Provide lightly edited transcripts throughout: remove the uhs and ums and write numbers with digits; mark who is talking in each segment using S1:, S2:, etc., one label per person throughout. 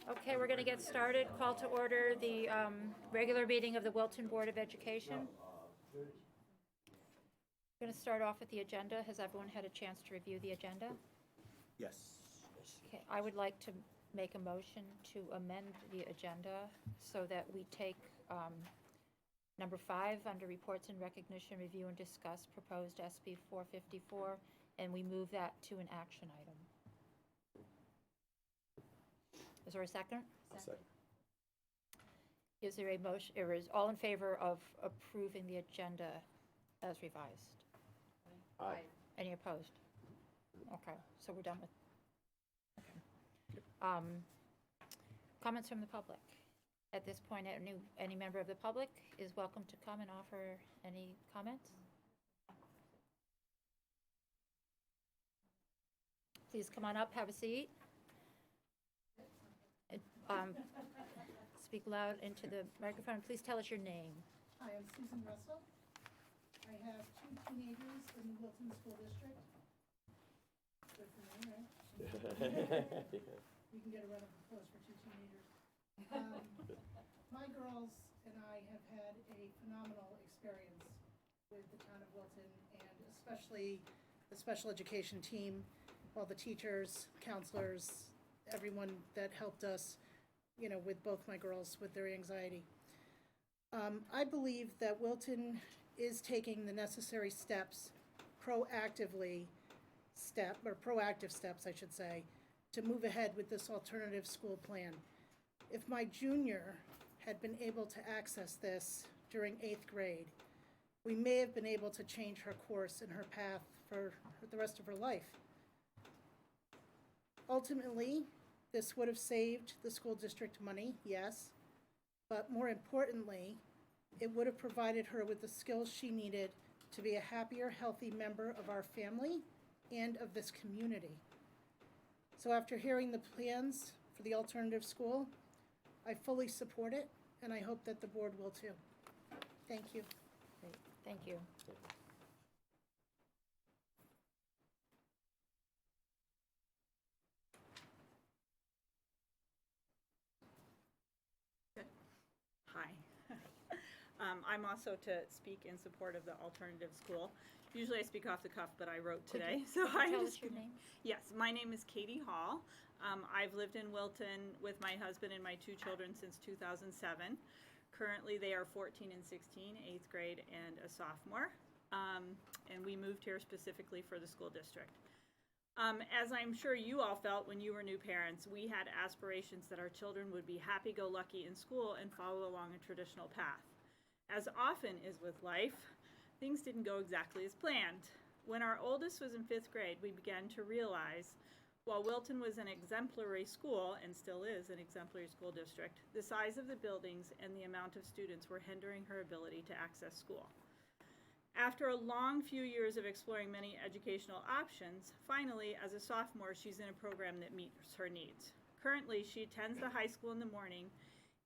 S1: Okay, we're going to get started. Call to order the regular meeting of the Wilton Board of Education. We're going to start off with the agenda. Has everyone had a chance to review the agenda?
S2: Yes.
S1: Okay, I would like to make a motion to amend the agenda so that we take number 5 under reports and recognition, review and discuss proposed SB 454, and we move that to an action item. Is there a second?
S2: Second.
S1: Is there a motion, or is all in favor of approving the agenda as revised?
S2: Aye.
S1: Any opposed? Okay, so we're done with, okay. Comments from the public. At this point, any member of the public is welcome to come and offer any comments. Please come on up, have a seat. Speak loud into the microphone. Please tell us your name.
S3: Hi, I'm Susan Russell. I have 2 teenagers in the Wilton School District. Good for me, right? We can get a round of applause for 2 teenagers. My girls and I have had a phenomenal experience with the town of Wilton, and especially the special education team, all the teachers, counselors, everyone that helped us, you know, with both my girls with their anxiety. I believe that Wilton is taking the necessary steps, proactive steps, I should say, to move ahead with this alternative school plan. If my junior had been able to access this during 8th grade, we may have been able to change her course and her path for the rest of her life. Ultimately, this would have saved the school district money, yes, but more importantly, it would have provided her with the skills she needed to be a happier, healthy member of our family and of this community. So after hearing the plans for the alternative school, I fully support it, and I hope that the board will too. Thank you.
S1: Great. Thank you.
S4: Hi. I'm also to speak in support of the alternative school. Usually I speak off the cuff, but I wrote today, so I'm
S1: Tell
S4: just
S1: us your name.
S4: Yes, my name is Katie Hall. I've lived in Wilton with my husband and my 2 children since 2007. Currently, they are 14 and 16, 8th grade and a sophomore, and we moved here specifically for the school district. As I'm sure you all felt when you were new parents, we had aspirations that our children would be happy-go-lucky in school and follow along a traditional path. As often is with life, things didn't go exactly as planned. When our oldest was in 5th grade, we began to realize while Wilton was an exemplary school, and still is an exemplary school district, the size of the buildings and the amount of students were hindering her ability to access school. After a long few years of exploring many educational options, finally, as a sophomore, she's in a program that meets her needs. Currently, she attends the high school in the morning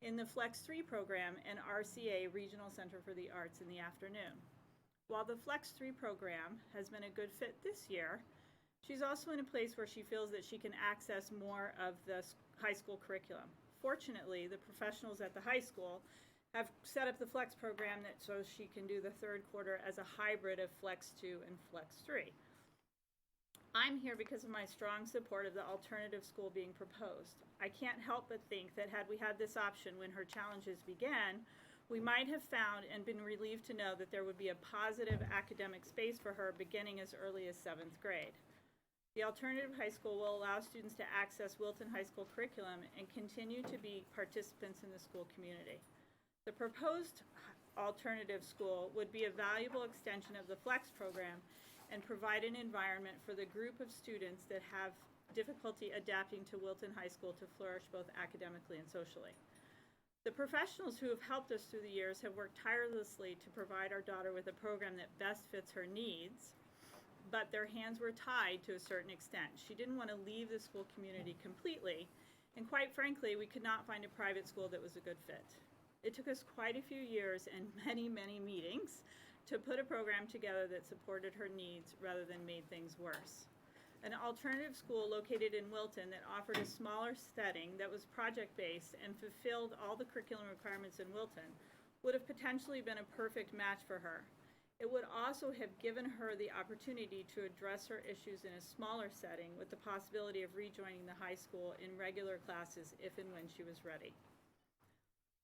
S4: in the Flex 3 program and RCA, Regional Center for the Arts, in the afternoon. While the Flex 3 program has been a good fit this year, she's also in a place where she feels that she can access more of the high school curriculum. Fortunately, the professionals at the high school have set up the Flex program so she can do the 3rd quarter as a hybrid of Flex 2 and Flex 3. I'm here because of my strong support of the alternative school being proposed. I can't help but think that had we had this option when her challenges began, we might have found and been relieved to know that there would be a positive academic space for her beginning as early as 7th grade. The alternative high school will allow students to access Wilton High School curriculum and continue to be participants in the school community. The proposed alternative school would be a valuable extension of the Flex program and provide an environment for the group of students that have difficulty adapting to Wilton High School to flourish both academically and socially. The professionals who have helped us through the years have worked tirelessly to provide our daughter with a program that best fits her needs, but their hands were tied to a certain extent. She didn't want to leave the school community completely, and quite frankly, we could not find a private school that was a good fit. It took us quite a few years and many, many meetings to put a program together that supported her needs rather than made things worse. an alternative school located in Wilton that offered a smaller setting that was project-based and fulfilled all the curriculum requirements in Wilton would have potentially been a perfect match for her. It would also have given her the opportunity to address her issues in a smaller setting with the possibility of rejoining the high school in regular classes if and when she was ready.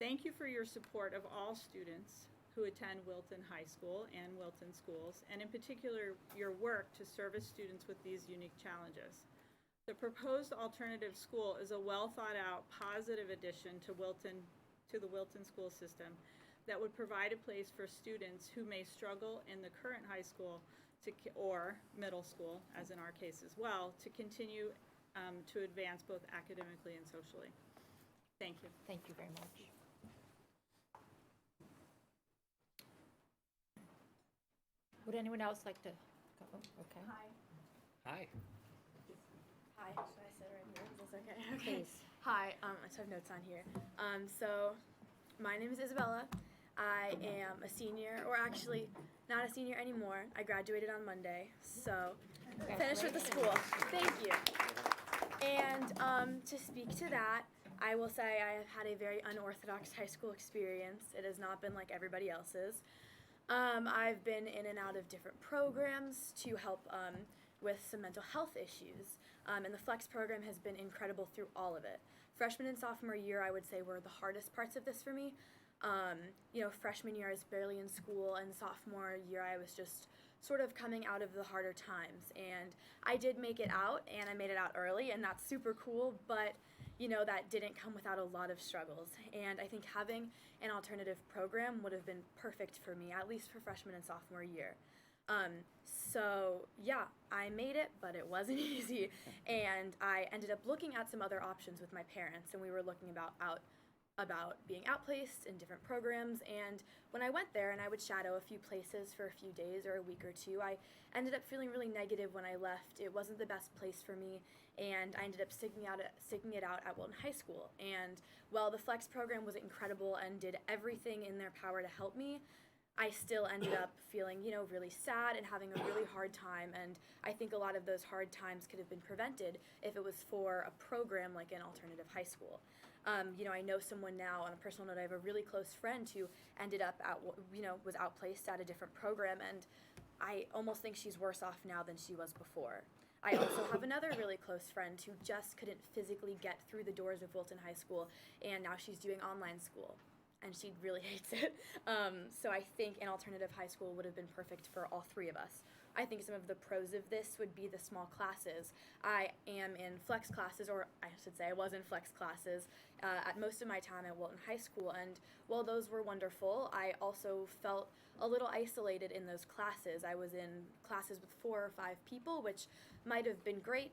S4: Thank you for your support of all students who attend Wilton High School and Wilton schools, and in particular, your work to service students with these unique challenges. The proposed alternative school is a well-thought-out, positive addition to the Wilton school system that would provide a place for students who may struggle in the current high school or middle school, as in our case as well, to continue to advance both academically and socially. Thank you.
S1: Thank you very much. Would anyone else like to go? Okay.
S5: Hi.
S2: Hi.
S5: Hi. Should I sit right here? Is this okay?
S1: Please.
S5: Hi. I just have notes on here. So my name is Isabella. I am a senior, or actually not a senior anymore. I graduated on Monday, so finished with the school. Thank you. And to speak to that, I will say I have had a very unorthodox high school experience. It has not been like everybody else's. I've been in and out of different programs to help with some mental health issues, and the Flex program has been incredible through all of it. Freshman and sophomore year, I would say, were the hardest parts of this for me. Freshman year I was barely in school, and sophomore year I was just sort of coming out of the harder times. And I did make it out, and I made it out early, and that's super cool, but that didn't come without a lot of struggles. And I think having an alternative program would have been perfect for me, at least for freshman and sophomore year. So yeah, I made it, but it wasn't easy. And I ended up looking at some other options with my parents, and we were looking about being outplaced in different programs. And when I went there and I would shadow a few places for a few days or a week or two, I ended up feeling really negative when I left. It wasn't the best place for me, and I ended up sticking it out at Wilton High School. And while the Flex program was incredible and did everything in their power to help me, I still ended up feeling, really sad and having a really hard time. And I think a lot of those hard times could have been prevented if it was for a program like an alternative high school. I know someone now, on a personal note, I have a really close friend who ended up was outplaced at a different program, and I almost think she's worse off now than she was before. I also have another really close friend who just couldn't physically get through the doors of Wilton High School, and now she's doing online school, and she really hates it. So I think an alternative high school would have been perfect for all three of us. I think some of the pros of this would be the small classes. I am in flex classes, or I should say I was in flex classes at most of my time at Wilton High School, and while those were wonderful, I also felt a little isolated in those classes. I was in classes with 4 or 5 people, which might have been great,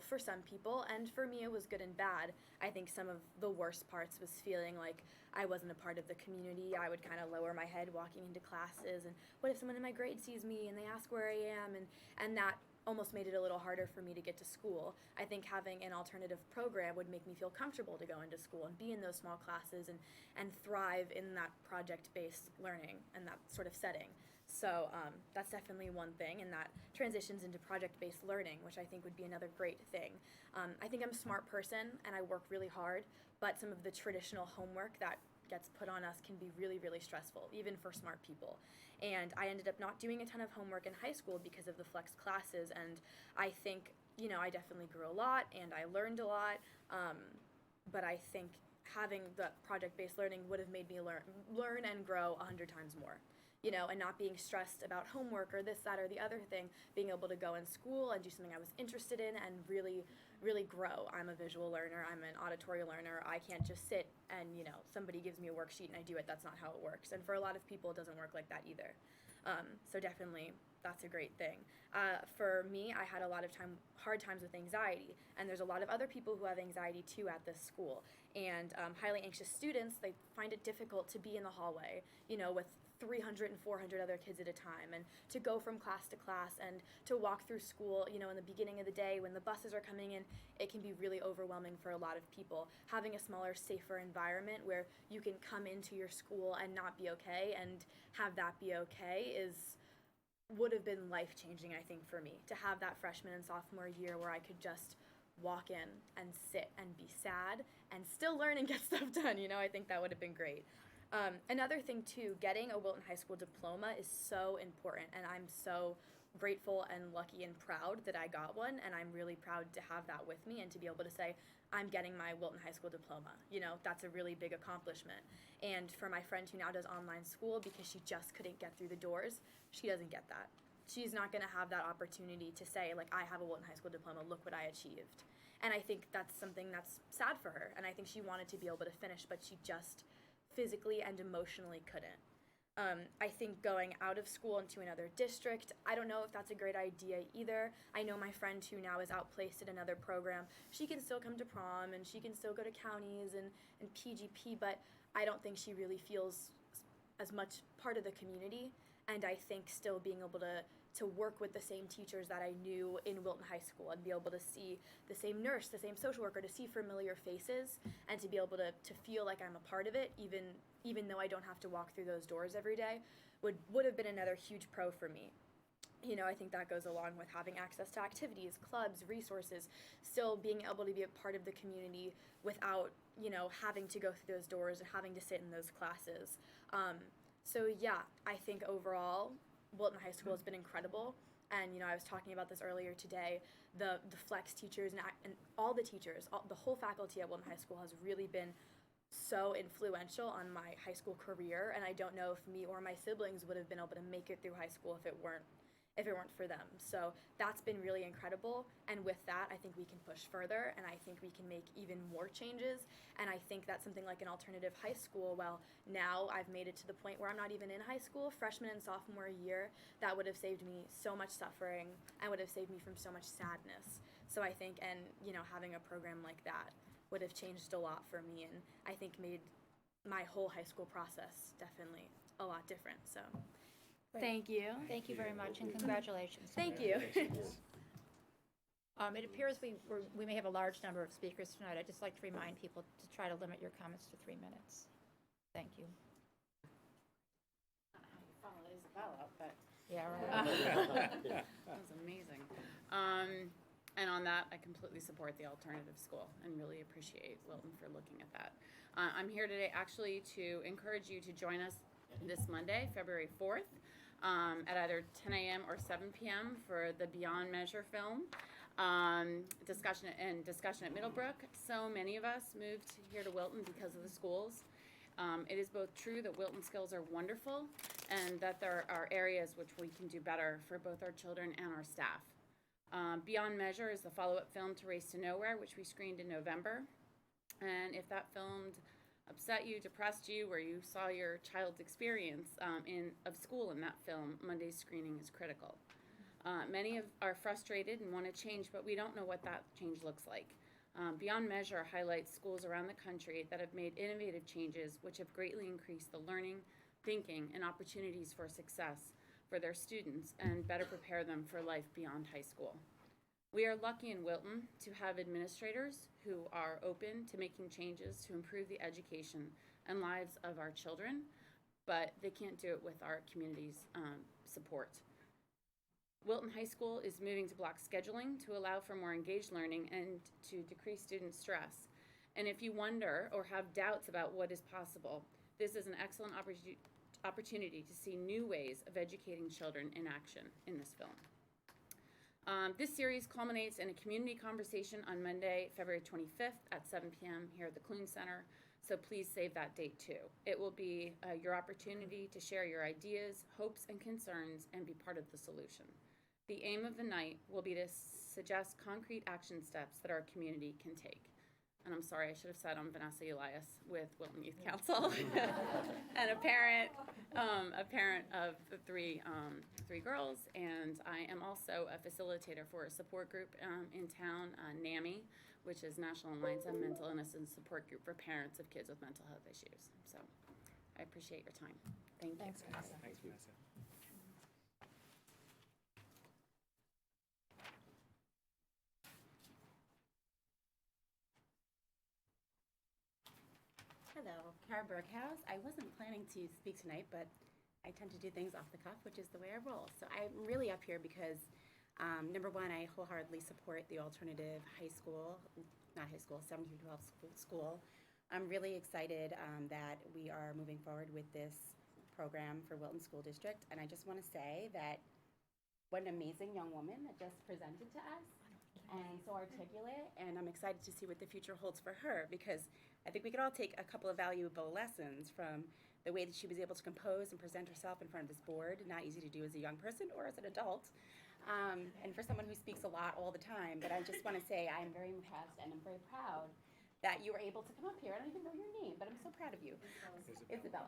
S5: for some people, and for me it was good and bad. I think some of the worst parts was feeling like I wasn't a part of the community. I would kind of lower my head walking into classes, and what if someone in my grade sees me and they ask where I am, and that almost made it a little harder for me to get to school. I think having an alternative program would make me feel comfortable to go into school and be in those small classes and thrive in that project-based learning and that sort of setting. So that's definitely one thing, and that transitions into project-based learning, which I think would be another great thing. I think I'm a smart person, and I work really hard, but some of the traditional homework that gets put on us can be really, really stressful, even for smart people. And I ended up not doing a ton of homework in high school because of the flex classes, and I think, I definitely grew a lot, and I learned a lot, but I think having the project-based learning would have made me learn and grow 100 times more. And not being stressed about homework or this, that, or the other thing, being able to go in school and do something I was interested in and really, really grow. I'm a visual learner, I'm an auditory learner. I can't just sit and, somebody gives me a worksheet and I do it. That's not how it works. And for a lot of people, it doesn't work like that either. So definitely, that's a great thing. For me, I had a lot of hard times with anxiety, and there's a lot of other people who have anxiety too at this school. And highly anxious students, they find it difficult to be in the hallway, with 300 and 400 other kids at a time, and to go from class to class and to walk through school, in the beginning of the day when the buses are coming in, it can be really overwhelming for a lot of people. Having a smaller, safer environment where you can come into your school and not be okay and have that be okay is would have been life-changing, I think, for me, to have that freshman and sophomore year where I could just walk in and sit and be sad and still learn and get stuff done. You know, I think that would have been great. Another thing, too, getting a Wilton High School diploma is so important, and I'm so grateful and lucky and proud that I got one, and I'm really proud to have that with me and to be able to say, I'm getting my Wilton High School diploma. You know, that's a really big accomplishment. And for my friend who now does online school because she just couldn't get through the doors, she doesn't get that. She's not going to have that opportunity to say, like, I have a Wilton High School diploma, look what I achieved. And I think that's something that's sad for her, and I think she wanted to be able to finish, but she just physically and emotionally couldn't. I think going out of school into another district, I don't know if that's a great idea either. I know my friend who now is outplaced at another program, she can still come to prom and she can still go to counties and PGP, but I don't think she really feels as much part of the community. And I think still being able to work with the same teachers that I knew in Wilton High School and be able to see the same nurse, the same social worker, to see familiar faces and to be able to feel like I'm a part of it, even though I don't have to walk through those doors every day, would have been another huge pro for me. You know, I think that goes along with having access to activities, clubs, resources, still being able to be a part of the community without, you know, having to go through those doors and having to sit in those classes. So yeah, I think overall, Wilton High School has been incredible. And, you know, I was talking about this earlier today, the flex teachers and all the teachers, the whole faculty at Wilton High School has really been so influential on my high school career. And I don't know if me or my siblings would have been able to make it through high school if it weren't for them. So that's been really incredible. And with that, I think we can push further, and I think we can make even more changes. And I think that something like an alternative high school, well, now I've made it to the point where I'm not even in high school, freshman and sophomore year, that would have saved me so much suffering and would have saved me from so much sadness. So I think, and, you know, having a program like that would have changed a lot for me, and I think made my whole high school process definitely a lot different. So
S1: Great.
S5: thank you.
S1: Thank you very much, and congratulations.
S5: Thank you.
S1: It appears we may have a large number of speakers tonight. I'd just like to remind people to try to limit your comments to 3 minutes. Thank you.
S2: I don't know how you follow Isabella, but
S1: Yeah, right.
S2: that was amazing. And on that, I completely support the alternative school and really appreciate Wilton for looking at that. I'm here today actually to encourage you to join us this Monday, February 4th, at either 10 a.m. or 7 p.m. for the Beyond Measure film discussion at Middlebrook. So many of us moved here to Wilton because of the schools. It is both true that Wilton skills are wonderful and that there are areas which we can do better for both our children and our staff. Beyond Measure is the follow-up film to Race to Nowhere, which we screened in November. And if that film upset you, depressed you, or you saw your child's experience of school in that film, Monday's screening is critical. Many are frustrated and want to change, but we don't know what that change looks like. Beyond Measure highlights schools around the country that have made innovative changes which have greatly increased the learning, thinking, and opportunities for success for their students and better prepare them for life beyond high school. We are lucky in Wilton to have administrators who are open to making changes to improve the education and lives of our children, but they can't do it with our community's support. Wilton High School is moving to block scheduling to allow for more engaged learning and to decrease student stress. And if you wonder or have doubts about what is possible, this is an excellent opportunity to see new ways of educating children in action in this film. This series culminates in a community conversation on Monday, February 25th at 7 p.m. here at the Clune Center, so please save that date too. It will be your opportunity to share your ideas, hopes, and concerns and be part of the solution. The aim of the night will be to suggest concrete action steps that our community can take. And I'm sorry, I should have said I'm Vanessa Elias with Wilton Youth Council and a parent of the three girls, and I am also a facilitator for a support group in town, NAMI, which is National Alliance on Mental Illness and Support Group for parents of kids with mental health issues. So I appreciate your time. Thank you.
S1: Thanks, Vanessa.
S6: Thanks, Vanessa.
S7: Hello, Kara Berghaus. I wasn't planning to speak tonight, but
S6: I tend to do things off the cuff, which is the way I roll. So I'm really up here because, number one, I wholeheartedly support the alternative high school, not high school, 7 through 12 school. I'm really excited that we are moving forward with this program for Wilton School District. And I just want to say that what an amazing young woman that just presented to us, and so articulate, and I'm excited to see what the future holds for her, because I think we could all take a couple of valuable lessons from the way that she was able to compose and present herself in front of this board. Not easy to do as a young person or as an adult, and for someone who speaks a lot all the time. But I just want to say I'm very impressed and I'm very proud that you were able to come up here. I don't even know your name, but I'm so proud of you. Isabella.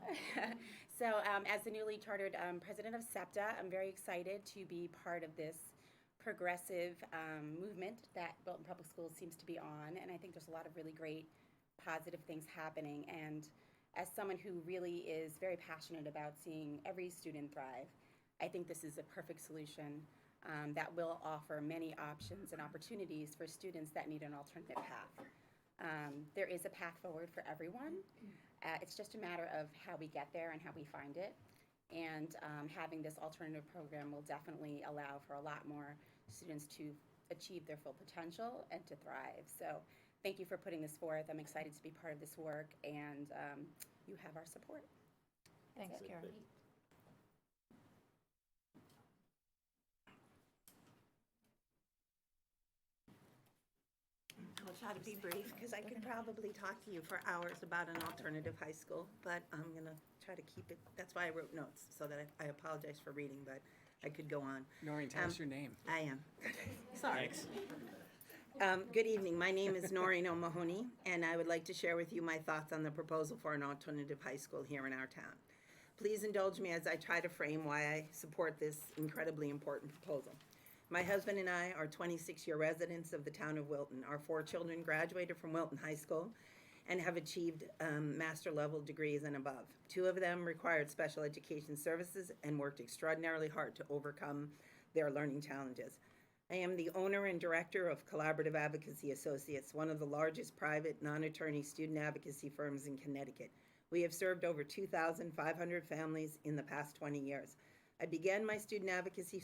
S6: So as the newly chartered president of SEPTA, I'm very excited to be part of this progressive movement that Wilton Public Schools seems to be on. And I think there's a lot of really great positive things happening. And as someone who really is very passionate about seeing every student thrive, I think this is a perfect solution that will offer many options and opportunities for students that need an alternative path. There is a path forward for everyone. It's just a matter of how we get there and how we find it. And having this alternative program will definitely allow for a lot more students to achieve their full potential and to thrive. So thank you for putting this forth. I'm excited to be part of this work, and you have our support.
S1: Thanks, Karen.
S7: I'll try to be brief, because I could probably talk to you for hours about an alternative high school, but I'm going to try to keep it, that's why I wrote notes, so that I apologize for reading, but I could go on.
S8: Noreen, tell us your name.
S7: I am. Sorry. Good evening. My name is Noreen O'Mahony, and I would like to share with you my thoughts on the proposal for an alternative high school here in our town. Please indulge me as I try to frame why I support this incredibly important proposal. My husband and I are 26-year residents of the town of Wilton. Our 4 children graduated from Wilton High School and have achieved master level degrees and above. 2 of them required special education services and worked extraordinarily hard to overcome their learning challenges. I am the owner and director of Collaborative Advocacy Associates, one of the largest private non-attorney student advocacy firms in Connecticut. We have served over 2,500 families in the past 20 years. I began my student advocacy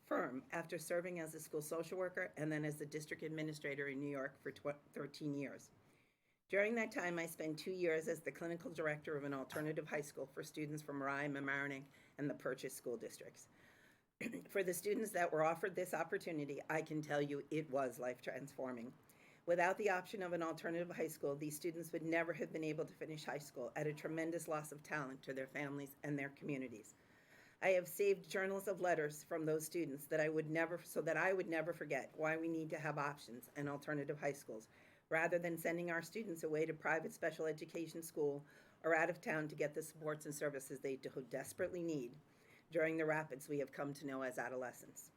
S7: firm after serving as a school social worker and then as the district administrator in New York for 13 years. During that time, I spent 2 years as the clinical director of an alternative high school for students from Rye, Mamaroneck, and the Purchase school districts. For the students that were offered this opportunity, I can tell you it was life-transforming. Without the option of an alternative high school, these students would never have been able to finish high school, at a tremendous loss of talent to their families and their communities. I have saved journals of letters from those students that I would never forget why we need to have options and alternative high schools, rather than sending our students away to private special education school or out of town to get the supports and services they desperately need during the rapids we have come to know as adolescents.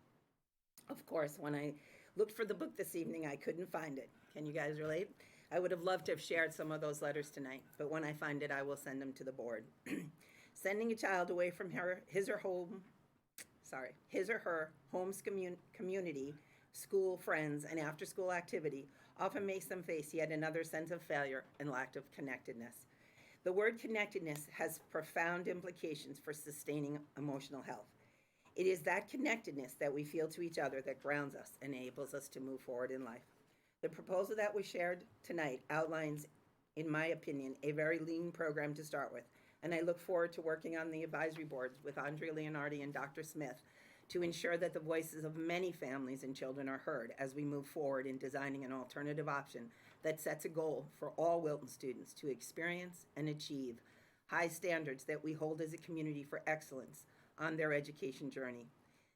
S7: Of course, when I looked for the book this evening, I couldn't find it. Can you guys relate? I would have loved to have shared some of those letters tonight, but when I find it, I will send them to the board. Sending a child away from his or her home's community, school, friends, and after-school activity often makes them face yet another sense of failure and lack of connectedness. The word connectedness has profound implications for sustaining emotional health. It is that connectedness that we feel to each other that grounds us and enables us to move forward in life. The proposal that was shared tonight outlines, in my opinion, a very lean program to start with, and I look forward to working on the advisory boards with Andrea Leonardi and Dr. Smith to ensure that the voices of many families and children are heard as we move forward in designing an alternative option that sets a goal for all Wilton students to experience and achieve high standards that we hold as a community for excellence on their education journey.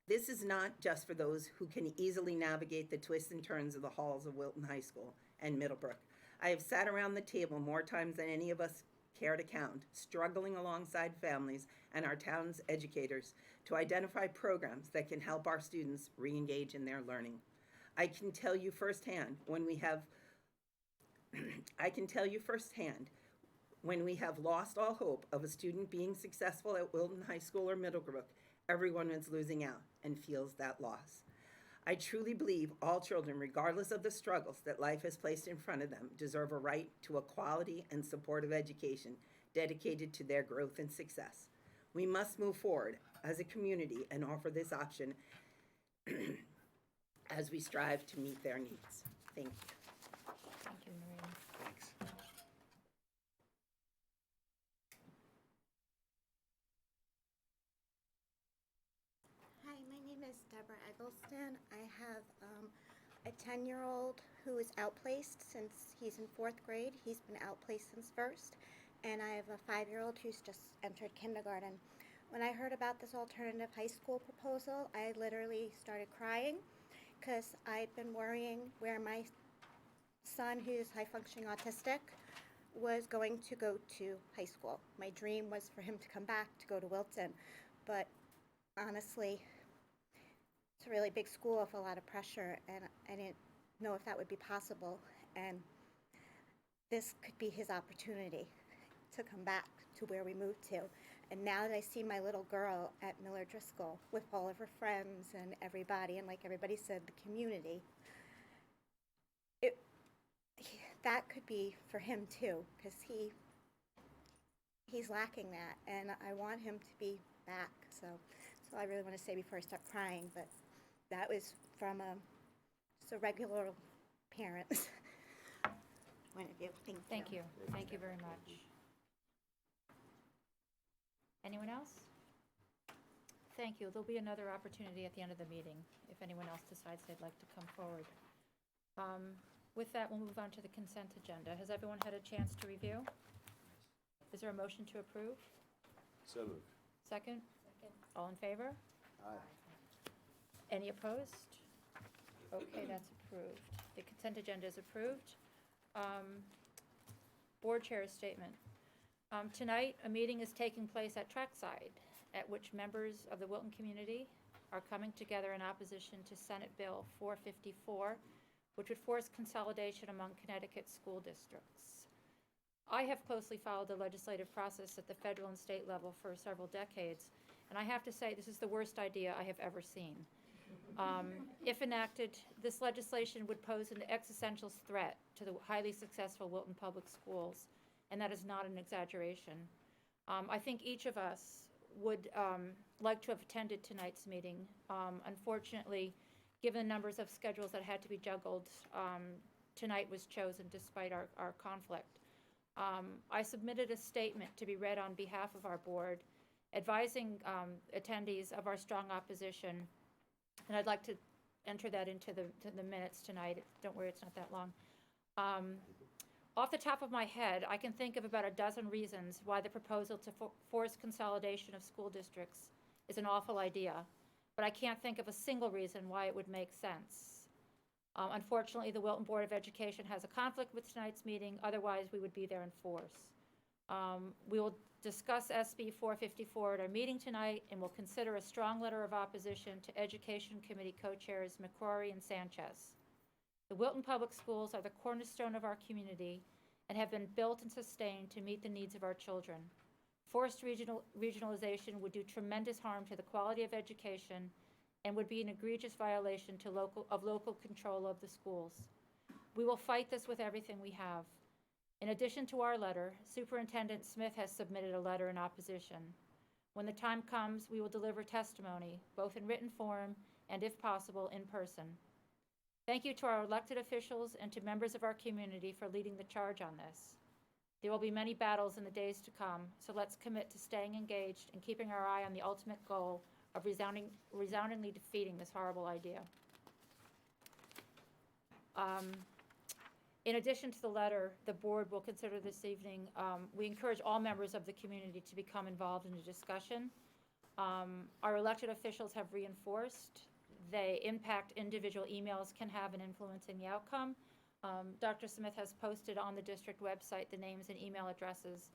S7: This is not just for those who can easily navigate the twists and turns of the halls of Wilton High School and Middlebrook. I have sat around the table more times than any of us care to count, struggling alongside families and our town's educators to identify programs that can help our students re-engage in their learning. I can tell you firsthand when we have lost all hope of a student being successful at Wilton High School or Middlebrook, everyone is losing out and feels that loss. I truly believe all children, regardless of the struggles that life has placed in front of them, deserve a right to a quality and supportive education dedicated to their growth and success. We must move forward as a community and offer this option as we strive to meet their needs. Thank you.
S1: Thank you, Maureen.
S8: Thanks.
S9: Hi, my name is Deborah Eggleston. I have a 10-year-old who is outplaced since he's in 4th grade. He's been outplaced since first. And I have a 5-year-old who's just entered kindergarten. When I heard about this alternative high school proposal, I literally started crying because I've been worrying where my son, who's high-functioning autistic, was going to go to high school. My dream was for him to come back to go to Wilton, but honestly, it's a really big school with a lot of pressure, and I didn't know if that would be possible, and this could be his opportunity to come back to where we moved to. And now that I see my little girl at Miller Driscoll with all of her friends and everybody, and like everybody said, the community, that could be for him too, because he's lacking that, and I want him to be back. So I really want to say before I start crying, but that was from just a regular parent's point of view.
S1: Thank you. Thank you very much. Anyone else? Thank you. There'll be another opportunity at the end of the meeting if anyone else decides they'd like to come forward. With that, we'll move on to the consent agenda. Has everyone had a chance to review? Is there a motion to approve?
S10: So moved.
S1: Second? All in favor?
S10: Aye.
S1: Any opposed? Okay, that's approved. The consent agenda is approved. Board Chair's statement. Tonight, a meeting is taking place at Trackside, at which members of the Wilton community are coming together in opposition to Senate Bill 454, which would force consolidation among Connecticut school districts. I have closely followed the legislative process at the federal and state level for several decades, and I have to say this is the worst idea I have ever seen. If enacted, this legislation would pose an existential threat to the highly successful Wilton Public Schools, and that is not an exaggeration. I think each of us would like to have attended tonight's meeting. Unfortunately, given the numbers of schedules that had to be juggled, tonight was chosen despite our conflict. I submitted a statement to be read on behalf of our board, advising attendees of our strong opposition, and I'd like to enter that into the minutes tonight. Don't worry, it's not that long. Off the top of my head, I can think of about a dozen reasons why the proposal to force consolidation of school districts is an awful idea, but I can't think of a single reason why it would make sense. Unfortunately, the Wilton Board of Education has a conflict with tonight's meeting, otherwise we would be there in force. We will discuss SB 454 at our meeting tonight, and will consider a strong letter of opposition to Education Committee co-chairs McCrory and Sanchez. The Wilton Public Schools are the cornerstone of our community and have been built and sustained to meet the needs of our children. Forced regionalization would do tremendous harm to the quality of education and would be an egregious violation of local control of the schools. We will fight this with everything we have. In addition to our letter, Superintendent Smith has submitted a letter in opposition. When the time comes, we will deliver testimony, both in written form and, if possible, in person. Thank you to our elected officials and to members of our community for leading the charge on this. There will be many battles in the days to come, so let's commit to staying engaged and keeping our eye on the ultimate goal of resoundingly defeating this horrible idea. In addition to the letter the board will consider this evening, we encourage all members of the community to become involved in the discussion. Our elected officials have reinforced they impact individual emails can have an influence in the outcome. Dr. Smith has posted on the district website the names and email addresses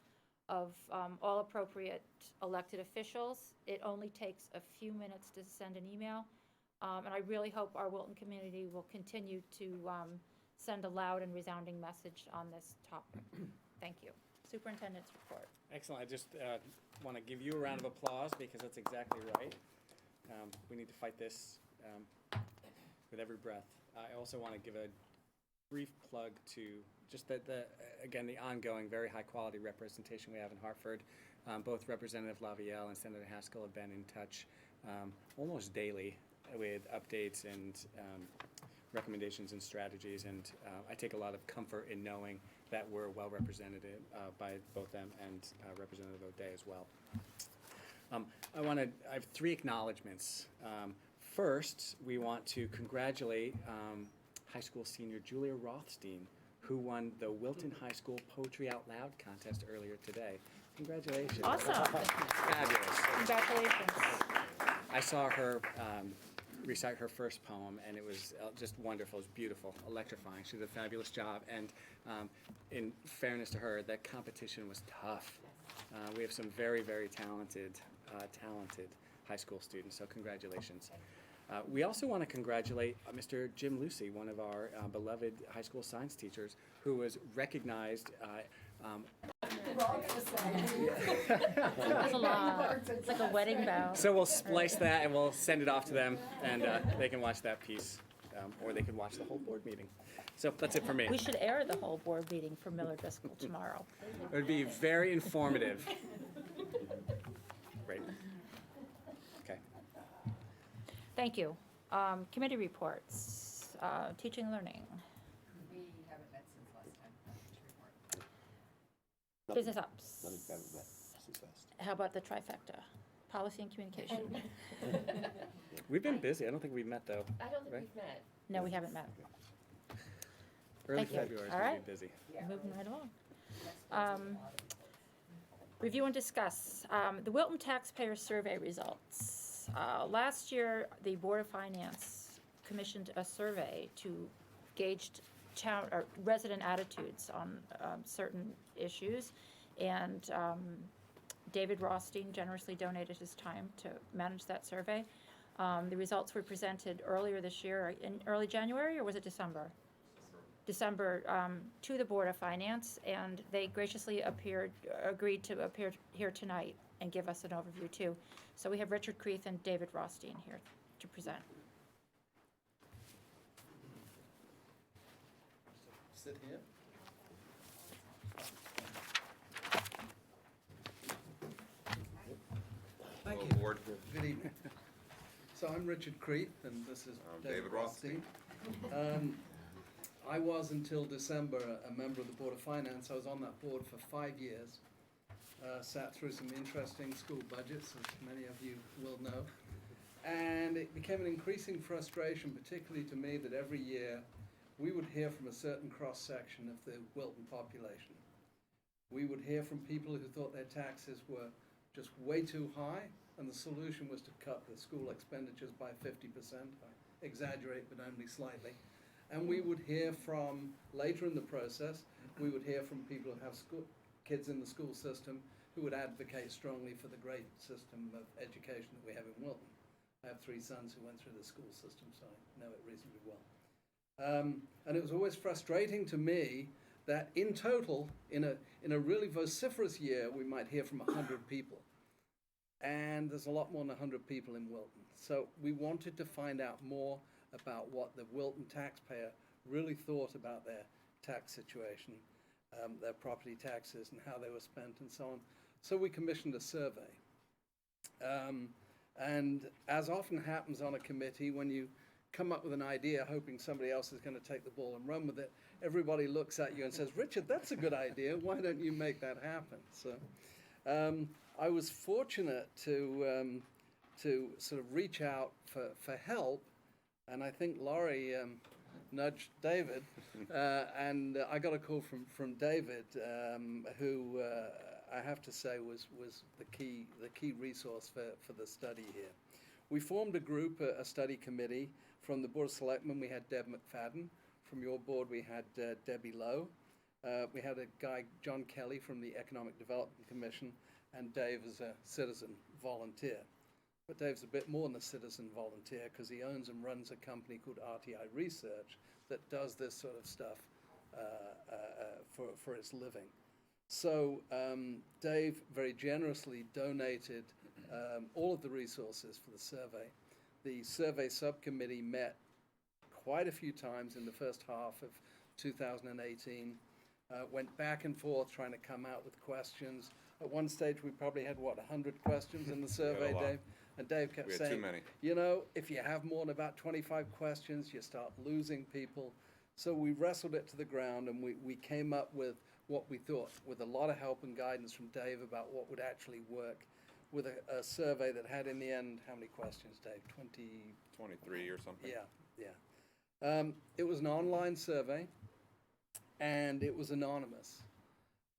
S1: of all appropriate elected officials. It only takes a few minutes to send an email, and I really hope our Wilton community will continue to send a loud and resounding message on this topic. Thank you. Superintendent's report.
S8: Excellent. I just want to give you a round of applause because that's exactly right. We need to fight this with every breath. I also want to give a brief plug to just again, the ongoing very high quality representation we have in Hartford. Both Representative Lavielle and Senator Haskell have been in touch almost daily with updates and recommendations and strategies, and I take a lot of comfort in knowing that we're well represented by both them and Representative O'Day as well. I have 3 acknowledgements. First, we want to congratulate high school senior Julia Rothstein, who won the Wilton High School Poetry Out Loud contest earlier today. Congratulations.
S1: Awesome.
S8: Fabulous.
S1: Congratulations.
S8: I saw her recite her first poem, and it was just wonderful. It was beautiful, electrifying. She did a fabulous job, and in fairness to her, that competition was tough. We have some very, very talented high school students, so congratulations. We also want to congratulate Mr. Jim Lucy, one of our beloved high school science teachers, who was recognized.
S1: That's a lot. It's like a wedding vow.
S8: So we'll splice that and we'll send it off to them, and they can watch that piece, or they can watch the whole board meeting. So that's it for me.
S1: We should air the whole board meeting for Miller Driscoll tomorrow.
S8: It would be very informative. Great. Okay.
S1: Thank you. Committee reports, teaching and learning.
S10: We haven't met since last time.
S1: Business ops. How about the trifecta? Policy and communication.
S8: We've been busy. I don't think we've met, though.
S10: I don't think
S8: Right?
S10: we've met.
S1: No, we haven't met.
S8: Early
S1: Thank you.
S8: February is
S1: All
S8: going
S1: right.
S8: to be busy.
S1: Moving right along. Review and discuss the Wilton taxpayer survey results. Last year, the Board of Finance commissioned a survey to gauge town or resident attitudes on certain issues, and David Rothstein generously donated his time to manage that survey. The results were presented earlier this year, in early January, or was it December? December to the Board of Finance, and they graciously agreed to appear here tonight and give us an overview too. So we have Richard Creeth and David Rothstein here to present.
S11: Sit here. Thank you.
S12: Board.
S11: Good evening. So I'm Richard Creeth, and this is David Rothstein. I was, until December, a member of the Board of Finance. I was on that board for 5 years. Sat through some interesting school budgets, as many of you will know. And it became an increasing frustration, particularly to me, that every year we would hear from a certain cross-section of the Wilton population. We would hear from people who thought their taxes were just way too high, and the solution was to cut the school expenditures by 50%. I exaggerate, but only slightly. And we would hear from, later in the process, we would hear from people who have kids in the school system who would advocate strongly for the great system of education that we have in Wilton. I have 3 sons who went through the school system, so I know it reasonably well. And it was always frustrating to me that in total, in a really vociferous year, we might hear from 100 people. And there's a lot more than 100 people in Wilton. So we wanted to find out more about what the Wilton taxpayer really thought about their tax situation, their property taxes and how they were spent and so on. So we commissioned a survey. And as often happens on a committee, when you come up with an idea hoping somebody else is going to take the ball and run with it, everybody looks at you and says, Richard, that's a good idea. Why don't you make that happen? So I was fortunate to sort of reach out for help. And I think Laurie nudged David, and I got a call from David, who I have to say was the key resource for the study here. We formed a group, a study committee. From the Board of Selectmen, we had Deb McFadden. From your board, we had Debbie Lowe. We had a guy, John Kelly, from the Economic Development Commission, and Dave as a citizen volunteer. But Dave's a bit more than a citizen volunteer, because he owns and runs a company called RTI Research that does this sort of stuff for its living. So Dave very generously donated all of the resources for the survey. The survey subcommittee met quite a few times in the first half of 2018, went back and forth trying to come out with questions. At one stage, we probably had, 100 questions in the survey,
S12: lot.
S11: Dave? And Dave kept
S12: We had too
S11: saying,
S12: many.
S11: you know, if you have more than about 25 questions, you start losing people. So we wrestled it to the ground, and we came up with what we thought, with a lot of help and guidance from Dave about what would actually work, with a survey that had, in the end, how many questions, Dave?
S12: 23 or something.
S11: Yeah. It was an online survey, and it was anonymous.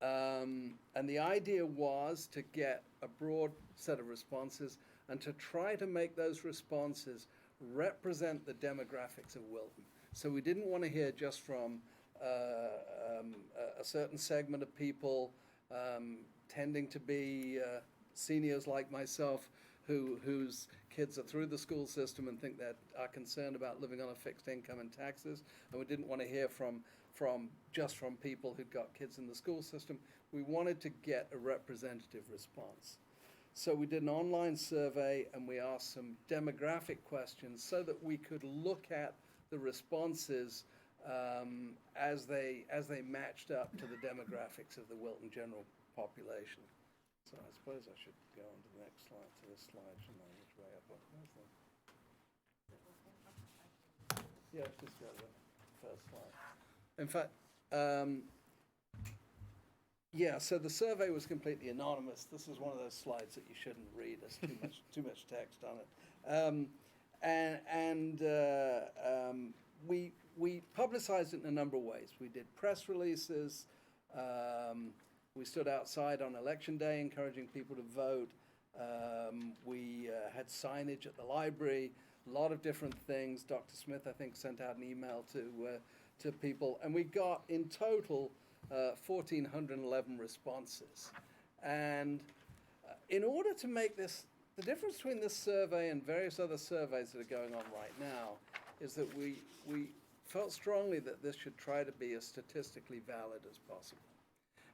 S11: And the idea was to get a broad set of responses and to try to make those responses represent the demographics of Wilton. So we didn't want to hear just from a certain segment of people, tending to be seniors like myself, whose kids are through the school system and think that are concerned about living on a fixed income and taxes. And we didn't want to hear from people who'd got kids in the school system. We wanted to get a representative response. So we did an online survey, and we asked some demographic questions so that we could look at the responses as they matched up to the demographics of the Wilton general population. So I suppose I should go on to the next slide. So this slide should know which way up. Where's the... Yeah, just go to the first slide. In fact, yeah, so the survey was completely anonymous. This is one of those slides that you shouldn't read. There's too much text on it. We publicized it in a number of ways. We did press releases. We stood outside on election day encouraging people to vote. We had signage at the library, a lot of different things. Dr. Smith, I think, sent out an email to people. And we got, in total, 1,411 responses. And in order to make this, the difference between this survey and various other surveys that are going on right now is that we felt strongly that this should try to be as statistically valid as possible.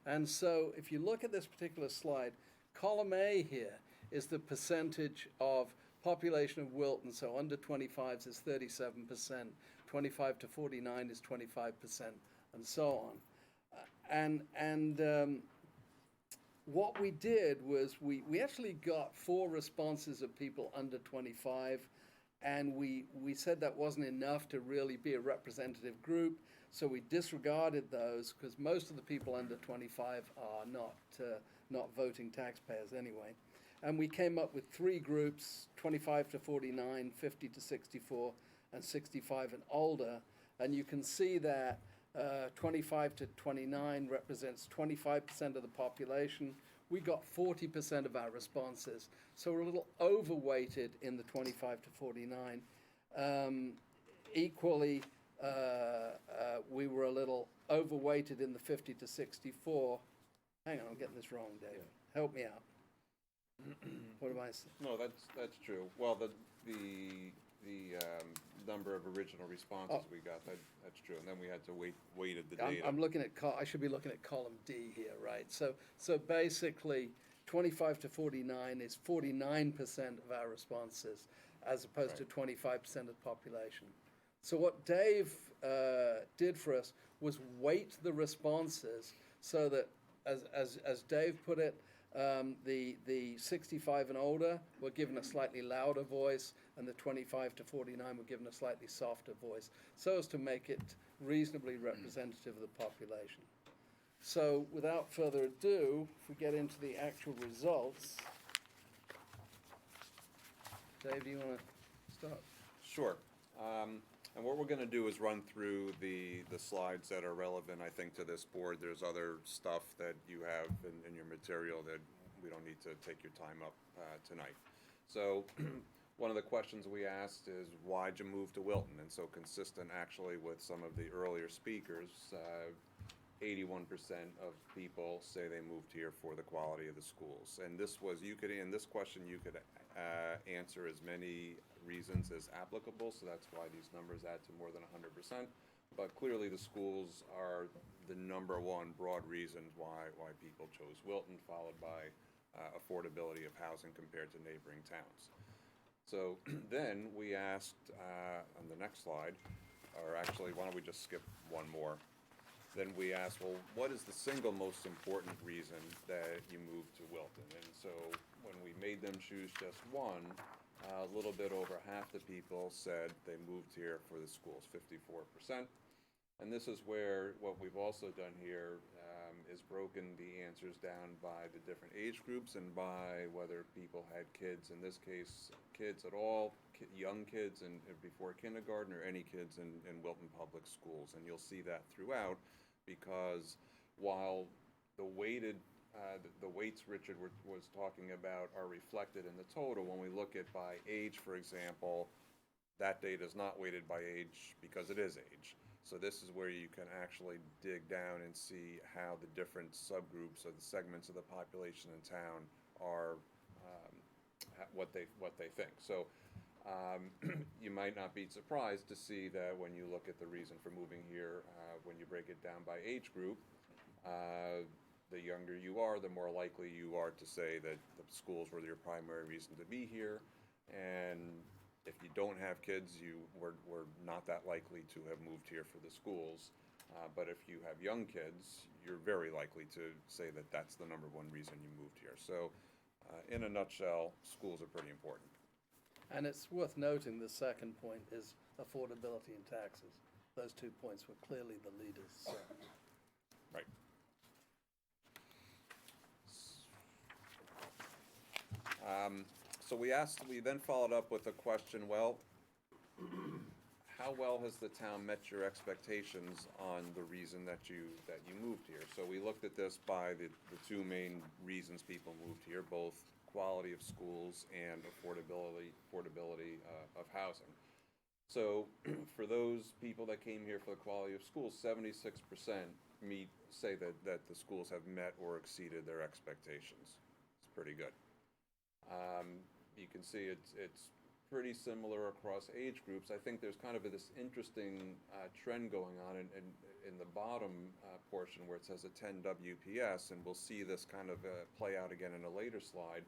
S11: And so if you look at this particular slide, column A here is the percentage of population of Wilton. So under 25s is 37%, 25 to 49 is 25%, and so on. What we did was we actually got 4 responses of people under 25, and we said that wasn't enough to really be a representative group, so we disregarded those because most of the people under 25 are not voting taxpayers anyway. And we came up with 3 groups, 25 to 49, 50 to 64, and 65 and older. And you can see that 25 to 29 represents 25% of the population. We got 40% of our responses. So we're a little overweighted in the 25 to 49. Equally, we were a little overweighted in the 50 to 64. Hang on, I'm getting this wrong, Dave. Help me out. What am I saying?
S12: No, that's true. Well, the number of original responses we got, that's true. And then we had to weighted the data.
S11: I'm looking at I should be looking at column D here, right? So basically, 25 to 49 is 49% of our responses, as opposed to 25% of the population. So what Dave did for us was weight the responses so that, as Dave put it, the 65 and older were given a slightly louder voice, and the 25 to 49 were given a slightly softer voice, so as to make it reasonably representative of the population. So without further ado, if we get into the actual results, Dave, do you want to start?
S12: Sure. And what we're going to do is run through the slides that are relevant, I think, to this board. There's other stuff that you have in your material that we don't need to take your time up tonight. So one of the questions we asked is, why'd you move to Wilton? And so consistent, actually, with some of the earlier speakers, 81% of people say they moved here for the quality of the schools. And this was, in this question, you could answer as many reasons as applicable, so that's why these numbers add to more than 100%. But clearly the schools are the number one broad reason why people chose Wilton, followed by affordability of housing compared to neighboring towns. So then we asked on the next slide, or actually why don't we just skip one more. then we asked, well, what is the single most important reason that you moved to Wilton? And so when we made them choose just one, a little bit over half the people said they moved here for the schools, 54%. And this is where what we've also done here is broken the answers down by the different age groups and by whether people had kids, in this case, kids at all, young kids and before kindergarten, or any kids in Wilton Public Schools. And you'll see that throughout, because while the weighted the weights Richard was talking about are reflected in the total, when we look at by age, for example, that data is not weighted by age because it is age. So this is where you can actually dig down and see how the different subgroups or the segments of the population in town are, what they think. So you might not be surprised to see that when you look at the reason for moving here, when you break it down by age group, the younger you are, the more likely you are to say that the schools were your primary reason to be here. And if you don't have kids, you were not that likely to have moved here for the schools. But if you have young kids, you're very likely to say that that's the number one reason you moved here. So in a nutshell, schools are pretty important.
S11: And it's worth noting the second point is affordability and taxes. Those 2 points were clearly the leaders. So.
S12: Right. So we then followed up with a question, well, how well has the town met your expectations on the reason that you moved here? So we looked at this by the two main reasons people moved here, both quality of schools and affordability of housing. So for those people that came here for the quality of schools, 76% say that the schools have met or exceeded their expectations. It's pretty good. You can see it's pretty similar across age groups. I think there's kind of this interesting trend going on in the bottom portion where it says a 10 WPS, and we'll see this kind of play out again in a later slide,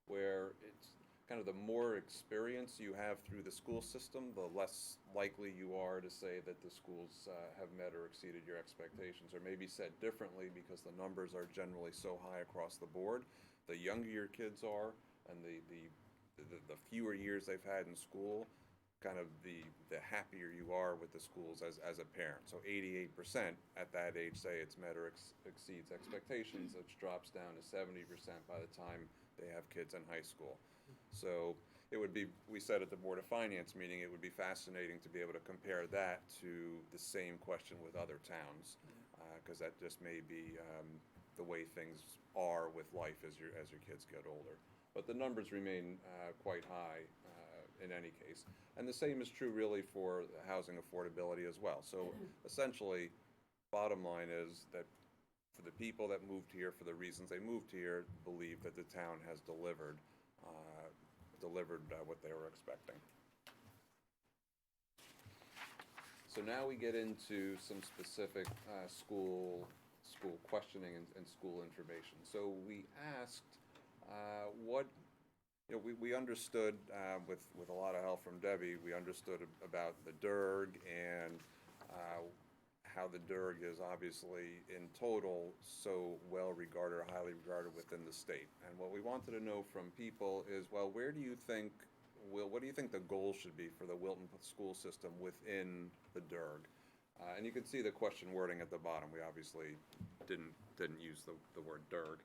S12: where it's kind of the more experience you have through the school system, the less likely you are to say that the schools have met or exceeded your expectations. Or maybe said differently, because the numbers are generally so high across the board, the younger your kids are and the fewer years they've had in school, kind of the happier you are with the schools as a parent. So 88% at that age say it's met or exceeds expectations, which drops down to 70% by the time they have kids in high school. So it would be, we said at the Board of Finance meeting, it would be fascinating to be able to compare that to the same question with other towns, because that just may be the way things are with life as your kids get older. But the numbers remain quite high in any case. And the same is true really for housing affordability as well. So essentially, bottom line is that for the people that moved here for the reasons they moved here, believe that the town has delivered what they were expecting. So now we get into some specific school questioning and school information. So we asked we understood with a lot of help from Debbie, we understood about the DERG and how the DERG is obviously in total so well regarded or highly regarded within the state. And what we wanted to know from people is, well, what do you think the goal should be for the Wilton school system within the DERG? And you can see the question wording at the bottom. We obviously didn't use the word DERG.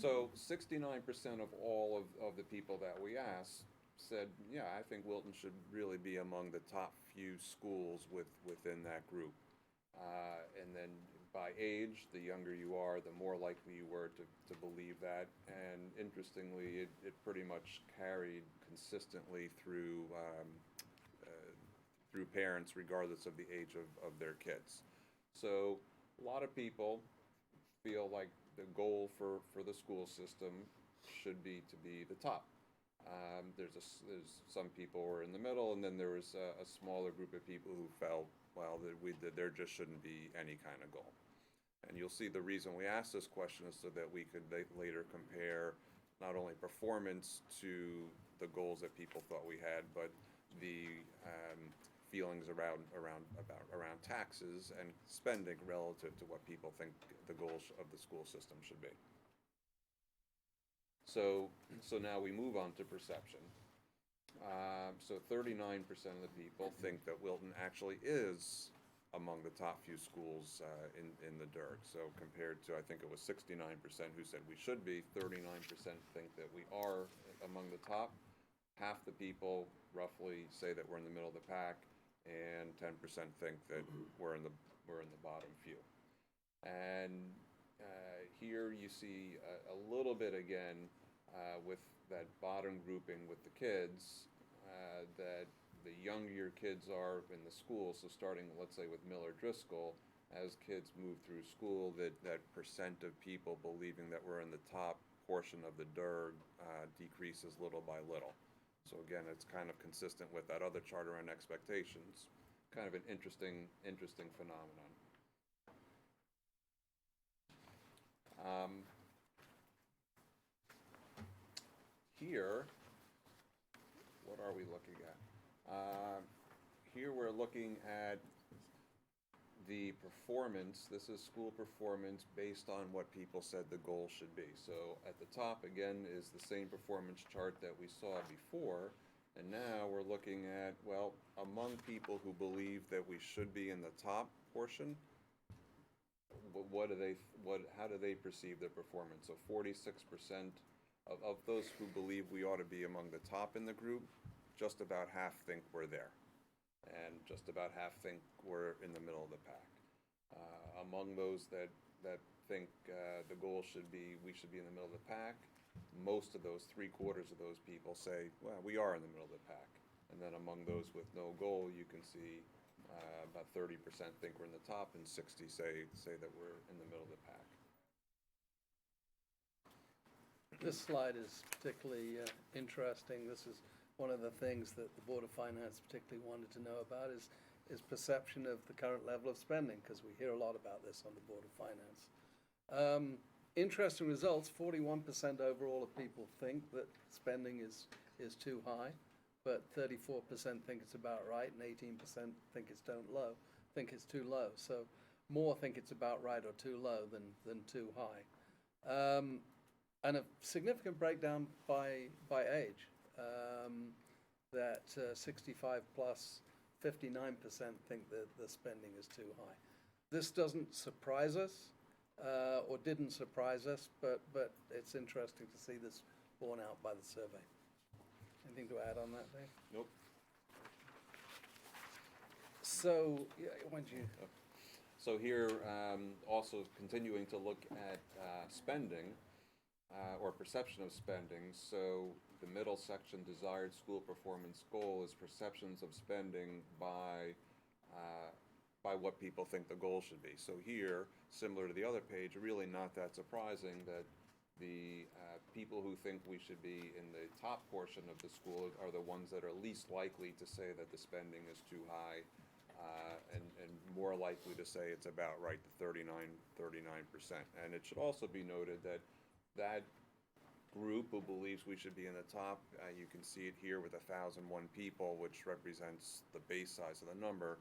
S12: So 69% of all of the people that we asked said, yeah, I think Wilton should really be among the top few schools within that group. And then by age, the younger you are, the more likely you were to believe that. And interestingly, it pretty much carried consistently through parents, regardless of the age of their kids. So a lot of people feel like the goal for the school system should be to be the top. There's some people who are in the middle, and then there was a smaller group of people who felt, well, that there just shouldn't be any kind of goal. And you'll see the reason we asked this question is so that we could later compare not only performance to the goals that people thought we had, but the feelings around taxes and spending relative to what people think the goals of the school system should be. So now we move on to perception. So 39% of the people think that Wilton actually is among the top few schools in the DERG. So compared to, I think it was 69% who said we should be, 39% think that we are among the top. Half the people roughly say that we're in the middle of the pack, and 10% think that we're in the bottom few. And here you see a little bit again with that bottom grouping with the kids, that the younger your kids are in the school, so starting, let's say, with Miller Driscoll, as kids move through school, that percent of people believing that we're in the top portion of the DERG decreases little by little. So again, it's kind of consistent with that other chart around expectations. Kind of an interesting phenomenon. Here, what are we looking at? Here we're looking at the performance. This is school performance based on what people said the goal should be. So at the top, again, is the same performance chart that we saw before. And now we're looking at, well, among people who believe that we should be in the top portion, how do they perceive their performance? So 46% of those who believe we ought to be among the top in the group, just about half think we're there. And just about half think we're in the middle of the pack. Among those that think the goal should be, we should be in the middle of the pack, most of those, 3/4 of those people say, well, we are in the middle of the pack. And then among those with no goal, you can see about 30% think we're in the top, and 60 say that we're in the middle of the pack.
S11: This slide is particularly interesting. This is one of the things that the Board of Finance particularly wanted to know about is perception of the current level of spending, because we hear a lot about this on the Board of Finance. Interesting results, 41% overall of people think that spending is too high, but 34% think it's about right, and 18% think it's too low. So more think it's about right or too low than too high. And a significant breakdown by age. That 65 plus, 59% think that the spending is too high. This doesn't surprise us, or didn't surprise us, but it's interesting to see this borne out by the survey. Anything to add on that, Dave?
S12: Nope.
S11: So, yeah, why don't you?
S12: So here, also continuing to look at spending, or perception of spending. So the middle section, desired school performance goal, is perceptions of spending by what people think the goal should be. So here, similar to the other page, really not that surprising that the people who think we should be in the top portion of the school are the ones that are least likely to say that the spending is too high, and more likely to say it's about right, the 39%. And it should also be noted that group who believes we should be in the top, you can see it here with 1,001 people, which represents the base size of the number,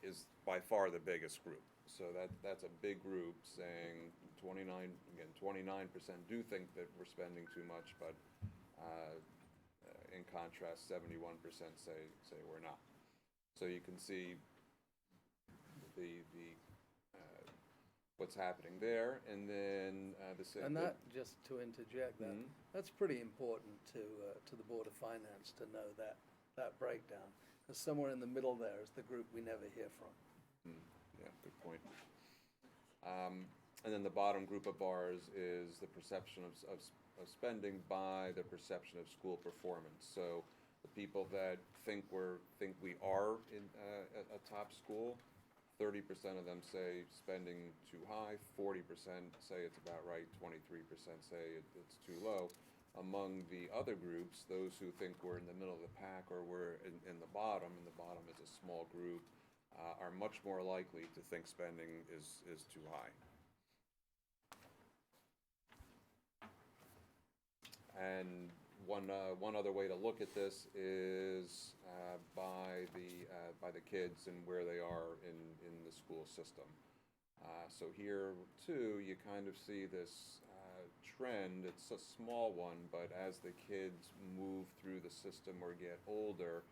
S12: is by far the biggest group. So that's a big group saying 29% do think that we're spending too much, but in contrast, 71% say we're not. So you can see the what's happening there, and then the same.
S11: And that, just to interject that, that's pretty important to the Board of Finance to know that breakdown, because somewhere in the middle there is the group we never hear from.
S12: Yeah, good point. And then the bottom group of bars is the perception of spending by the perception of school performance. So the people that think we are in a top school, 30% of them say spending too high, 40% say it's about right, 23% say it's too low. Among the other groups, those who think we're in the middle of the pack or we're in the bottom, and the bottom is a small group, are much more likely to think spending is too high. And one other way to look at this is by the kids and where they are in the school system. So here too, you kind of see this trend. It's a small one, but as the kids move through the system or get older,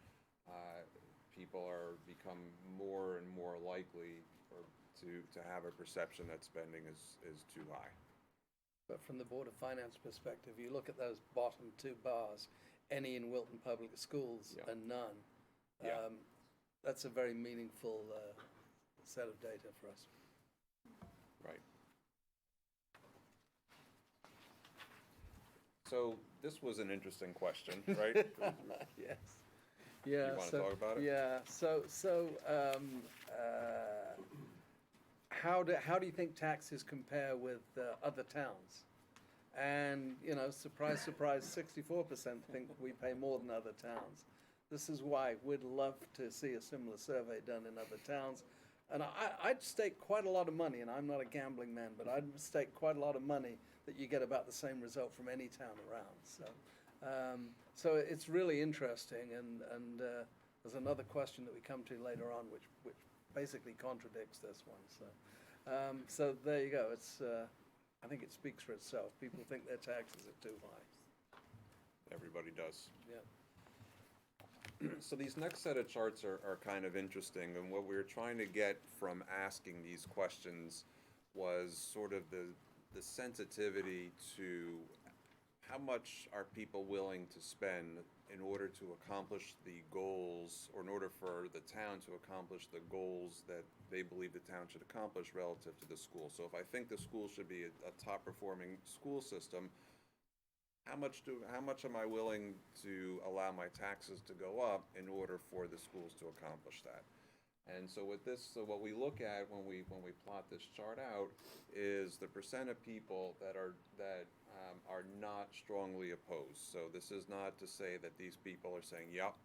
S12: people become more and more likely to have a perception that spending is too high.
S11: But from the Board of Finance perspective, you look at those bottom two bars, any in Wilton Public Schools
S12: Yeah.
S11: and none.
S12: Yeah.
S11: That's a very meaningful set of data for us.
S12: Right. So this was an interesting question, right?
S11: Yes. Yeah.
S12: You wanna talk about it?
S11: Yeah. How do you think taxes compare with other towns? And surprise, surprise, 64% think we pay more than other towns. This is why we'd love to see a similar survey done in other towns. And I'd stake quite a lot of money, and I'm not a gambling man, but I'd stake quite a lot of money that you get about the same result from any town around. So it's really interesting, and there's another question that we come to later on, which basically contradicts this one. So there you go. I think it speaks for itself. People think their taxes are too high.
S12: Everybody does.
S11: Yeah.
S12: So these next set of charts are kind of interesting, and what we were trying to get from asking these questions was sort of the sensitivity to how much are people willing to spend in order to accomplish the goals, or in order for the town to accomplish the goals that they believe the town should accomplish relative to the school. So if I think the school should be a top performing school system, how much am I willing to allow my taxes to go up in order for the schools to accomplish that? And so what we look at when we plot this chart out is the percent of people that are not strongly opposed. So this is not to say that these people are saying, yep,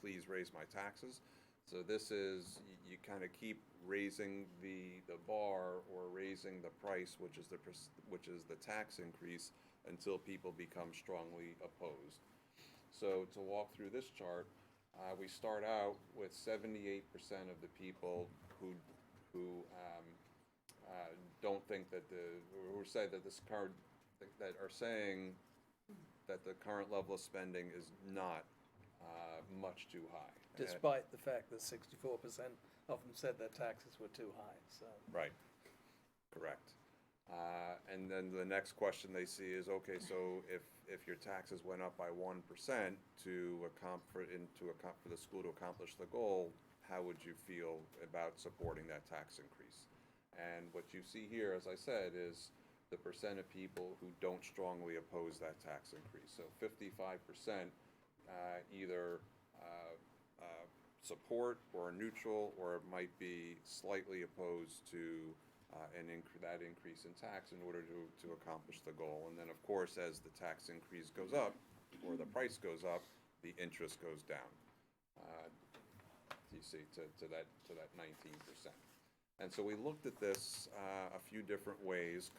S12: please raise my taxes. So this is, you kind of keep raising the bar or raising the price, which is the tax increase, until people become strongly opposed. So to walk through this chart, we start out with 78% of the people who don't think that who say that that are saying that the current level of spending is not much too high.
S11: Despite the fact that 64% of them said their taxes were too high. So.
S12: Right. Correct. And then the next question they see is, okay, so if your taxes went up by 1% for the school to accomplish the goal, how would you feel about supporting that tax increase? And what you see here, as I said, is the percent of people who don't strongly oppose that tax increase. So 55% either support or neutral, or it might be slightly opposed to that increase in tax in order to accomplish the goal. And then, of course, as the tax increase goes up, or the price goes up, the interest goes down. You see, to that 19%. And so we looked at this a few different ways,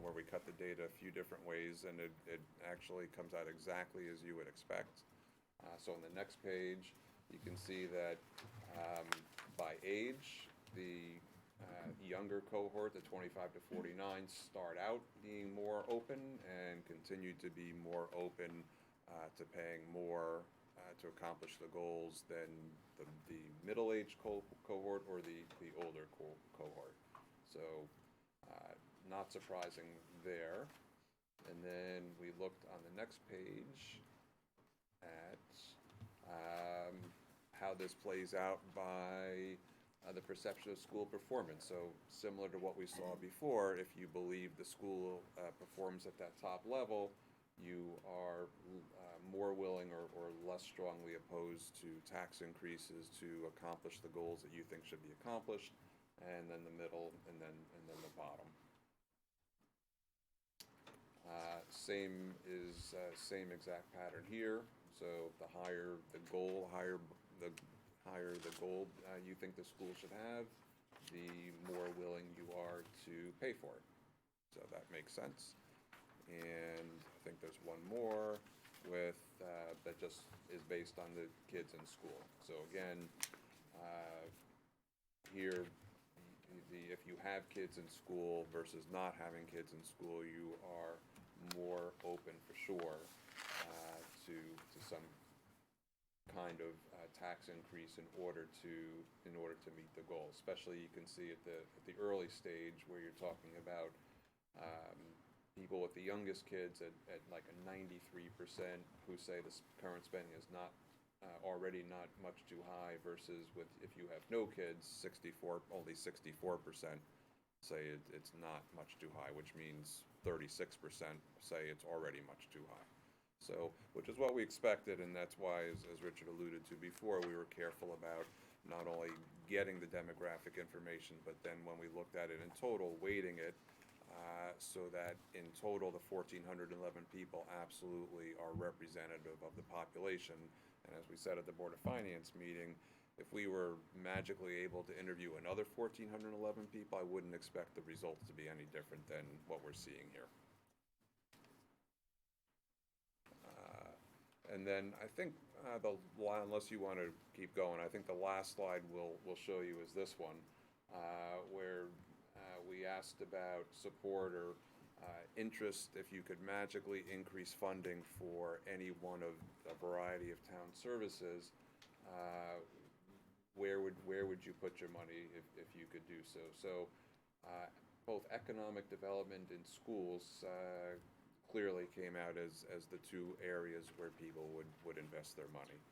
S12: where we cut the data a few different ways, and it actually comes out exactly as you would expect. So on the next page, you can see that by age, the younger cohort, the 25 to 49, start out being more open and continue to be more open to paying more to accomplish the goals than the middle-aged cohort or the older cohort. So not surprising there. And then we looked on the next page at how this plays out by the perception of school performance. So similar to what we saw before, if you believe the school performs at that top level, you are more willing or less strongly opposed to tax increases to accomplish the goals that you think should be accomplished, and then the middle, and then the bottom. Same exact pattern here. So the higher the goal, the goal you think the school should have, the more willing you are to pay for it. So that makes sense. And I think there's one more. with, that just is based on the kids in school. So again, here, if you have kids in school versus not having kids in school, you are more open for sure to some kind of tax increase in order to meet the goal. Especially you can see at the early stage where you're talking about people with the youngest kids at like a 93% who say the current spending is not already not much too high, versus with if you have no kids, only 64% say it's not much too high, which means 36% say it's already much too high. So, which is what we expected, and that's why, as Richard alluded to before, we were careful about not only getting the demographic information, but then when we looked at it in total, weighting it so that in total the 1,411 people absolutely are representative of the population. And as we said at the Board of Finance meeting, if we were magically able to interview another 1,411 people, I wouldn't expect the results to be any different than what we're seeing here. And then I think unless you want to keep going, I think the last slide we'll show you is this one, where we asked about support or interest if you could magically increase funding for any one of a variety of town services. Where would you put your money if you could do so? So both economic development and schools clearly came out as the two areas where people would invest their money.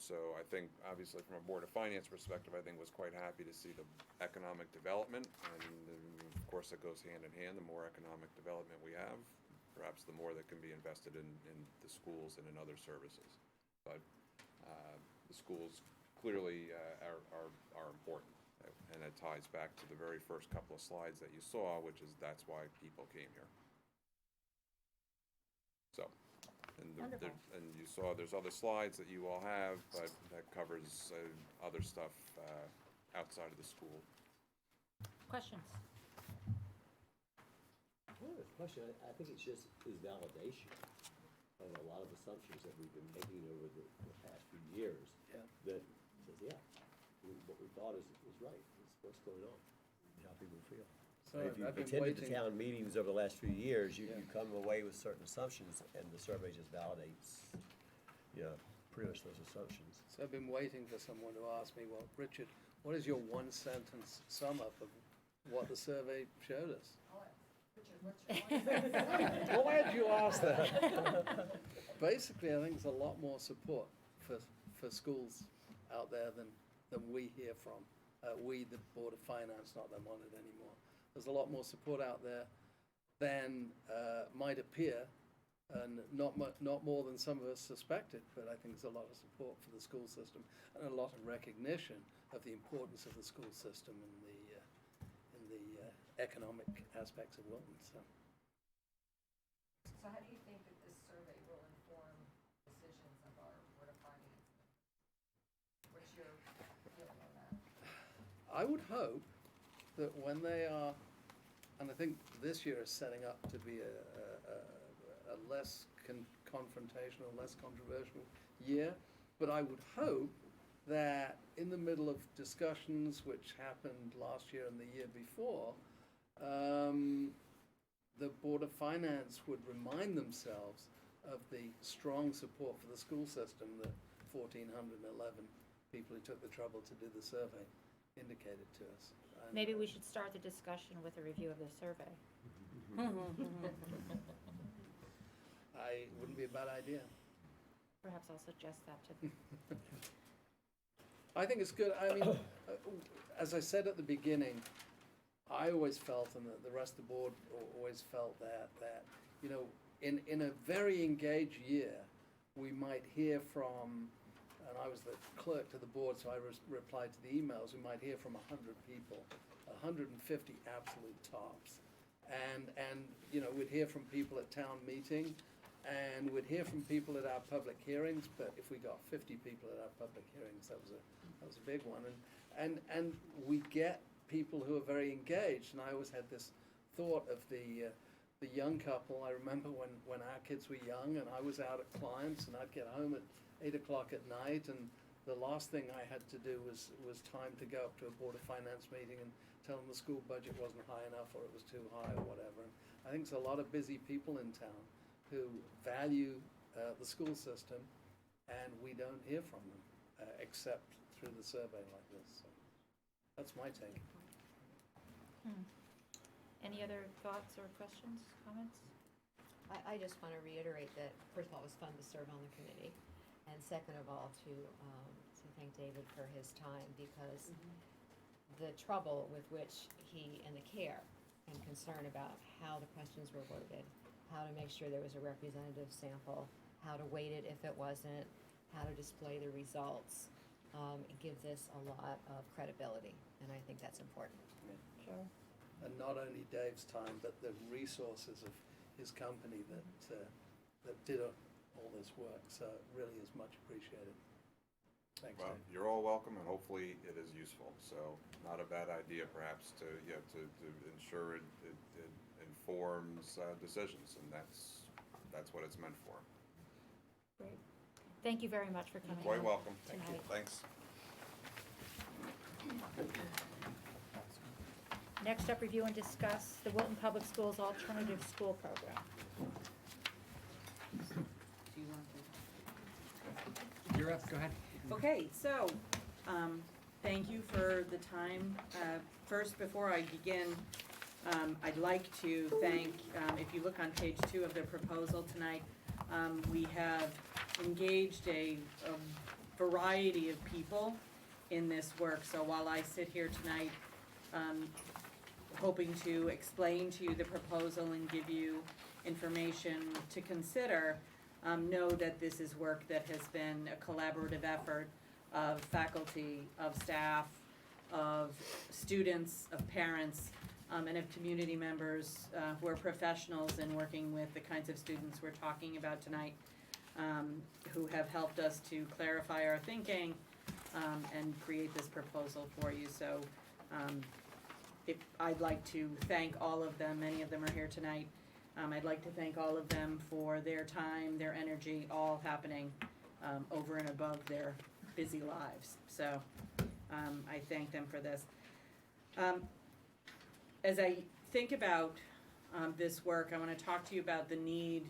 S12: So I think, obviously, from a Board of Finance perspective, I think was quite happy to see the economic development, and of course it goes hand in hand. The more economic development we have, perhaps the more that can be invested in the schools and in other services. But the schools clearly are important, and it ties back to the very first couple of slides that you saw, which is that's why people came here. So, and you saw there's other slides that you all have, but that covers other stuff outside of the school.
S1: Questions?
S13: I have a question. I think it's just is validation of a lot of assumptions that we've been making over the past few years.
S11: Yeah.
S13: That says, what we thought is right. It's what's going on, how people feel.
S11: So
S13: If you've
S11: I've been
S13: attended the
S11: waiting.
S13: town meetings over the last few years, you
S11: Yeah.
S13: come away with certain assumptions, and the survey just validates, pretty much those assumptions.
S11: So I've been waiting for someone to ask me, well, Richard, what is your one-sentence sum up of what the survey showed us?
S10: Richard, what's your one?
S11: Glad you asked that. Basically, I think there's a lot more support for schools out there than we hear from. We, the Board of Finance, not them on it anymore. There's a lot more support out there than might appear, and not more than some of us suspected, but I think there's a lot of support for the school system and a lot of recognition of the importance of the school system in the economic aspects of Wilton. So
S10: So how do you think that this survey will inform decisions of our Board of Finance? What's your feeling on that?
S11: I would hope that when they are, and I think this year is setting up to be a less confrontational, less controversial year, but I would hope that in the middle of discussions which happened last year and the year before, the Board of Finance would remind themselves of the strong support for the school system that 1,411 people who took the trouble to do the survey indicated to us. And
S1: Maybe we should start the discussion with a review of the survey.
S11: I wouldn't be a bad idea.
S1: Perhaps I'll suggest that to them.
S11: I think it's good. I mean, as I said at the beginning, I always felt, and the rest of the board always felt that in a very engaged year, we might hear from, and I was the clerk to the board, so I replied to the emails, we might hear from 100 people, 150 absolute tops. And we'd hear from people at town meeting, and we'd hear from people at our public hearings, but if we got 50 people at our public hearings, that was a big one. And we get people who are very engaged, and I always had this thought of the the young couple, I remember when our kids were young and I was out at clients and I'd get home at 8 o'clock at night, and the last thing I had to do was time to go up to a Board of Finance meeting and tell them the school budget wasn't high enough or it was too high or whatever. And I think there's a lot of busy people in town who value the school system, and we don't hear from them except through the survey like this. So that's my take.
S1: Any other thoughts or questions, comments?
S10: I just want to reiterate that, first of all, it was fun to serve on the committee. And second of all, to thank David for his time, because the trouble with which he, and the care and concern about how the questions were worded, how to make sure there was a representative sample, how to weight it if it wasn't, how to display the results, it gives this a lot of credibility, and I think that's important.
S1: Sure.
S11: And not only Dave's time, but the resources of his company that did all this work. So it really is much appreciated. Thanks,
S12: Well,
S11: Dave.
S12: you're all welcome, and hopefully it is useful. So not a bad idea, perhaps, to ensure it informs decisions, and that's what it's meant for.
S1: Great. Thank you very much for coming.
S12: Quite
S1: in
S12: welcome.
S1: tonight.
S12: Thanks.
S1: Next up, review and discuss the Wilton Public Schools Alternative School Program.
S2: Do you want to?
S8: You're up, go ahead.
S4: Okay, so, thank you for the time. First, before I begin, I'd like to thank, if you look on page 2 of the proposal tonight, we have engaged a variety of people in this work. So while I sit here tonight, hoping to explain to you the proposal and give you information to consider, know that this is work that has been a collaborative effort of faculty, of staff, of students, of parents, and of community members who are professionals in working with the kinds of students we're talking about tonight, who have helped us to clarify our thinking and create this proposal for you. So I'd like to thank all of them. Many of them are here tonight. I'd like to thank all of them for their time, their energy, all happening over and above their busy lives. So I thank them for this. As I think about this work, I want to talk to you about the need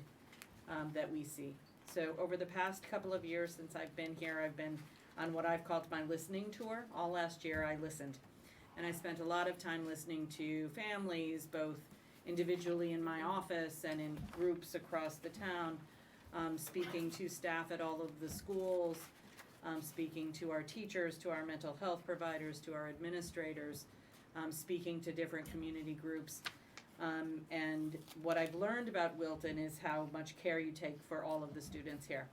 S4: that we see. So over the past couple of years since I've been here, I've been on what I've called my listening tour. All last year I listened. And I spent a lot of time listening to families, both individually in my office and in groups across the town, speaking to staff at all of the schools, speaking to our teachers, to our mental health providers, to our administrators, speaking to different community groups. And what I've learned about Wilton is how much care you take for all of the students here.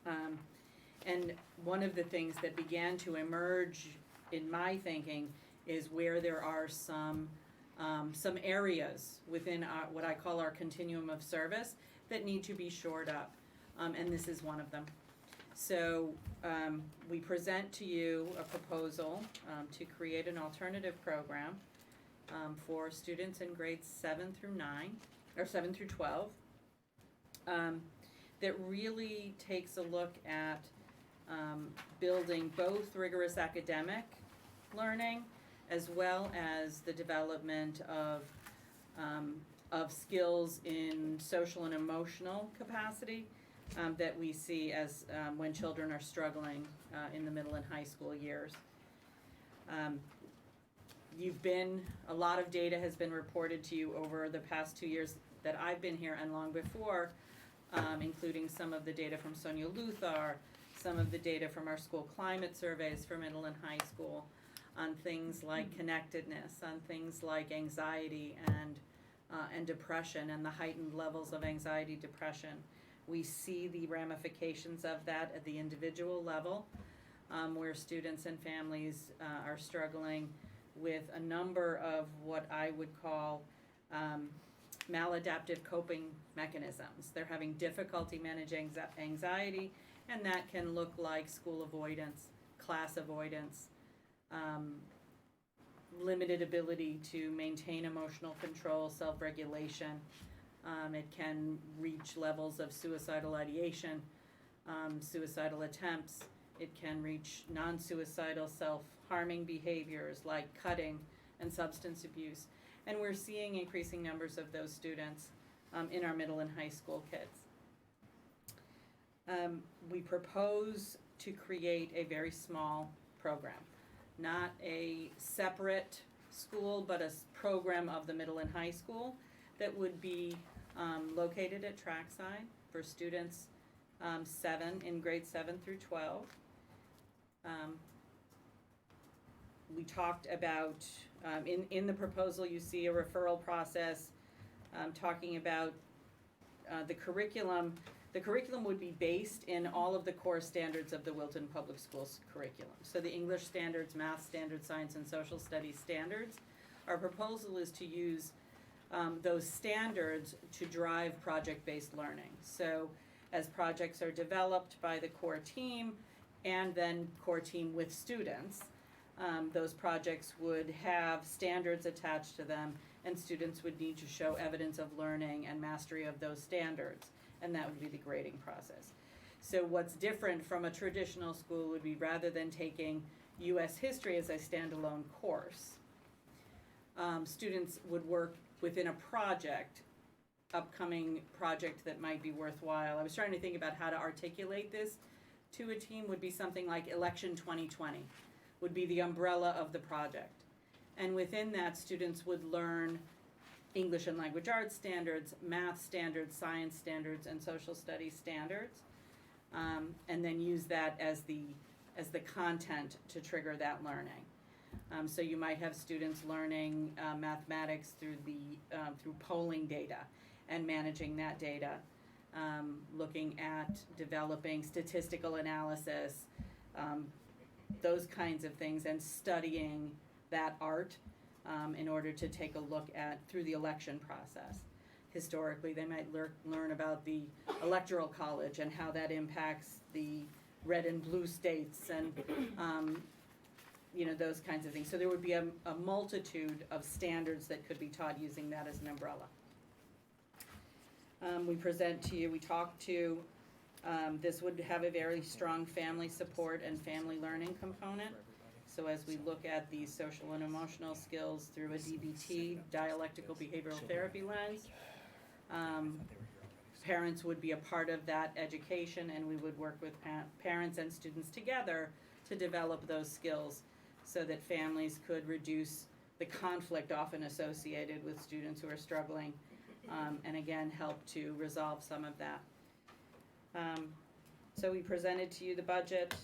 S4: And one of the things that began to emerge in my thinking is where there are some areas within what I call our continuum of service that need to be shored up, and this is one of them. So we present to you a proposal to create an alternative program for students in grades 7 through 9, or 7 through 12, that really takes a look at building both rigorous academic learning as well as the development of skills in social and emotional capacity that we see as when children are struggling in the middle and high school years. A lot of data has been reported to you over the past 2 years that I've been here and long before, including some of the data from Sonia Luthar, some of the data from our school climate surveys for middle and high school, on things like connectedness, on things like anxiety and depression and the heightened levels of anxiety, depression. We see the ramifications of that at the individual level, where students and families are struggling with a number of what I would call maladaptive coping mechanisms. They're having difficulty managing anxiety, and that can look like school avoidance, class avoidance, limited ability to maintain emotional control, self-regulation. It can reach levels of suicidal ideation, suicidal attempts. It can reach non-suicidal self-harming behaviors like cutting and substance abuse. And we're seeing increasing numbers of those students in our middle and high school kids. We propose to create a very small program, not a separate school, but a program of the middle and high school that would be located at Trackside for students in grades 7 through 12. We talked about, in the proposal you see a referral process talking about the curriculum. The curriculum would be based in all of the core standards of the Wilton Public Schools curriculum. So the English standards, math standards, science and social studies standards. Our proposal is to use those standards to drive project-based learning. So as projects are developed by the core team and then core team with students, those projects would have standards attached to them, and students would need to show evidence of learning and mastery of those standards, and that would be the grading process. So what's different from a traditional school would be, rather than taking U.S. history as a standalone course, students would work within a upcoming project that might be worthwhile. I was trying to think about how to articulate this to a team. Would be something like Election 2020 would be the umbrella of the project. And within that, students would learn English and language arts standards, math standards, science standards, and social studies standards, and then use that as the content to trigger that learning. So you might have students learning mathematics through polling data and managing that data, looking at developing statistical analysis, those kinds of things, and studying that art in order to take a look at through the election process. Historically, they might learn about the Electoral College and how that impacts the red and blue states, and those kinds of things. So there would be a multitude of standards that could be taught using that as an umbrella. We talk to, this would have a very strong family support and family learning component. So as we look at these social and emotional skills through a DBT, dialectical behavioral therapy lens, parents would be a part of that education, and we would work with parents and students together to develop those skills so that families could reduce the conflict often associated with students who are struggling, and again, help to resolve some of that. So we presented to you the budget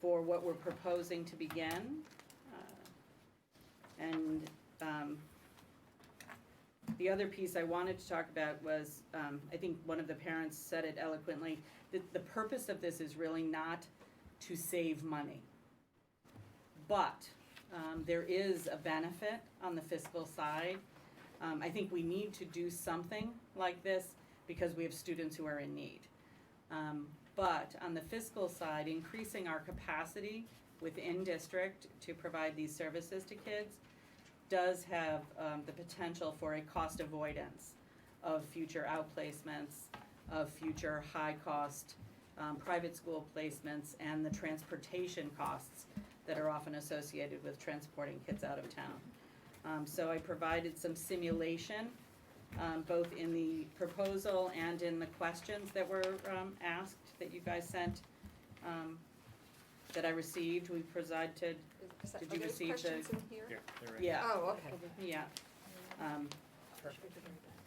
S4: for what we're proposing to begin. The other piece I wanted to talk about was, I think one of the parents said it eloquently, that the purpose of this is really not to save money. But there is a benefit on the fiscal side. I think we need to do something like this because we have students who are in need. But on the fiscal side, increasing our capacity within district to provide these services to kids does have the potential for a cost avoidance of future outplacements, of future high-cost private school placements, and the transportation costs that are often associated with transporting kids out of town. So I provided some simulation, both in the proposal and in the questions that were asked that you guys sent, that I received. We presented. Did you receive the?
S10: Here?
S8: Yeah, they're right.
S4: Yeah.
S10: Oh, okay.
S4: Yeah.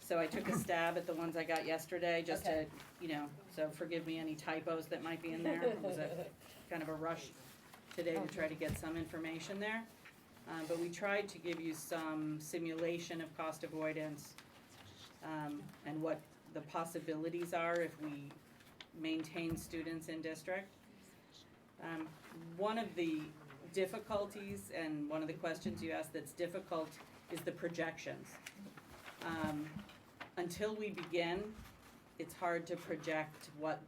S4: So I took a stab at the ones I got yesterday, just
S10: Okay.
S4: to, so forgive me any typos that might be in there. It was a kind of a rush today to try to get some information there. But we tried to give you some simulation of cost avoidance, and what the possibilities are if we maintain students in district. One of the difficulties, and one of the questions you asked that's difficult, is the projections. Until we begin, it's hard to project what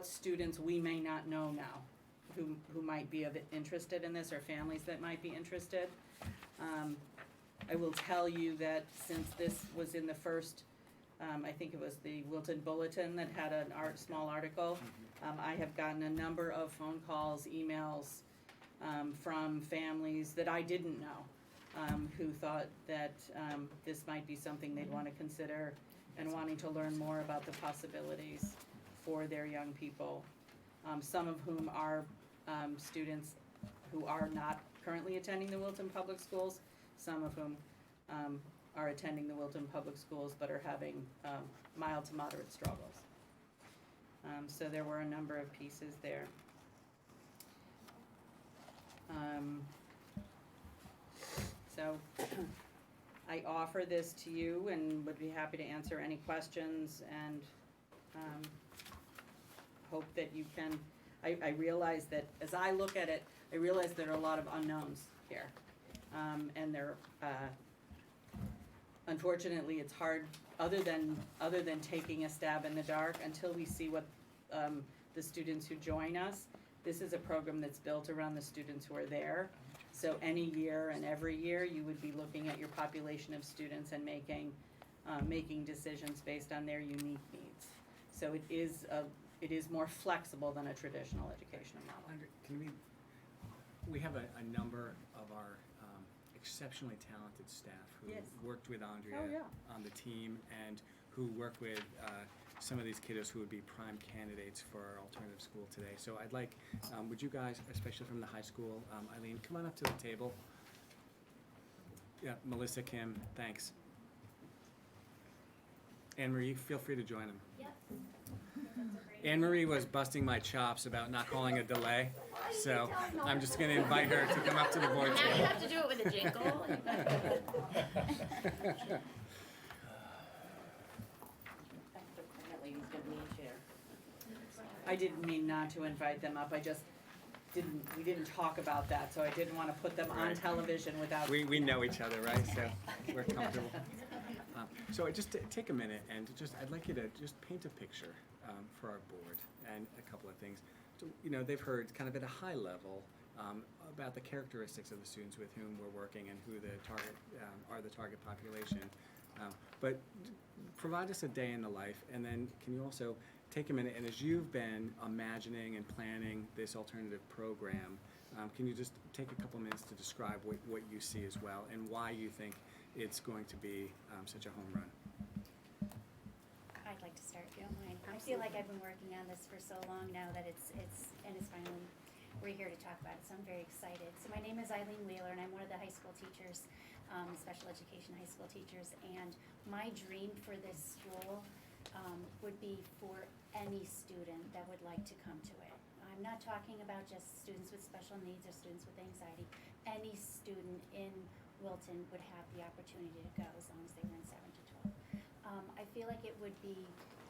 S4: students we may not know now
S14: who might be interested in this, or families that might be interested. I will tell you that since this was in the first, I think it was the Wilton Bulletin that had a small article, I have gotten a number of phone calls, emails from families that I didn't know, who thought that this might be something they'd want to consider, and wanting to learn more about the possibilities for their young people. Some of whom are students who are not currently attending the Wilton Public Schools, some of whom are attending the Wilton Public Schools but are having mild to moderate struggles. So there were a number of pieces there. So I offer this to you and would be happy to answer any questions, and hope that you can, I realize that as I look at it, I realize there are a lot of unknowns here. And there, unfortunately, it's hard, other than taking a stab in the dark, until we see what the students who join us. This is a program that's built around the students who are there. So any year and every year, you would be looking at your population of students and making decisions based on their unique needs. So it is more flexible than a traditional educational model.
S8: We have a number of our exceptionally talented staff who
S14: Yes.
S8: worked with Andrea
S14: Oh, yeah.
S8: on the team, and who work with some of these kiddos who would be prime candidates for our alternative school today. So I'd like, would you guys, especially from the high school, Eileen, come on up to the table. Yeah, Melissa, Kim, thanks. Anne Marie, feel free to join them.
S15: Yep.
S8: Anne Marie was busting my chops about not calling a delay, so I'm just going to invite her to come up to the board
S15: Now you
S8: table.
S15: have to do it with a jingle.
S14: I didn't mean not to invite them up, we didn't talk about that, so I didn't want to put them on
S8: Right.
S14: television without.
S8: We know each other, right? So we're comfortable. So just take a minute and I'd like you to just paint a picture for our board and a couple of things. So, they've heard kind of at a high level about the characteristics of the students with whom we're working and who the target population. But provide us a day in the life, and then can you also take a minute, and as you've been imagining and planning this alternative program, can you just take a couple minutes to describe what you see as well, and why you think it's going to be such a home run?
S15: I'd like to start, if you don't mind. I feel like I've been working on this for so long now that it's finally, we're here to talk about it, so I'm very excited. So my name is Eileen Wheeler, and I'm one of the high school teachers, special education high school teachers, and my dream for this school would be for any student that would like to come to it. I'm not talking about just students with special needs or students with anxiety. Any student in Wilton would have the opportunity to go as long as they were in 7 to 12. I feel like it would be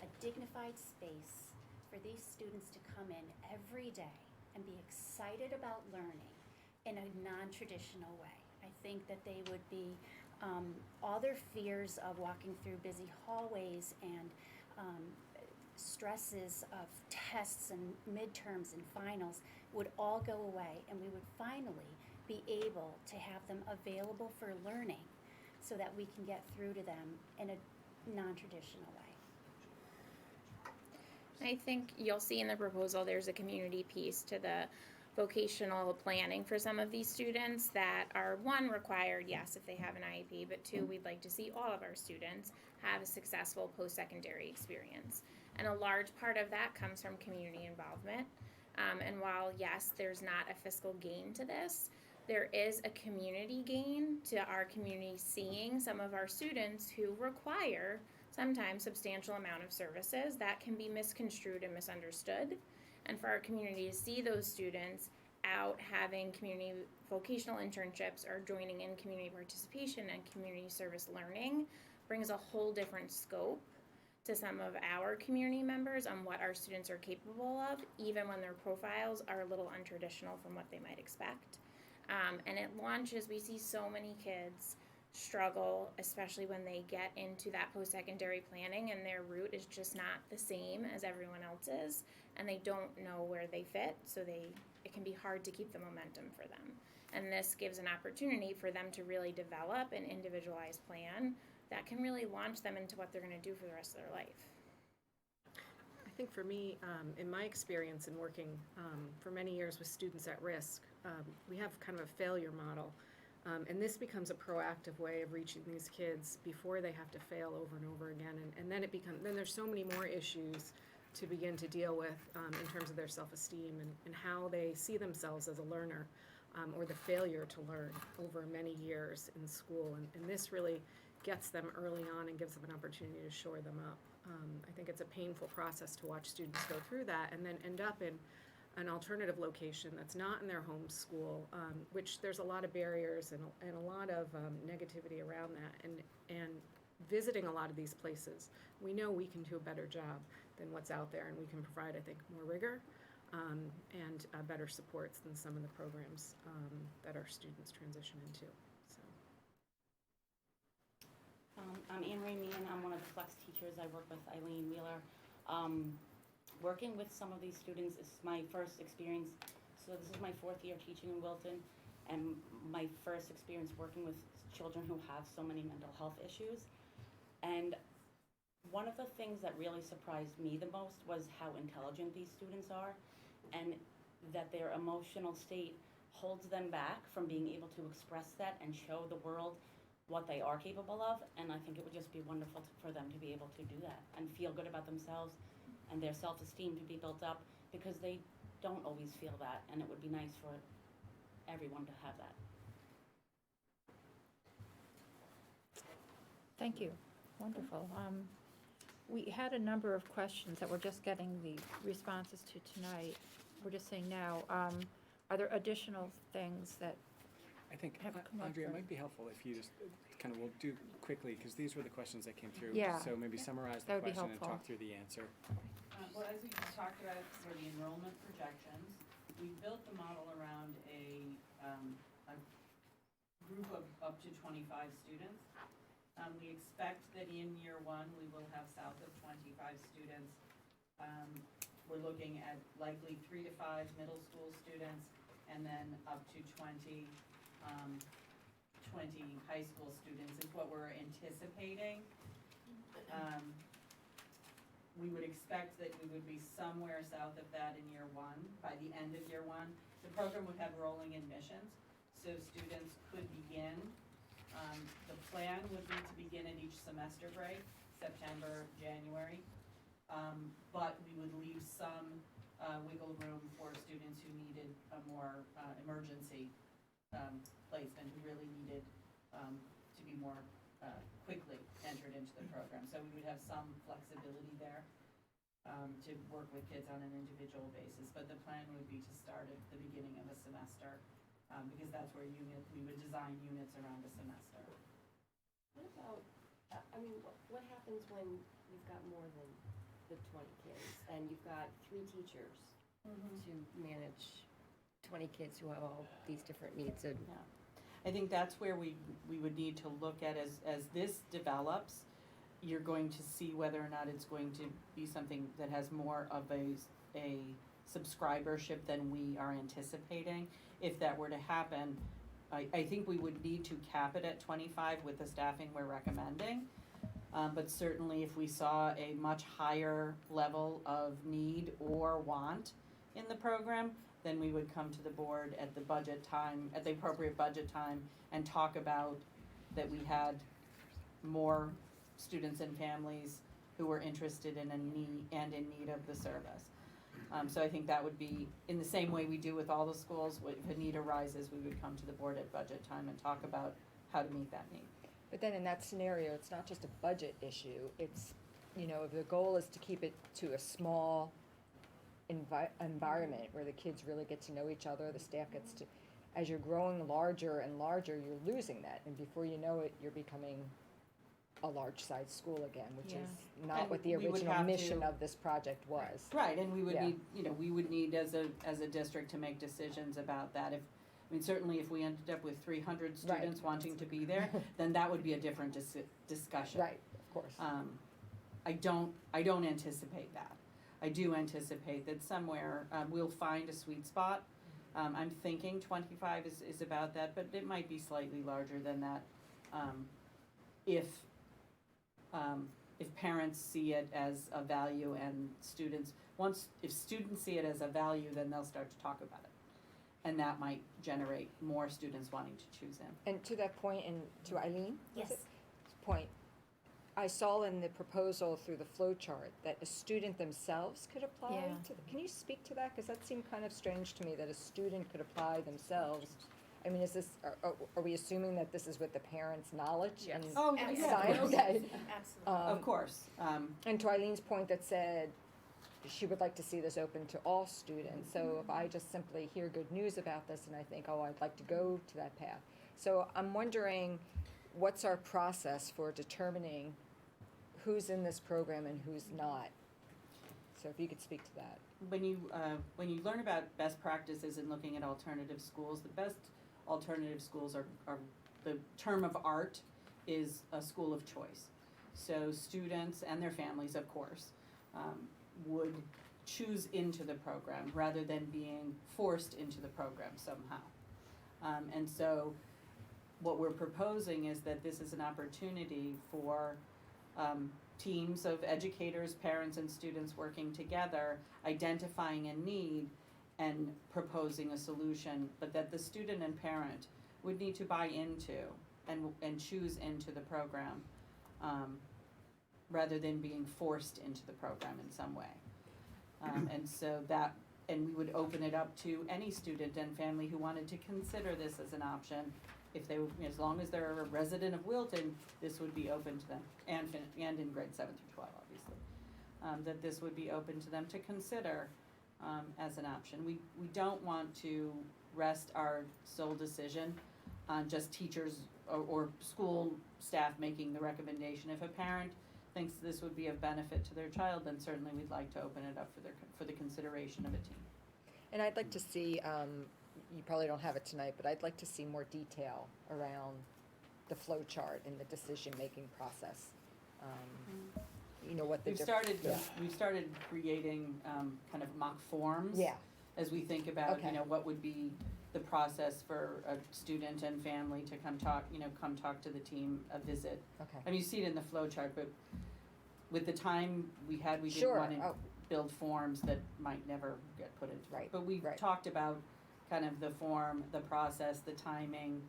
S15: a dignified space for these students to come in every day and be excited about learning in a non-traditional way. I think that they would be, all their fears of walking through busy hallways and stresses of tests and midterms and finals would all go away, and we would finally be able to have them available for learning so that we can get through to them in a non-traditional way.
S16: I think you'll see in the proposal there's a community piece to the vocational planning for some of these students that are, one, required, yes, if they have an IEP, but two, we'd like to see all of our students have a successful post-secondary experience. And a large part of that comes from community involvement. And while, yes, there's not a fiscal gain to this, there is a community gain to our community seeing some of our students who require sometimes substantial amount of services that can be misconstrued and misunderstood. And for our community to see those students out having community vocational internships or joining in community participation and community service learning brings a whole different scope to some of our community members on what our students are capable of, even when their profiles are a little untraditional from what they might expect. And at launches, we see so many kids struggle, especially when they get into that post-secondary planning and their route is just not the same as everyone else's, and they don't know where they fit, so it can be hard to keep the momentum for them. And this gives an opportunity for them to really develop an individualized plan that can really launch them into what they're going to do for the rest of their life.
S17: I think for me, in my experience in working for many years with students at risk, we have kind of a failure model. And this becomes a proactive way of reaching these kids before they have to fail over and over again. And then then there's so many more issues to begin to deal with in terms of their self-esteem and how they see themselves as a learner or the failure to learn over many years in school. And this really gets them early on and gives them an opportunity to shore them up. I think it's a painful process to watch students go through that and then end up in an alternative location that's not in their home school, which there's a lot of barriers and a lot of negativity around that. And visiting a lot of these places, we know we can do a better job than what's out there, and we can provide, I think, more rigor and better supports than some of the programs that our students transition into. So.
S18: I'm Anne Ray Meehan. I'm one of the flex teachers. I work with Eileen Wheeler. Working with some of these students is my first experience. So this is my 4th year teaching in Wilton, and my first experience working with children who have so many mental health issues. And one of the things that really surprised me the most was how intelligent these students are, and that their emotional state holds them back from being able to express that and show the world what they are capable of. And I think it would just be wonderful for them to be able to do that and feel good about themselves and their self-esteem to be built up, because they don't always feel that, and it would be nice for everyone to have that.
S1: Thank you. Wonderful. We had a number of questions that we're just getting the responses to tonight. We're just saying now, are there additional things that
S8: I think,
S1: have come up?
S8: Andrea, it might be helpful if you just kind of, we'll do quickly, because these were the questions that came through.
S1: Yeah.
S8: So maybe summarize
S1: That
S8: the
S1: would be
S8: question and
S1: helpful.
S8: talk through the answer.
S14: Well, as we just talked about for the enrollment projections, we built the model around a group of up to 25 students. We expect that in year 1, we will have south of 25 students. We're looking at likely 3 to 5 middle school students, and then up to 20 high school students is what we're anticipating. We would expect that we would be somewhere south of that in year 1, by the end of year 1. The program would have rolling admissions, so students could begin. The plan would be to begin at each semester break, September, January, but we would leave some wiggle room for students who needed a more emergency placement, who really needed to be more quickly entered into the program. So we would have some flexibility there to work with kids on an individual basis, but the plan would be to start at the beginning of a semester, because that's where we would design units around a semester.
S10: What about, what happens when you've got more than the 20 kids and you've got 3 teachers to manage 20 kids who have all these different needs? And
S14: Yeah. I think that's where we would need to look at as this develops. You're going to see whether or not it's going to be something that has more of a subscribership than we are anticipating. If that were to happen, I think we would need to cap it at 25 with the staffing we're recommending. But certainly if we saw a much higher level of need or want in the program, then we would come to the board at the budget time, at the appropriate budget time, and talk about that we had more students and families who were interested in in need of the service. So I think that would be, in the same way we do with all the schools, if a need arises, we would come to the board at budget time and talk about how to meet that need.
S10: But then in that scenario, it's not just a budget issue. It's, if the goal is to keep it to a small environment where the kids really get to know each other, the staff gets to, as you're growing larger and larger, you're losing that. And before you know it, you're becoming a large-sized school again, which is not
S14: And
S10: what the
S14: we would
S10: original
S14: have
S10: mission
S14: to-
S10: of this project was.
S14: Right, and we would
S10: Yeah.
S14: need, we would need as a district to make decisions about that. I mean, certainly if we ended up with 300 students wanting to be there, then that would be a different discussion.
S10: Right, of course.
S14: I don't anticipate that. I do anticipate that somewhere, we'll find a sweet spot. I'm thinking 25 is about that, but it might be slightly larger than that, if parents see it as a value and students, if students see it as a value, then they'll start to talk about it. And that might generate more students wanting to choose in.
S10: And to that point, and to Eileen?
S15: Yes.
S10: Point, I saw in the proposal through the flow chart that a student themselves could apply
S1: Yeah.
S10: to, can you speak to that? Because that seemed kind of strange to me, that a student could apply themselves. I mean, is this, are we assuming that this is with the parents' knowledge?
S14: Yes.
S10: And
S14: Oh,
S15: yeah.
S10: sign? Okay.
S15: Absolutely.
S14: Of course.
S10: And to Eileen's point that said she would like to see this open to all students. So if I just simply hear good news about this and I think, oh, I'd like to go to that path. So I'm wondering, what's our process for determining who's in this program and who's not? So if you could speak to that.
S14: When you learn about best practices in looking at alternative schools, the best alternative schools are the term of art is a school of choice. So students and their families, of course, would choose into the program rather than being forced into the program somehow. And so what we're proposing is that this is an opportunity for teams of educators, parents, and students working together, identifying a need and proposing a solution, but that the student and parent would need to buy into and choose into the program, rather than being forced into the program in some way. And we would open it up to any student and family who wanted to consider this as an option. If they, as long as they're a resident of Wilton, this would be open to them, and in grade 7 through 12, obviously. That this would be open to them to consider as an option. We don't want to rest our sole decision on just teachers or school staff making the recommendation. If a parent thinks this would be of benefit to their child, then certainly we'd like to open it up for the consideration of a team.
S10: And I'd like to see, you probably don't have it tonight, but I'd like to see more detail around the flow chart and the decision-making process. You know, what the
S14: We've started creating kind of mock forms.
S10: Yeah.
S14: As we think about,
S10: Okay.
S14: what would be the process for a student and family to come talk to the team, a visit.
S10: Okay.
S14: I mean, you see it in the flow chart, but with the time we had, we didn't
S10: Sure.
S14: want to build forms that might never get put into.
S10: Right.
S14: But we've talked about kind of the form, the process, the timing,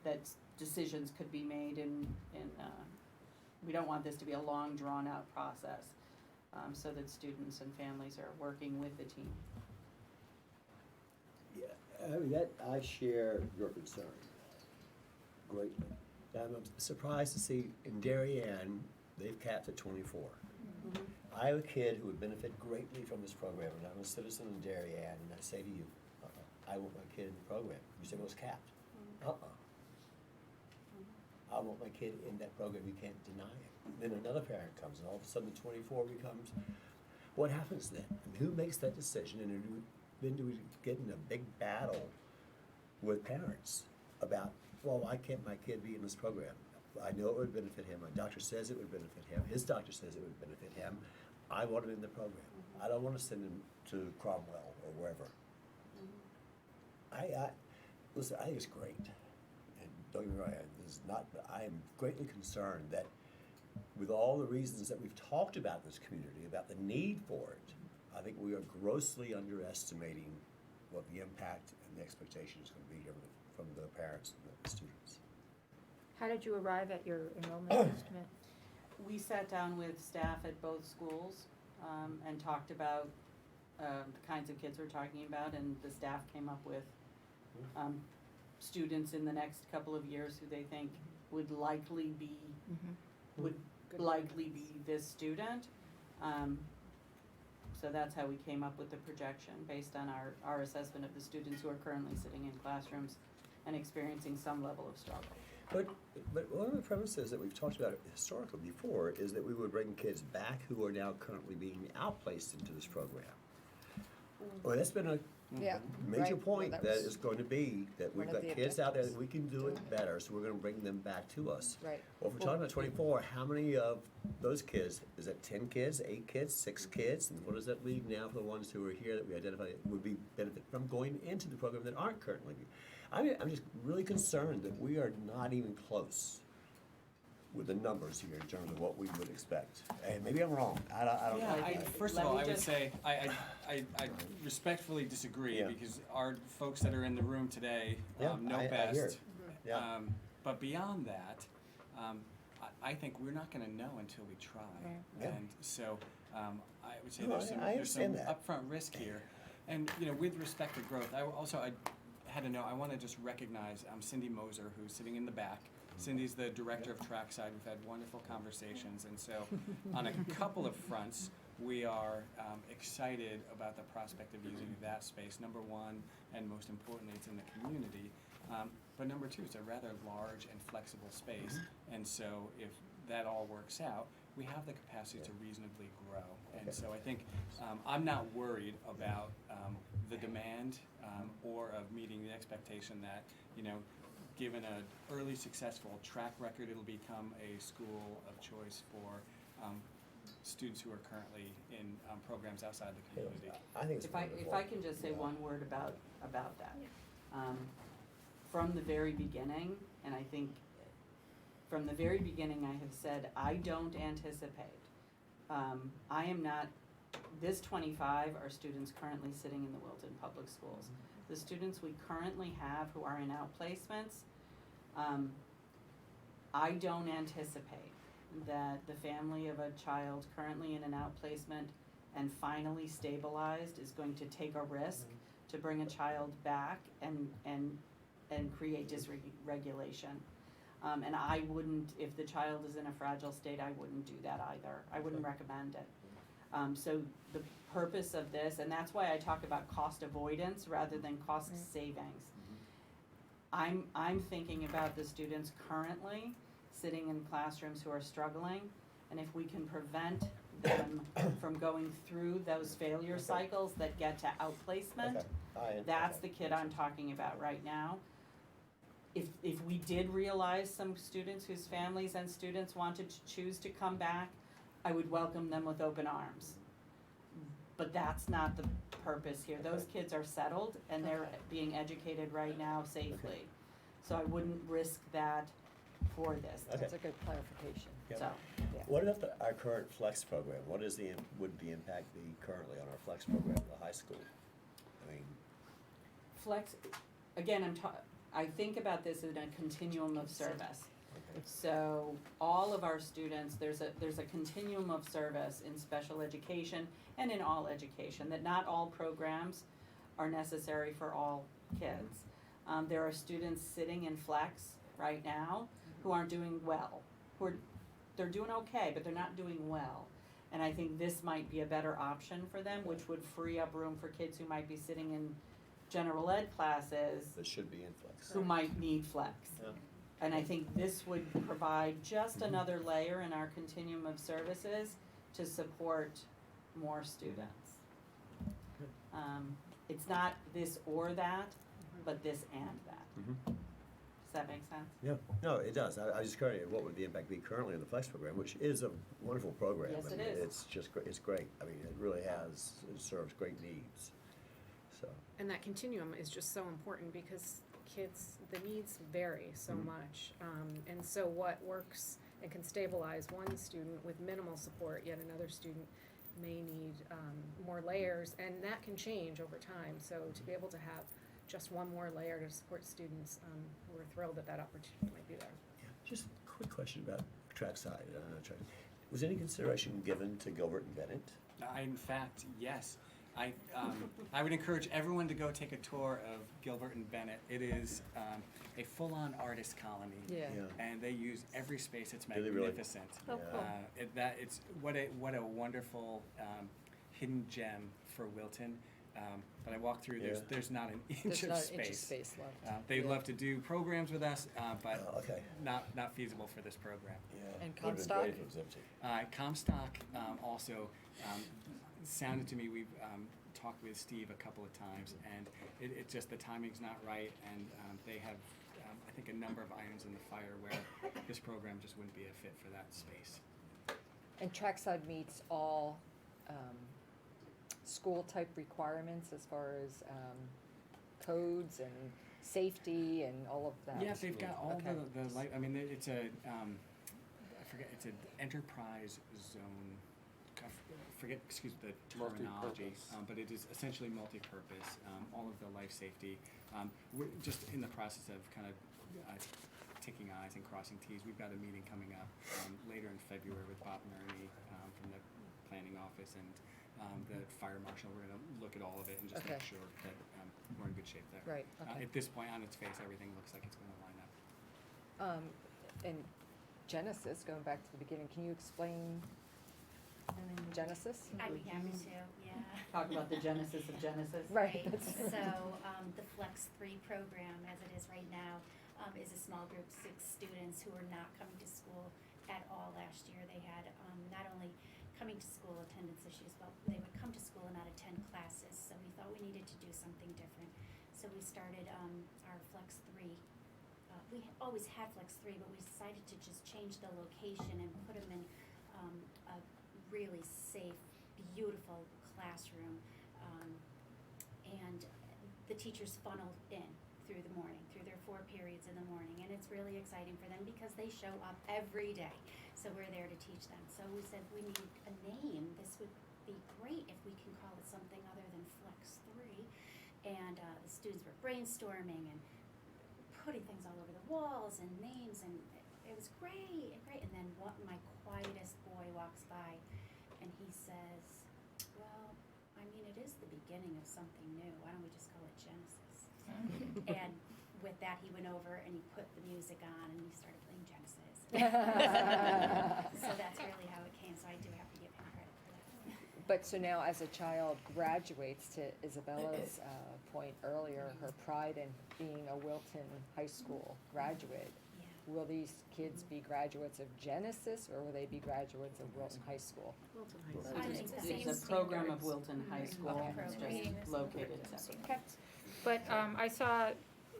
S14: that decisions could be made in we don't want this to be a long, drawn-out process, so that students and families are working with the team.
S13: Yeah, I mean, I share your concern greatly. I'm surprised to see in Darien, they've capped at 24. I have a kid who would benefit greatly from this program, and I'm a citizen in Darien, and I say to you, I want my kid in the program. You say, well, it's capped. I want my kid in that program, you can't deny it. Then another parent comes, and all of a sudden the 24 becomes, what happens then? And who makes that decision? And then do we get in a big battle with parents about, well, why can't my kid be in this program? I know it would benefit him. My doctor says it would benefit him. His doctor says it would benefit him. I want him in the program. I don't want to send him to Cromwell or wherever. Listen, I think it's great. And don't get me wrong, I am greatly concerned that with all the reasons that we've talked about in this community, about the need for it, I think we are grossly underestimating what the impact and the expectation is going to be here from the parents and the students.
S1: How did you arrive at your enrollment estimate?
S14: We sat down with staff at both schools and talked about the kinds of kids we're talking about, and the staff came up with students in the next couple of years who they think would likely be this student. So that's how we came up with the projection, based on our assessment of the students who are currently sitting in classrooms and experiencing some level of struggle.
S13: But one of the premises that we've talked about historically before is that we would bring kids back who are now currently being outplaced into this program. Well, that's been
S10: Yeah.
S13: Major
S10: right.
S13: point
S10: Well,
S13: that
S10: was
S13: is going to be that we've
S10: one of
S13: got
S10: the
S13: kids out there that
S10: objectives.
S13: we can do it better, so we're gonna bring them back to us.
S10: Right.
S13: Well, if we're talking about 24, how many of those kids, is that 10 kids, 8 kids, 6 kids? And what does that leave now for the ones who are here that we identify would be benefit from going into the program that aren't currently? I'm just really concerned that we are not even close with the numbers here in terms of what we would expect. And maybe I'm wrong. I don't
S14: Yeah,
S13: know.
S8: First
S14: let
S8: of all,
S14: me
S8: I would
S14: just-
S8: say, I respectfully disagree,
S13: Yeah.
S8: because our folks that are in the room today
S13: Yeah,
S8: know
S13: I
S8: best.
S13: hear it. Yeah.
S8: But beyond that, I think we're not gonna know until we try.
S13: Yeah.
S8: And so, I would say
S13: No,
S8: there's some
S13: I
S8: there's some
S13: understand that.
S8: upfront risk here. And, with respect to growth, I had to know, I wanna just recognize, Cindy Moser, who's sitting in the back. Cindy's the director of Trackside. We've had wonderful conversations, and so on a couple of fronts, we are excited about the prospect of using that space. Number one, and most importantly, it's in the community. But number two, it's a rather large and flexible space, and so if that all works out, we have the capacity to reasonably grow. And so I think I'm not worried about the demand or of meeting the expectation that, given an early successful track record, it'll become a school of choice for students who are currently in programs outside the community.
S13: I think it's
S14: If I
S13: wonderful.
S14: can just say one word about that. From the very beginning, and I think from the very beginning I have said, I don't anticipate, I am not, this 25 are students currently sitting in the Wilton Public Schools. The students we currently have who are in outplacements, I don't anticipate that the family of a child currently in an outplacement and finally stabilized is going to take a risk to bring a child back and create dysregulation. And I wouldn't, if the child is in a fragile state, I wouldn't do that either. I wouldn't recommend it. So the purpose of this, and that's why I talk about cost avoidance rather than cost savings. I'm thinking about the students currently sitting in classrooms who are struggling, and if we can prevent them from going through those failure cycles that get to outplacement, that's the kid I'm talking about right now. If we did realize some students whose families and students wanted to choose to come back, I would welcome them with open arms. But that's not the purpose here. Those kids are settled and they're being educated right now safely. So I wouldn't risk that for this.
S10: That's a good clarification.
S13: Yeah.
S14: So,
S13: What about our current flex program? What is would the impact be currently on our flex program at the high school? I mean,
S14: flex, again, I think about this in a continuum of service. So all of our students, there's a continuum of service in special education and in all education, that not all programs are necessary for all kids. There are students sitting in flex right now who aren't doing well, they're doing okay, but they're not doing well. And I think this might be a better option for them, which would free up room for kids who might be sitting in general ed classes
S13: that should be in flex.
S14: who might need flex.
S13: Yeah.
S14: And I think this would provide just another layer in our continuum of services to support more students. It's not this or that, but this and that. Does that make sense?
S13: Yeah, no, it does. I was just curious, what would the impact be currently in the flex program, which is a wonderful program.
S14: Yes,
S13: I
S14: it
S13: mean,
S14: is.
S13: It's just great. It's great. I mean, it really it serves great needs. So.
S17: And that continuum is just so important because kids, the needs vary so much. And so what works and can stabilize one student with minimal support, yet another student may need more layers, and that can change over time. So to be able to have just one more layer to support students, we're thrilled that opportunity might be there.
S13: Yeah, just a quick question about trackside. Was any consideration given to Gilbert and Bennett?
S8: In fact, yes. I would encourage everyone to go take a tour of Gilbert and Bennett. It is a full-on artist colony, and they use every space. It's
S13: Do they really?
S8: magnificent.
S10: Oh, cool.
S8: It's what a wonderful hidden gem for Wilton. But I walked through. There's not an inch
S10: There's
S8: of
S10: not
S8: space.
S10: an inch of space left.
S8: They'd love to do programs with us, but
S13: Okay.
S8: not feasible for this program.
S13: Yeah.
S10: And
S13: Would've been
S10: Comstock?
S13: great if it was empty.
S8: Comstock also sounded to me. We've talked with Steve a couple of times, and it just, the timing's not right, and they have, I think, a number of irons in the fire where this program just wouldn't be a fit for that space.
S19: And Trackside meets all school-type requirements as far as codes and safety and all of that?
S8: Yeah, they've got all
S19: Okay.
S8: the light, I mean, it's a, I forget, it's an enterprise zone, I forget, excuse the terminology,
S13: Multi-purpose.
S8: but it is essentially multi-purpose, all of the life safety. We're just in the process of kind of ticking I's and crossing T's. We've got a meeting coming up later in February with Bob Nerney from the planning office and the fire marshal. We're going to look at all of it and just make
S19: Okay.
S8: sure that we're in good shape there.
S19: Right, okay.
S8: At this point, on its face, everything looks like it's going to line up.
S19: And Genesis, going back to the beginning, can you explain Genesis?
S15: I'd be happy to, yeah.
S14: Talk about the genesis of Genesis.
S19: Right.
S15: So, the Flex 3 program, as it is right now, is a small group, 6 students who are not coming to school at all last year. They had not only coming to school attendance issues, but they would come to school and not attend classes. So we thought we needed to do something different. So we started our Flex 3. We always had Flex 3, but we decided to just change the location and put them in a really safe, beautiful classroom. And the teachers funnel in through the morning, through their 4 periods in the morning. And it's really exciting for them because they show up every day. So we're there to teach them. So we said we need a name. This would be great if we can call it something other than Flex 3. And the students were brainstorming and putting things all over the walls and names, and it was great. And then my quietest boy walks by and he says, well, I mean, it is the beginning of something new. Why don't we just call it Genesis? And with that, he went over and he put the music on and he started playing Genesis. So that's really how it came. So I do have to give him credit for that.
S19: But so now as a child graduates, to Isabella's point earlier, her pride in being a Wilton High School graduate, will these kids be graduates of Genesis or will they be graduates of Wilton High School?
S14: Wilton
S15: I think the same
S14: It's a program of
S15: standards.
S14: Wilton High School, it's just located separately.
S1: Okay. But I saw,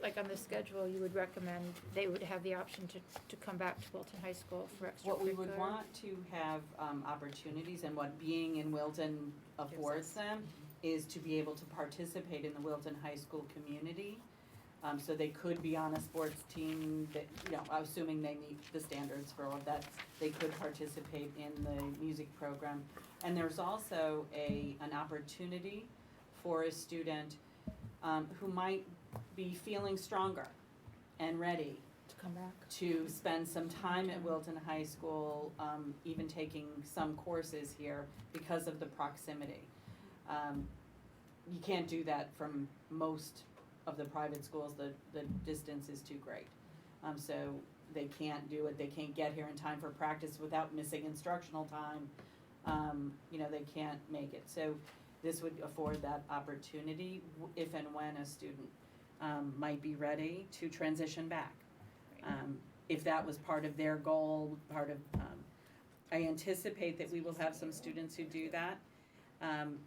S1: like on the schedule, you would recommend they would have the option to come back to Wilton High School for extracurricular.
S14: What we would want to have opportunities, and what being in Wilton affords them, is to be able to participate in the Wilton High School community. So they could be on a sports team that, assuming they meet the standards for all of that, they could participate in the music program. And there's also an opportunity for a student who might be feeling stronger and ready
S1: to come back,
S14: to spend some time at Wilton High School, even taking some courses here because of the proximity. You can't do that from most of the private schools. The distance is too great. So they can't do it. They can't get here in time for practice without missing instructional time. They can't make it. So this would afford that opportunity if and when a student might be ready to transition back. If that was part of their goal, I anticipate that we will have some students who do that.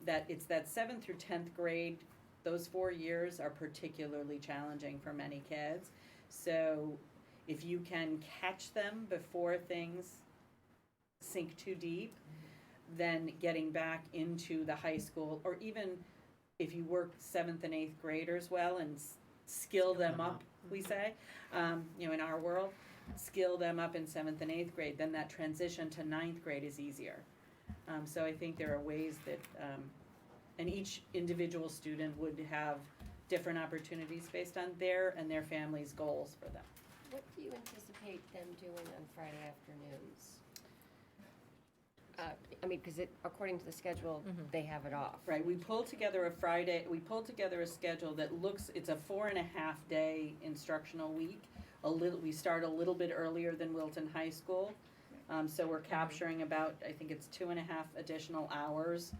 S14: That it's that 7th through 10th grade, those 4 years are particularly challenging for many kids. So if you can catch them before things sink too deep, then getting back into the high school, or even if you work 7th and 8th graders well and skill them up, we say, in our world, skill them up in 7th and 8th grade, then that transition to 9th grade is easier. So I think there are ways that, and each individual student would have different opportunities based on their and their family's goals for them.
S10: What do you anticipate them doing on Friday afternoons? Because according to the schedule, they have it off.
S14: Right, we pulled together a schedule that looks, it's a 4.5 day instructional week. We start a little bit earlier than Wilton High School. So we're capturing about, I think it's 2.5 additional hours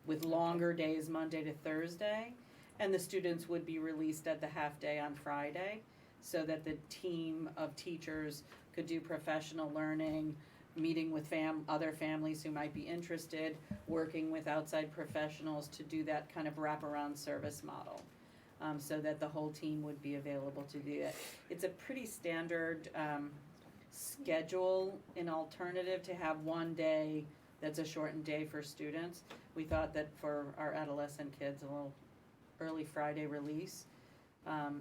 S14: with longer days Monday to Thursday. And the students would be released at the half day on Friday so that the team of teachers could do professional learning, meeting with other families who might be interested, working with outside professionals to do that kind of wraparound service model. So that the whole team would be available to do it. It's a pretty standard schedule in alternative to have one day that's a shortened day for students. We thought that for our adolescent kids, a little early Friday release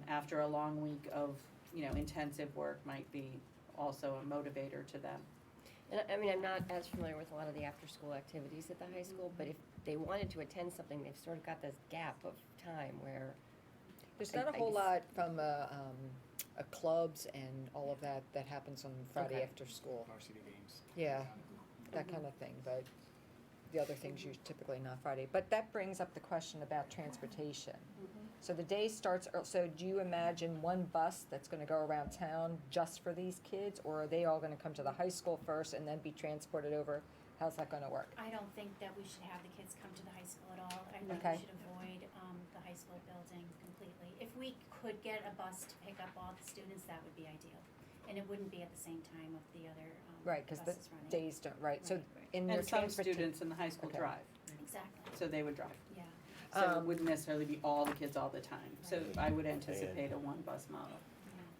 S14: after a long week of intensive work might be also a motivator to them.
S20: And I mean, I'm not as familiar with a lot of the after-school activities at the high school, but if they wanted to attend something, they've sort of got this gap of time where
S19: There's not a whole lot from clubs and all of that that happens on Friday
S8: Okay.
S19: after school.
S8: Varsity games.
S19: Yeah, that kind of thing, but the other things are typically not Friday. But that brings up the question about transportation. So the day starts, so do you imagine one bus that's gonna go around town just for these kids? Or are they all gonna come to the high school first and then be transported over? How's that gonna work?
S15: I don't think that we should have the kids come to the high school at all. I think
S19: Okay.
S15: we should avoid the high school building completely. If we could get a bus to pick up all the students, that would be ideal. And it wouldn't be at the same time of the other
S19: Right, because the
S15: buses running.
S19: days don't, right, so
S15: Right.
S19: in your
S14: And some
S19: transportation.
S14: students in the high school
S19: Okay.
S14: drive,
S15: Exactly,
S14: so they would drive.
S15: yeah.
S14: So it wouldn't necessarily be all the kids all the time. So I would anticipate a one bus model.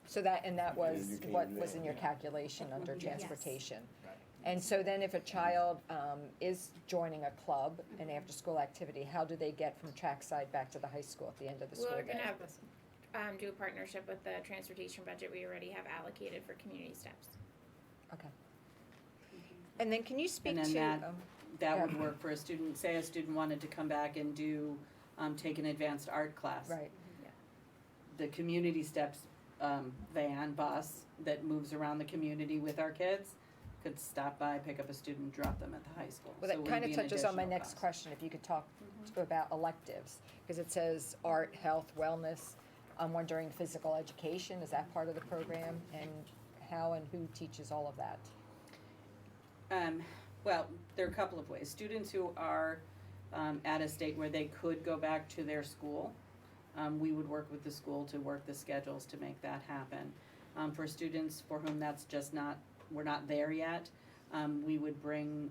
S19: So that, and that was
S13: you came
S19: what
S13: in
S19: was
S13: there,
S19: in your
S13: yeah.
S19: calculation under
S15: Yes.
S19: transportation?
S8: Right.
S19: And so then if a child is joining a club, an after-school activity, how do they get from trackside back to the high school at the end of the school
S16: We're
S19: day?
S16: gonna have, do a partnership with the transportation budget we already have allocated for community steps.
S19: Okay. And then can you speak
S14: And
S19: to?
S14: then that
S19: yeah.
S14: would work for a student, say a student wanted to come back and do, take an advanced art class.
S19: Right,
S14: The community steps bus that moves around the community with our kids could stop by, pick up a student, drop them at the high school.
S19: well,
S14: So it
S19: that
S14: wouldn't
S19: kind of
S14: be an
S19: touches on my
S14: additional
S19: next
S14: cost.
S19: question, if you could talk about electives, because it says art, health, wellness. I'm wondering physical education, is that part of the program? And how and who teaches all of that?
S14: Well, there are a couple of ways. Students who are at a state where they could go back to their school, we would work with the school to work the schedules to make that happen. For students for whom that's just not, we're not there yet, we would bring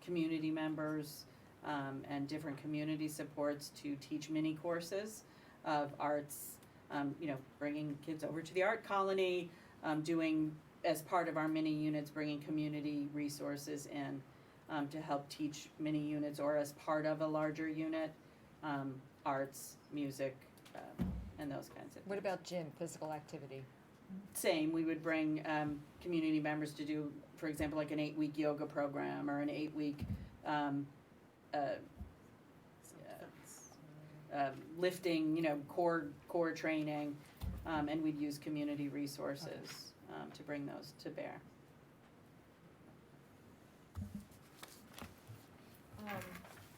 S14: community members and different community supports to teach mini courses of arts, bringing kids over to the art colony, doing, as part of our mini units, bringing community resources in to help teach mini units, or as part of a larger unit, arts, music, and those kinds of things.
S19: What about gym, physical activity?
S14: Same, we would bring community members to do, for example, like an 8-week yoga program or an 8-week lifting, core training, and we'd use community resources to bring those to bear.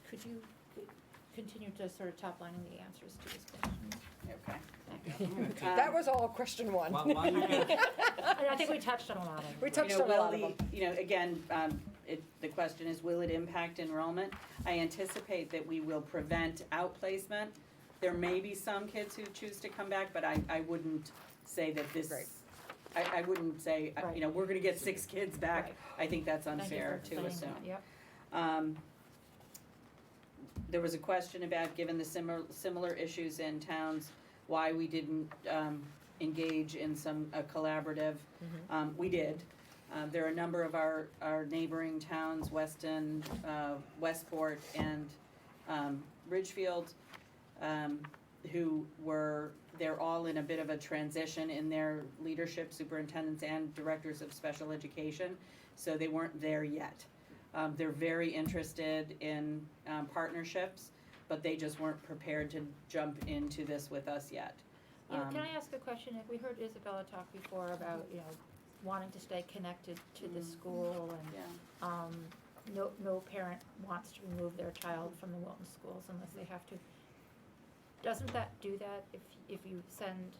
S1: Could you continue to sort of top lining the answers to this question?
S14: Okay.
S19: That was all question one.
S8: While you get-
S1: I think we touched on a lot of it.
S19: We touched on a
S14: will
S19: lot of them.
S14: again, the question is, will it impact enrollment? I anticipate that we will prevent outplacement. There may be some kids who choose to come back, but I wouldn't say that this,
S19: Right.
S14: I wouldn't say, we're gonna get 6 kids back.
S1: Right.
S14: I think that's
S1: Thank you
S14: unfair
S1: for
S14: to
S1: saying
S14: assume.
S1: that. Yep.
S14: There was a question about, given the similar issues in towns, why we didn't engage in a collaborative. We did. There are a number of our neighboring towns, Weston, Westport, and Ridgefield, they're all in a bit of a transition in their leadership, superintendents and directors of special education, so they weren't there yet. They're very interested in partnerships, but they just weren't prepared to jump into this with us yet.
S1: Can I ask a question? We heard Isabella talk before about, wanting to stay connected to the school, and no parent wants to remove their child from the Wilton schools unless they have to. Doesn't that do that if you send,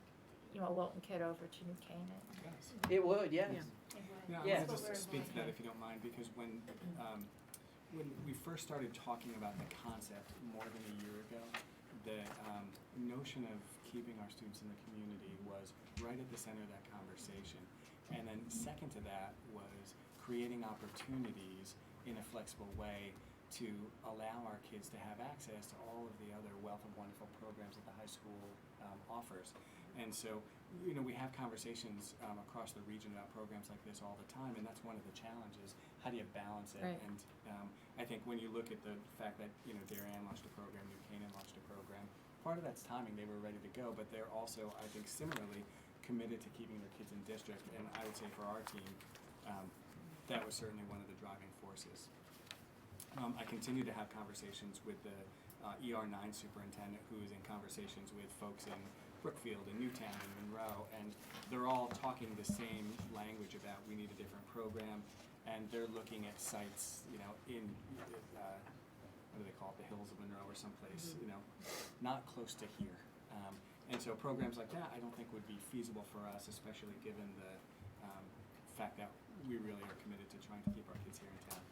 S1: a Wilton kid over to New Canaan?
S14: It would, yes.
S8: Yeah, I
S14: Yes.
S8: want to just speak to that if you don't mind, because when we first started talking about the concept more than a year ago, the notion of keeping our students in the community was right at the center of that conversation. And then second to that was creating opportunities in a flexible way to allow our kids to have access to all of the other wealth of wonderful programs that the high school offers. And so, we have conversations across the region about programs like this all the time, and that's one of the challenges. How do you balance it?
S17: Right.
S8: And I think when you look at the fact that, Darien launched a program, New Canaan launched a program, part of that's timing. They were ready to go, but they're also, I think, similarly committed to keeping their kids in district. And I would say for our team, that was certainly one of the driving forces. I continue to have conversations with the ER9 superintendent, who is in conversations with folks in Brookfield and Newtown and Monroe, and they're all talking the same language about we need a different program, and they're looking at sites, in what do they call it, the hills of Monroe or someplace, not close to here. And so programs like that, I don't think would be feasible for us, especially given the fact that we really are committed to trying to keep our kids here in town.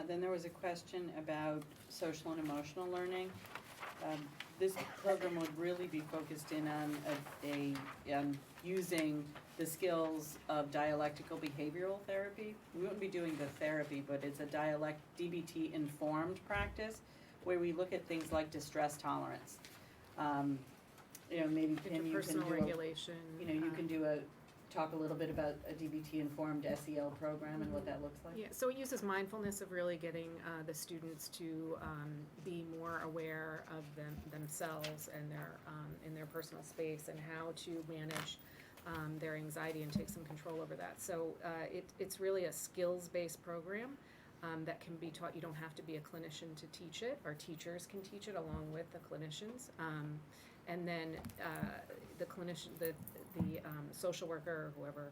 S14: Then there was a question about social and emotional learning. This program would really be focused in on using the skills of dialectical behavioral therapy. We wouldn't be doing the therapy, but it's a DBT informed practice where we look at things like distress tolerance. Maybe Kim, you can
S17: Interpersonal regulation.
S14: You can talk a little bit about a DBT informed SEL program and what that looks like.
S17: Yeah, so it uses mindfulness of really getting the students to be more aware of themselves and in their personal space, and how to manage their anxiety and take some control over that. So it's really a skills-based program that can be taught. You don't have to be a clinician to teach it. Our teachers can teach it along with the clinicians. And then the clinician, the social worker, or whoever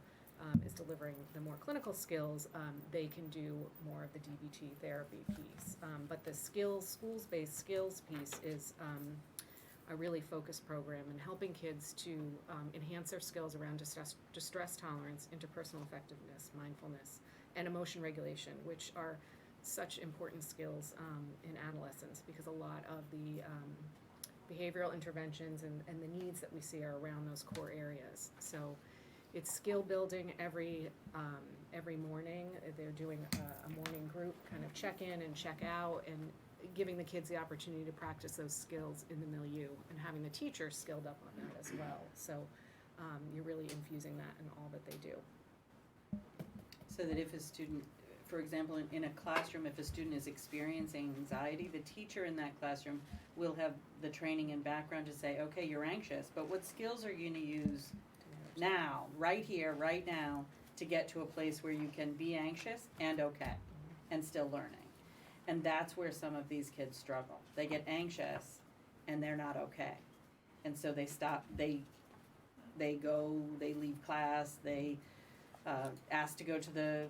S17: is delivering the more clinical skills, they can do more of the DBT therapy piece. But the schools-based skills piece is a really focused program in helping kids to enhance their skills around distress tolerance, interpersonal effectiveness, mindfulness, and emotion regulation, which are such important skills in adolescence, because a lot of the behavioral interventions and the needs that we see are around those core areas. So it's skill building every morning. They're doing a morning group kind of check in and check out, and giving the kids the opportunity to practice those skills in the milieu, and having the teachers skilled up on that as well. So you're really infusing that in all that they do.
S14: So that if a student, for example, in a classroom, if a student is experiencing anxiety, the teacher in that classroom will have the training and background to say, okay, you're anxious, but what skills are you going to use now, right here, right now, to get to a place where you can be anxious and okay, and still learning. And that's where some of these kids struggle. They get anxious and they're not okay. And so they stop, they leave class, they ask to go to the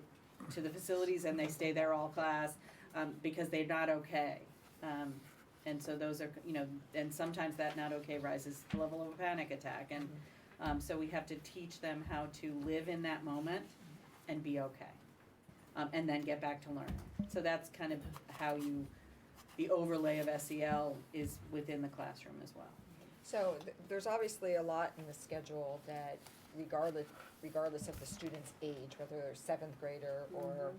S14: facilities, and they stay there all class because they're not okay. And so those are, and sometimes that not okay rises to the level of a panic attack. And so we have to teach them how to live in that moment and be okay. And then get back to learning. So that's kind of how the overlay of SEL is within the classroom as well.
S19: So there's obviously a lot in the schedule that regardless of the student's age, whether they're 7th grader or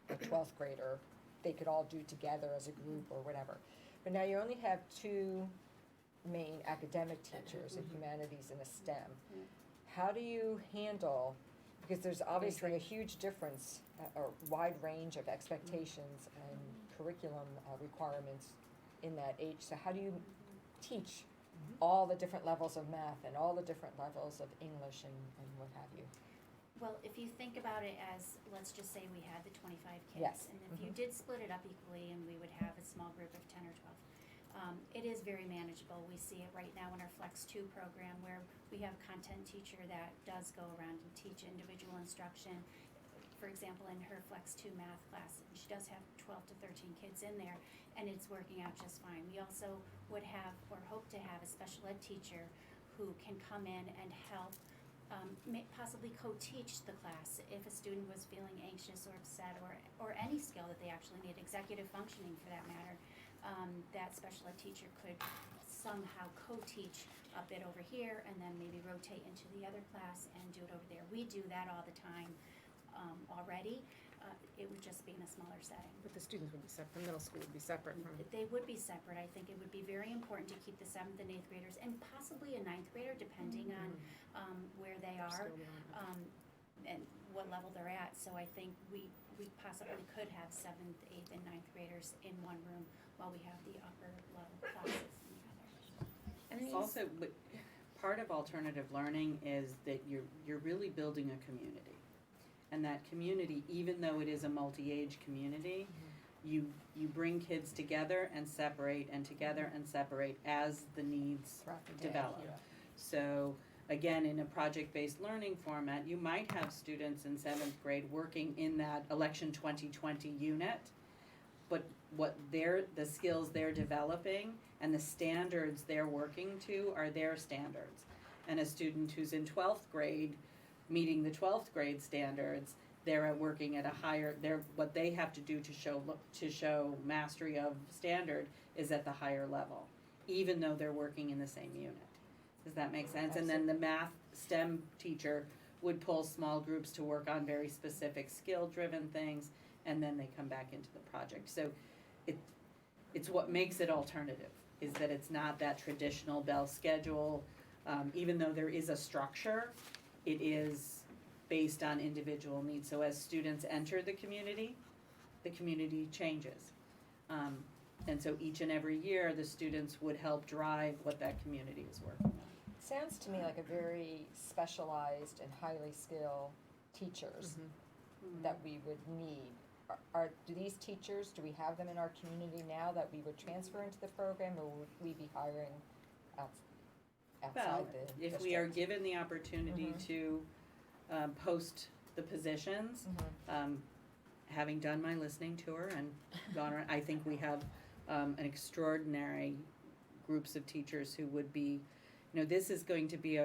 S19: a 12th grader, they could all do together as a group or whatever. But now you only have 2 main academic teachers in humanities and a STEM. How do you handle, because there's obviously a huge difference, or wide range of expectations and curriculum requirements in that age. So how do you teach all the different levels of math and all the different levels of English and what have you?
S15: Well, if you think about it as, let's just say we had the 25 kids.
S19: Yes.
S15: And if you did split it up equally, and we would have a small group of 10 or 12, it is very manageable. We see it right now in our Flex 2 program, where we have a content teacher that does go around and teach individual instruction. For example, in her Flex 2 math class, she does have 12 to 13 kids in there, and it's working out just fine. We also would have, or hope to have, a special ed teacher who can come in and help possibly co-teach the class if a student was feeling anxious or upset, or any skill that they actually need, executive functioning for that matter. that special ed teacher could somehow co-teach a bit over here and then maybe rotate into the other class and do it over there. We do that all the time already. It would just be in a smaller setting.
S17: But the students would be separate, the middle school would be separate from.
S15: They would be separate. I think it would be very important to keep the 7th and 8th graders and possibly a 9th grader depending on where they are and what level they're at. So I think we possibly could have 7th, 8th, and 9th graders in one room while we have the upper level classes in the other.
S16: And these-
S14: Also, part of alternative learning is that you're really building a community. And that community, even though it is a multi-age community, you bring kids together and separate and together and separate as the needs develop. So again, in a project-based learning format, you might have students in 7th grade working in that election 2020 unit, but the skills they're developing and the standards they're working to are their standards. And a student who's in 12th grade meeting the 12th grade standards, they're working at a higher, what they have to do to show mastery of standard is at the higher level, even though they're working in the same unit. Does that make sense? And then the math STEM teacher would pull small groups to work on very specific skill-driven things, and then they come back into the project. So it's what makes it alternative, is that it's not that traditional bell schedule. Even though there is a structure, it is based on individual needs. So as students enter the community changes. And so each and every year, the students would help drive what that community is working on.
S19: Sounds to me like a very specialized and highly skilled teachers that we would need. Do these teachers, do we have them in our community now that we would transfer into the program, or would we be hiring outside the district?
S14: If we are given the opportunity to post the positions, having done my listening tour and gone around, I think we have an extraordinary groups of teachers who would be, this is going to be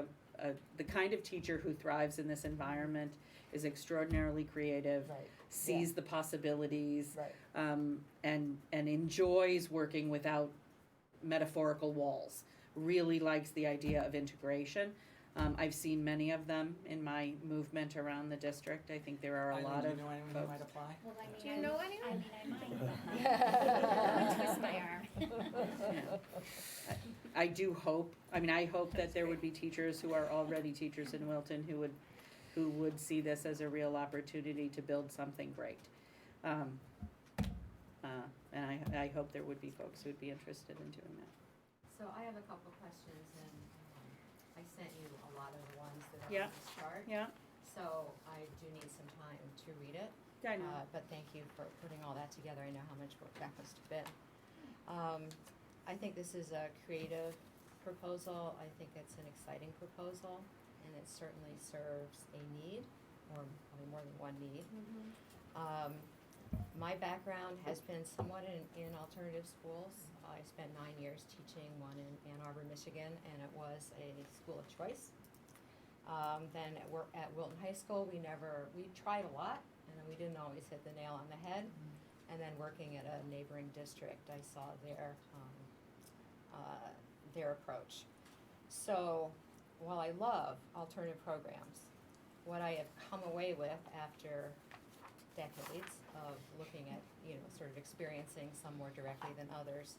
S14: the kind of teacher who thrives in this environment, is extraordinarily creative, sees the possibilities, and enjoys working without metaphorical walls, really likes the idea of integration. I've seen many of them in my movement around the district. I think there are a lot of
S8: Do you know anyone who might apply?
S15: Well, I mean,
S16: Do you know anyone?
S15: I might. Twist my arm.
S14: I do hope, I hope that there would be teachers who are already teachers in Wilton who would see this as a real opportunity to build something great. And I hope there would be folks who would be interested in doing that.
S10: So I have a couple of questions, and I sent you a lot of the ones that are
S14: Yeah.
S10: on this chart.
S14: Yeah.
S10: So I do need some time to read it.
S14: I know.
S10: But thank you for putting all that together. I know how much work that must have been. I think this is a creative proposal. I think it's an exciting proposal, and it certainly serves a need, or probably more than one need. My background has been somewhat in alternative schools. I spent 9 years teaching one in Ann Arbor, Michigan, and it was a school of choice. Then at Wilton High School, we tried a lot, and we didn't always hit the nail on the head. And then working at a neighboring district, I saw their approach. So while I love alternative programs, what I have come away with after decades of looking at, sort of experiencing some more directly than others,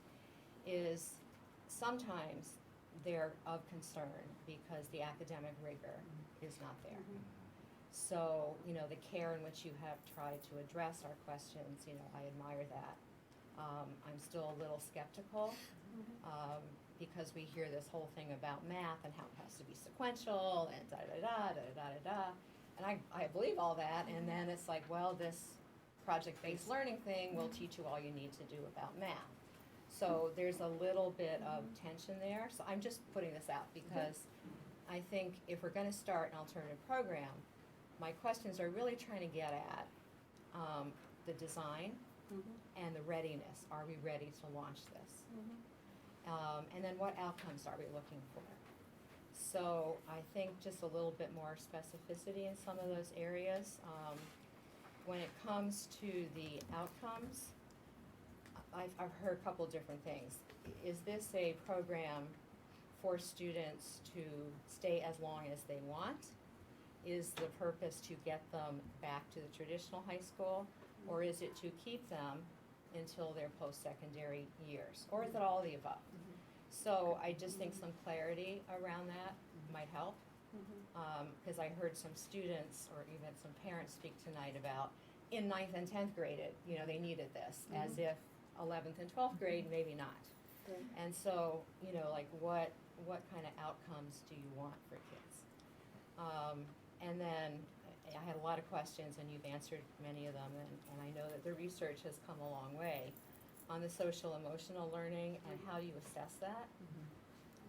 S10: is sometimes they're of concern because the academic rigor is not there. So, the care in which you have tried to address our questions, I admire that. I'm still a little skeptical because we hear this whole thing about math and how it has to be sequential and da-da-da. And I believe all that, and then it's like, well, this project-based learning thing will teach you all you need to do about math. So there's a little bit of tension there. So I'm just putting this out because I think if we're going to start an alternative program, my questions are really trying to get at the design and the readiness. Are we ready to launch this? And then what outcomes are we looking for? So I think just a little bit more specificity in some of those areas. When it comes to the outcomes, I've heard a couple different things. Is this a program for students to stay as long as they want? Is the purpose to get them back to the traditional high school? Or is it to keep them until their post-secondary years? Or is it all of the above? So I just think some clarity around that might help. Because I heard some students or even some parents speak tonight about in 9th and 10th grade, they needed this, as if 11th and 12th grade, maybe not. And so, like what kind of outcomes do you want for kids? And then I had a lot of questions, and you've answered many of them, and I know that the research has come a long way on the social emotional learning and how you assess that.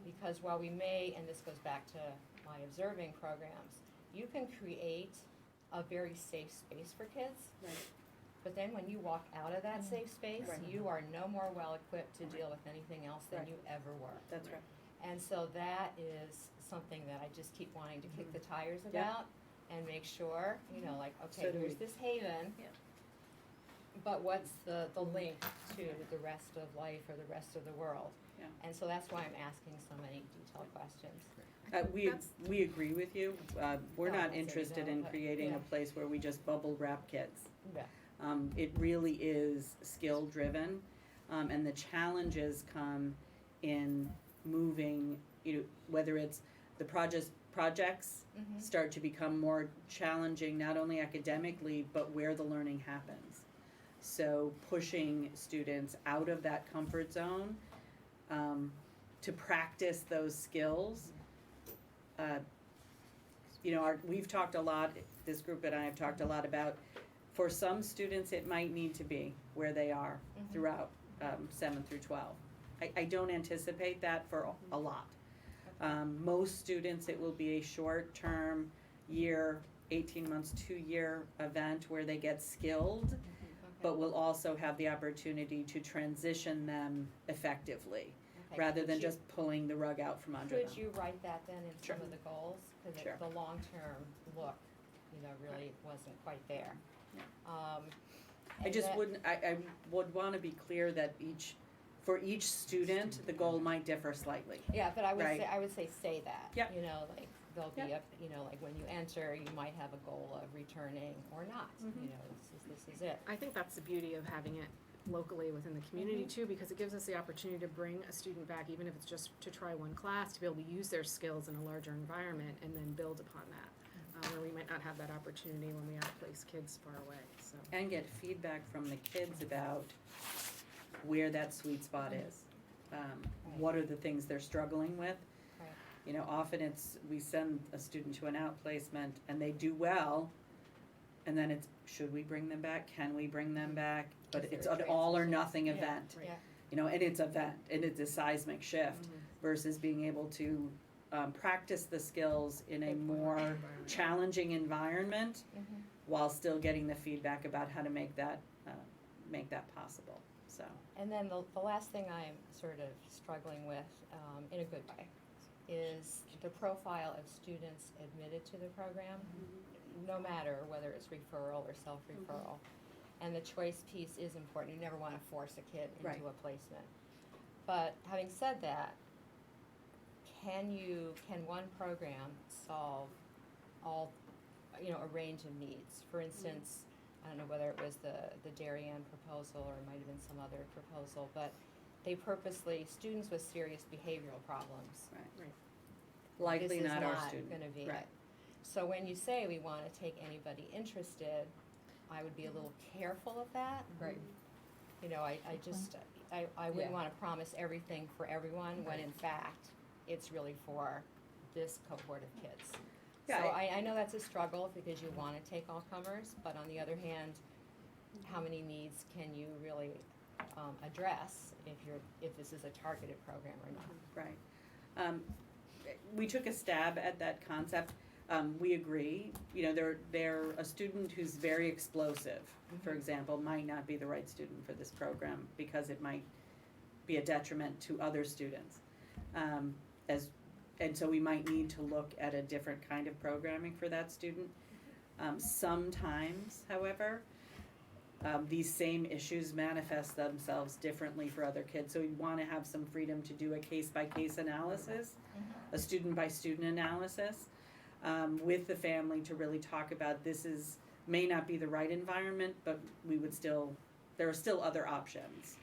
S10: Because while we may, and this goes back to my observing programs, you can create a very safe space for kids. But then when you walk out of that safe space, you are no more well-equipped to deal with anything else than you ever were.
S14: That's right.
S10: And so that is something that I just keep wanting to kick the tires about and make sure, like, okay,
S14: So do
S10: there's
S14: we.
S10: this haven, but what's the link to the rest of life or the rest of the world?
S14: Yeah.
S10: And so that's why I'm asking so many detailed questions.
S14: We agree with you. We're
S10: No,
S14: not
S10: that's
S14: interested in
S10: but-
S14: creating
S10: yeah.
S14: a place where we just bubble wrap kids.
S10: Yeah.
S14: It really is skill driven, and the challenges come in moving, whether it's the projects start to become more challenging, not only academically, but where the learning happens. So pushing students out of that comfort zone to practice those skills. We've talked a lot, this group and I have talked a lot about, for some students, it might need to be where they are throughout 7 through 12. I don't anticipate that for a lot. Most students, it will be a short-term year, 18 months, 2-year event where they get skilled, but we'll also have the opportunity to transition them effectively,
S10: Okay,
S14: rather
S10: could
S14: than
S10: you-
S14: just pulling the rug out from under them.
S10: Could you write that then in
S14: Sure.
S10: some of the goals? Because
S14: Sure.
S10: the long-term look, really wasn't quite there.
S14: I
S10: and
S14: just
S10: that-
S14: wouldn't, I would want to be clear that for each student, the goal might differ slightly.
S10: Yeah, but I
S14: Right.
S10: would say that.
S14: Yep.
S10: Like there'll be a, like when you enter, you might have a goal of returning or not. This is it.
S17: I think that's the beauty of having it locally within the community too, because it gives us the opportunity to bring a student back, even if it's just to try one class, to be able to use their skills in a larger environment and then build upon that. Where we might not have that opportunity when we outplace kids far away, so.
S14: And get feedback from the kids about where that sweet spot is. What are the things they're struggling with?
S10: Right.
S14: Often we send a student to an outplacement and they do well, and then it's, should we bring them back? Can we bring them back? But
S10: Is there
S14: it's
S10: a
S14: an all or
S10: transition?
S14: nothing
S10: Yeah,
S14: event.
S10: Yeah.
S14: And it's event, and it's a seismic shift versus being able to practice the skills in a more challenging environment while still getting the feedback about how to make that possible. So.
S10: And then the last thing I'm sort of struggling with, in a good way, is the profile of students admitted to the program, no matter whether it's referral or self-referral. And the choice piece is important. You never want to force a kid into
S14: Right.
S10: a placement. But having said that, can one program solve all, a range of needs? For instance, I don't know whether it was the Darien proposal or it might have been some other proposal, but they purposely, students with serious behavioral problems.
S14: Right. Likely not our student.
S10: This is not gonna be
S14: Right.
S10: it. So when you say we wanna take anybody interested, I would be a little careful of that.
S19: Right.
S10: I wouldn't
S19: Yeah.
S10: wanna promise everything for everyone, when in fact, it's really for this cohort of kids.
S14: Yeah,
S10: So I know that's a struggle because you wanna take all comers, but on the other hand, how many needs can you really address if this is a targeted program or not?
S14: Right. We took a stab at that concept. We agree, they're a student who's very explosive, for example, might not be the right student for this program because it might be a detriment to other students. And so we might need to look at a different kind of programming for that student. Sometimes, however, these same issues manifest themselves differently for other kids. So we want to have some freedom to do a case-by-case analysis, a student-by-student analysis, with the family to really talk about may not be the right environment, but there are still other options,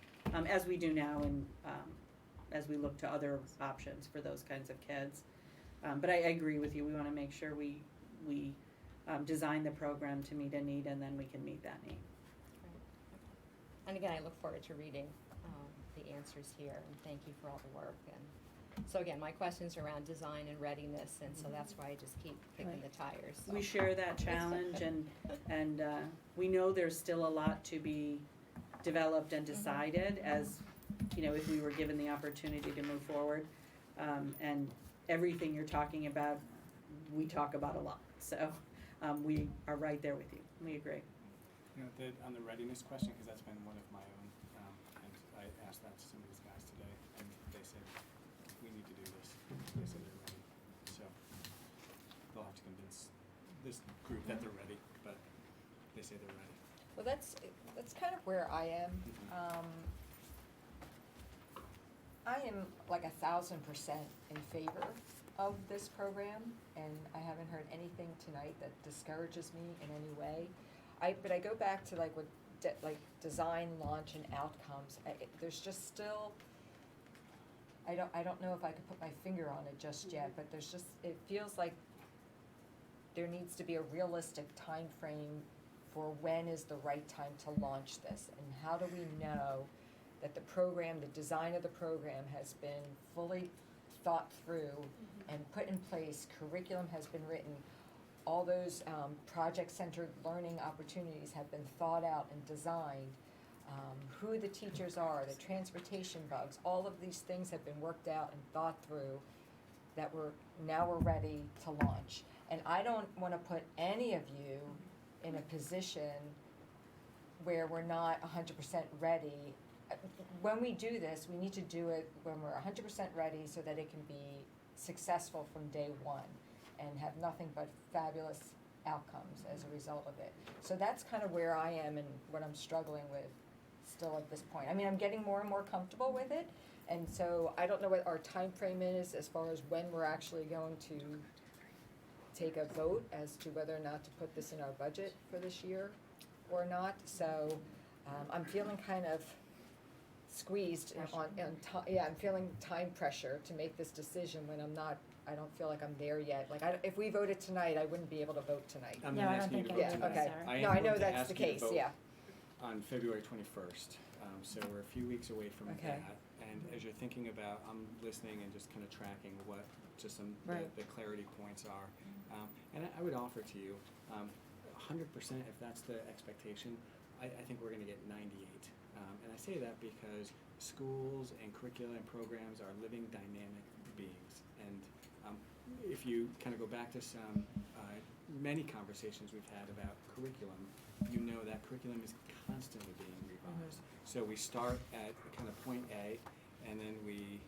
S14: as we do now, and as we look to other options for those kinds of kids. But I agree with you. We want to make sure we design the program to meet a need, and then we can meet that need.
S10: And again, I look forward to reading the answers here, and thank you for all the work. And so again, my questions are around design and readiness, and so that's why I just keep kicking the tires. So.
S14: We share that challenge, and we know there's still a lot to be developed and decided as, if we were given the opportunity to move forward. And everything you're talking about, we talk about a lot. So we are right there with you. We agree.
S8: On the readiness question, because that's been one of my own, and I asked that to some of these guys today, and they said, we need to do this. They said they're ready. So they'll have to convince this group that they're ready, but they say they're ready.
S19: Well, that's kind of where I am. I am like 1,000% in favor of this program, and I haven't heard anything tonight that discourages me in any way. But I go back to like design, launch, and outcomes. There's just still, I don't know if I could put my finger on it just yet, but it feels like there needs to be a realistic time frame for when is the right time to launch this, and how do we know that the design of the program has been fully thought through and put in place, curriculum has been written, all those project-centered learning opportunities have been thought out and designed, who the teachers are, the transportation bugs, all of these things have been worked out and thought through, that now we're ready to launch. And I don't want to put any of you in a position where we're not 100% ready. When we do this, we need to do it when we're 100% ready so that it can be successful from day one and have nothing but fabulous outcomes as a result of it. So that's kind of where I am and what I'm struggling with still at this point. I mean, I'm getting more and more comfortable with it, and so I don't know what our time frame is as far as when we're actually going to take a vote as to whether or not to put this in our budget for this year or not. So I'm feeling kind of squeezed I'm feeling time pressure to make this decision when I don't feel like I'm there yet. Like, if we voted tonight, I wouldn't be able to vote tonight.
S8: I'm not asking you to vote tonight.
S19: Okay. No, I know that's the case, yeah.
S8: On February 21st, so we're a few weeks away from that. And as you're thinking about, I'm listening and just kind of tracking what just some the clarity points are. And I would offer to you, 100% if that's the expectation, I think we're going to get 98. And I say that because schools and curricula and programs are living, dynamic beings. And if you kind of go back to some many conversations we've had about curriculum, you know that curriculum is constantly being revised. So we start at kind of point A, and then we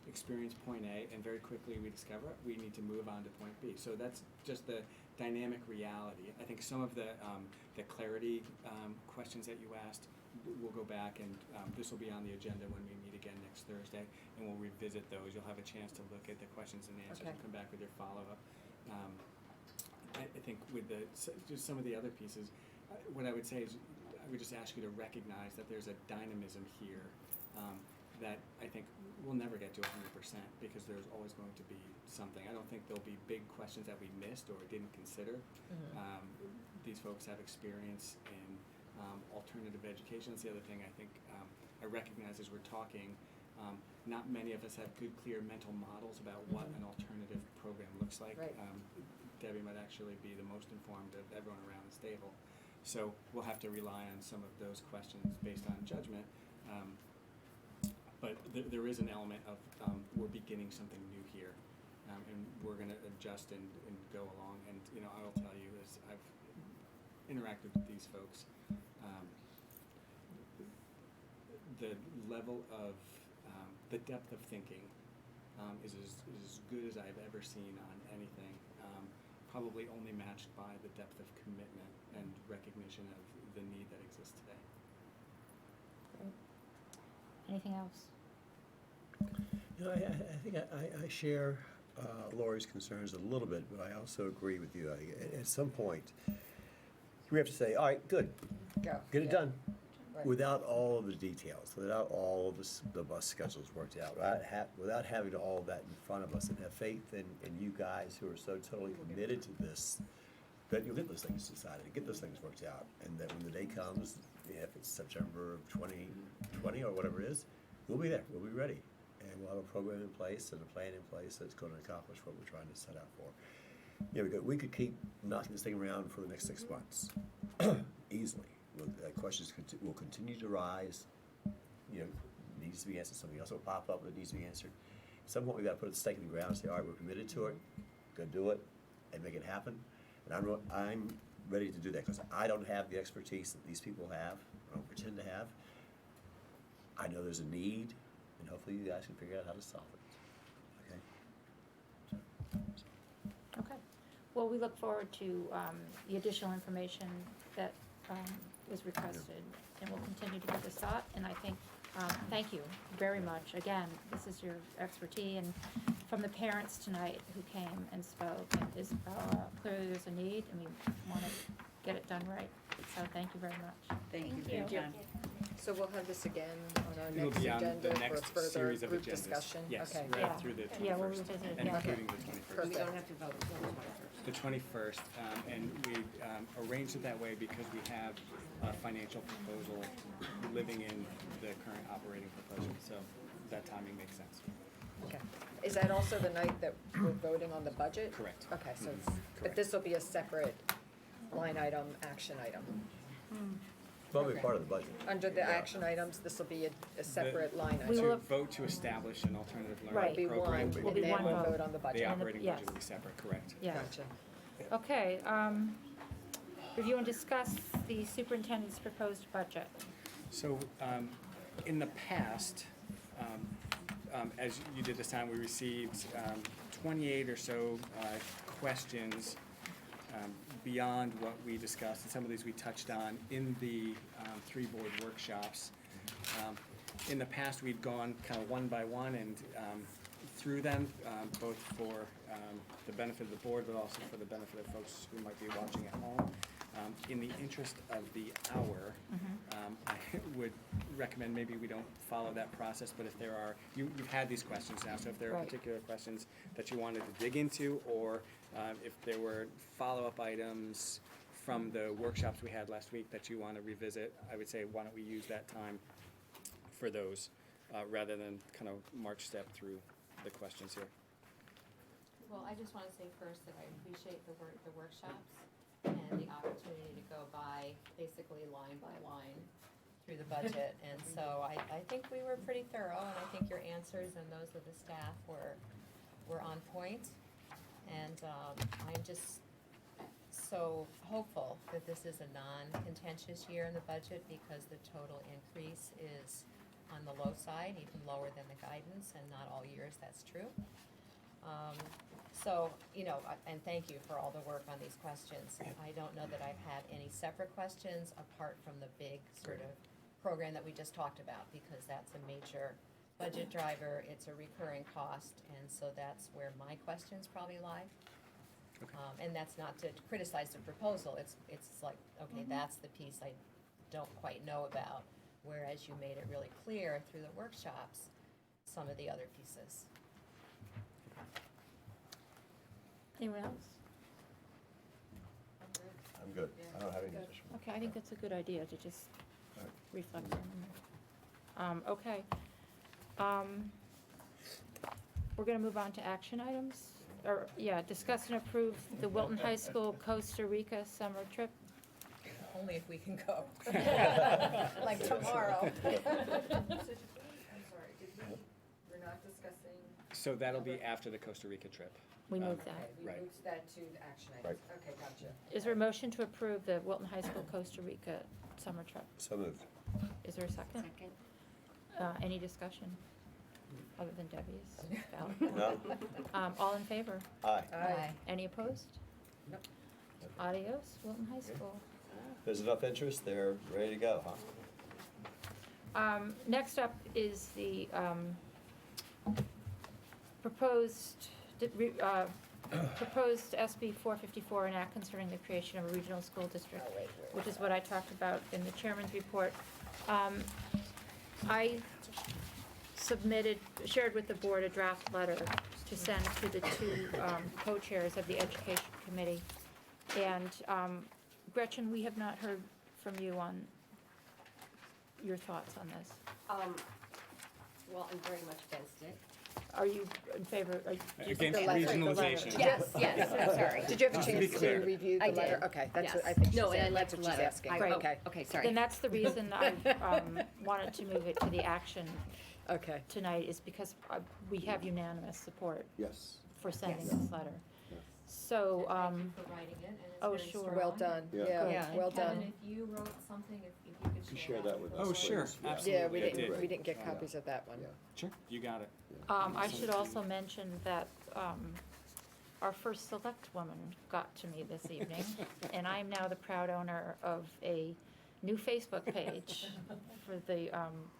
S8: experience point A, and very quickly we discover we need to move on to point B. So that's just the dynamic reality. I think some of the clarity questions that you asked, we'll go back, and this will be on the agenda when we meet again next Thursday, and we'll revisit those. You'll have a chance to look at the questions and answers and come back with your follow-up. I think with just some of the other pieces, what I would say is I would just ask you to recognize that there's a dynamism here that I think we'll never get to 100% because there's always going to be something. I don't think there'll be big questions that we missed or didn't consider. These folks have experience in alternative education. That's the other thing I think I recognize as we're talking. Not many of us have good, clear mental models about what an alternative program looks like. Debbie might actually be the most informed of everyone around this table. So we'll have to rely on some of those questions based on judgment. But there is an element of we're beginning something new here, and we're going to adjust and go along. And I will tell you, as I've interacted with these folks, the level of the depth of thinking is as good as I've ever seen on anything. Probably only matched by the depth of commitment and recognition of the need that exists today.
S1: Great. Anything else?
S13: You know, I think I share Lori's concerns a little bit, but I also agree with you. At some point, we have to say, all right, good,
S19: Go.
S13: get it
S19: Yeah.
S13: done.
S19: Right.
S13: Without all of the details, without all of the bus schedules worked out, without having all of that in front of us, and have faith in you guys who are so totally committed to this, that you'll get those things decided, get those things worked out, and that when the day comes, if it's September of 2020 or whatever it is, we'll be there, we'll be ready, and we'll have a program in place and a plan in place that's going to accomplish what we're trying to set out for. You know, we could keep knocking this thing around for the next 6 months, easily. Questions will continue to rise, you know, needs to be answered, something else will pop up that needs to be answered. At some point, we've got to put a stake in the ground and say, all right, we're committed to it, go do it, and make it happen. And I'm ready to do that, because I don't have the expertise that these people have, I don't pretend to have. I know there's a need, and hopefully you guys can figure out how to solve it, okay?
S1: Okay. Well, we look forward to the additional information that was requested, and we'll continue to give this thought. And I think, thank you very much. Again, this is your expertise, and from the parents tonight who came and spoke, and clearly there's a need, and we want to get it done right. So thank you very much.
S14: Thank you for your time.
S19: So we'll have this again on our
S8: It'll
S19: next
S8: be on
S19: agenda
S8: the
S19: for
S8: next
S19: further
S8: series of
S19: group
S8: agendas.
S19: discussion?
S8: Yes,
S19: Okay.
S8: right through the 21st.
S1: Yeah, we'll revisit it again.
S8: Including the 21st.
S20: We don't have to vote until the 21st.
S8: The 21st, and we arranged it that way because we have a financial proposal living in the current operating proposal, so that timing makes sense.
S19: Okay. Is that also the night that we're voting on the budget?
S8: Correct.
S19: Okay, so,
S8: Mhm.
S19: but this will be a separate line item, action item.
S13: Probably
S19: Okay.
S13: part of the budget.
S19: Under the action items, this will be a separate line
S1: We
S19: item.
S1: will
S8: To vote to establish an alternative
S1: Right.
S8: learning
S19: Be
S8: program.
S19: one, and
S1: Will be
S19: then
S1: one
S19: we'll
S1: vote.
S19: vote on the budget.
S8: The
S1: And the-
S8: operating
S1: yes.
S8: budget will be separate, correct.
S1: Yes.
S19: Gotcha.
S1: Okay, review and discuss the superintendent's proposed budget.
S8: So, in the past, as you did this time, we received 28 or so questions beyond what we discussed, and some of these we touched on in the 3 board workshops. In the past, we'd gone kind of one by one and through them, both for the benefit of the board, but also for the benefit of folks who might be watching at home. In the interest of the hour, I would recommend maybe we don't follow that process, but if there are, you've had these questions now, so if there are
S1: Right.
S8: particular questions that you wanted to dig into, or if there were follow-up items from the workshops we had last week that you want to revisit, I would say, why don't we use that time for those, rather than kind of march step through the questions here.
S10: Well, I just want to say first that I appreciate the workshops and the opportunity to go by basically line by line through the budget. And so I think we were pretty thorough, and I think your answers and those of the staff were on point. And I'm just so hopeful that this is a non-contentious year in the budget, because the total increase is on the low side, even lower than the guidance, and not all years that's true. So, you know, and thank you for all the work on these questions. I don't know that I've had any separate questions apart from the big sort of program that we just talked about, because that's a major budget driver, it's a recurring cost, and so that's where my questions probably lie. And that's not to criticize the proposal, it's like, okay, that's the piece I don't quite know about, whereas you made it really clear through the workshops, some of the other pieces.
S1: Anyone else?
S13: I'm good. I don't have any additional.
S1: Okay, I think that's a good idea to just
S13: All right.
S1: reflect on them. Okay. We're gonna move on to action items, or, yeah, discuss and approve the Wilton High School Costa Rica summer trip.
S19: Only if we can go. Like tomorrow. I'm sorry, we're not discussing?
S8: So that'll be after the Costa Rica trip.
S1: We moved that.
S19: Okay, we
S8: Right.
S19: moved that to the action items. Okay, gotcha.
S1: Is there a motion to approve the Wilton High School Costa Rica summer trip?
S13: So moved.
S1: Is there a second?
S15: Second.
S1: Any discussion, other than Debbie's valid?
S13: No?
S1: All in favor?
S13: Aye.
S19: Aye.
S1: Any opposed?
S19: Nope.
S1: Adios, Wilton High School.
S13: there's enough interest, they're ready to go, huh?
S1: Next up is the proposed SB 454, an act concerning the creation of a regional school district, which is what I talked about in the chairman's report. I shared with the board a draft letter to send to the two co-chairs of the education committee. And Gretchen, we have not heard from you on your thoughts on this.
S20: Well, I'm very much against it.
S1: Are you in favor?
S8: Against
S1: the letter?
S8: regionalization.
S20: Yes, I'm sorry.
S17: Did you have a
S8: Just to
S17: chance
S8: be
S17: to
S8: clear.
S17: review the
S20: I
S17: letter?
S20: did.
S17: Okay, that's
S20: Yes.
S17: what I think she's
S20: No, and I
S17: saying.
S20: liked
S17: That's
S20: the
S17: what she's
S20: letter.
S17: asking.
S1: Great.
S17: Okay,
S20: Okay, sorry.
S1: Then that's the reason I wanted to move it to the action
S17: okay.
S1: tonight, is because we have unanimous support
S13: Yes.
S1: for sending
S20: Yes.
S1: this letter. So,
S10: Thank you for writing it, and it's
S1: oh,
S10: very
S1: sure.
S10: strong.
S17: Well done.
S13: Yeah.
S17: Yeah,
S10: And
S17: well
S10: Kevin,
S17: done.
S10: if you wrote something, if you could
S13: Share that with us.
S8: Oh, sure,
S13: please.
S8: absolutely.
S17: Yeah, we
S8: I
S17: didn't,
S8: did.
S17: we didn't get copies of that one.
S13: Yeah.
S8: Sure, you got it.
S1: I should also mention that our first select woman got to me this evening, and I'm now the proud owner of a new Facebook page for the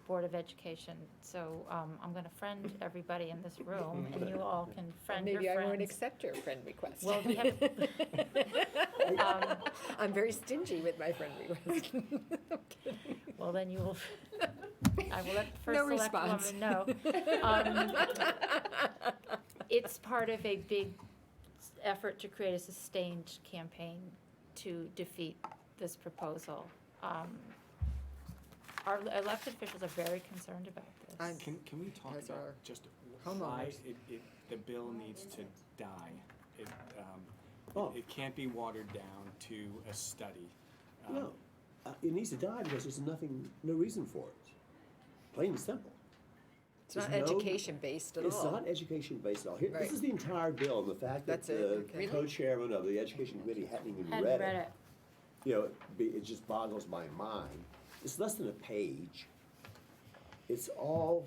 S1: Board of Education. So I'm going to friend everybody in this room, and you all can friend your
S17: Maybe I
S1: friends.
S17: won't accept your friend request.
S1: Well, we have,
S17: I'm very stingy with my friend request.
S1: well, then you will, I will let the first
S17: No
S1: select
S17: response.
S1: woman know. It's part of a big effort to create a sustained campaign to defeat this proposal. Our elected officials are very concerned about this.
S8: Can we talk
S17: As
S8: about
S17: our
S8: just why
S17: homeowners.
S8: the bill needs to die?
S13: Oh.
S8: It can't be watered down to a study.
S13: No, it needs to die because there's no reason for it. Plain and simple.
S17: It's not
S13: There's no-
S17: education-based at all.
S13: It's not education-based at all. Here,
S17: Right.
S13: this is the entire bill, and the fact that
S17: That's it?
S13: the
S17: Okay. Really?
S13: co-chairman of the education committee hadn't even
S1: Hadn't
S13: read
S1: read
S13: it. You know, it just boggles my mind. It's less than a page. It's all.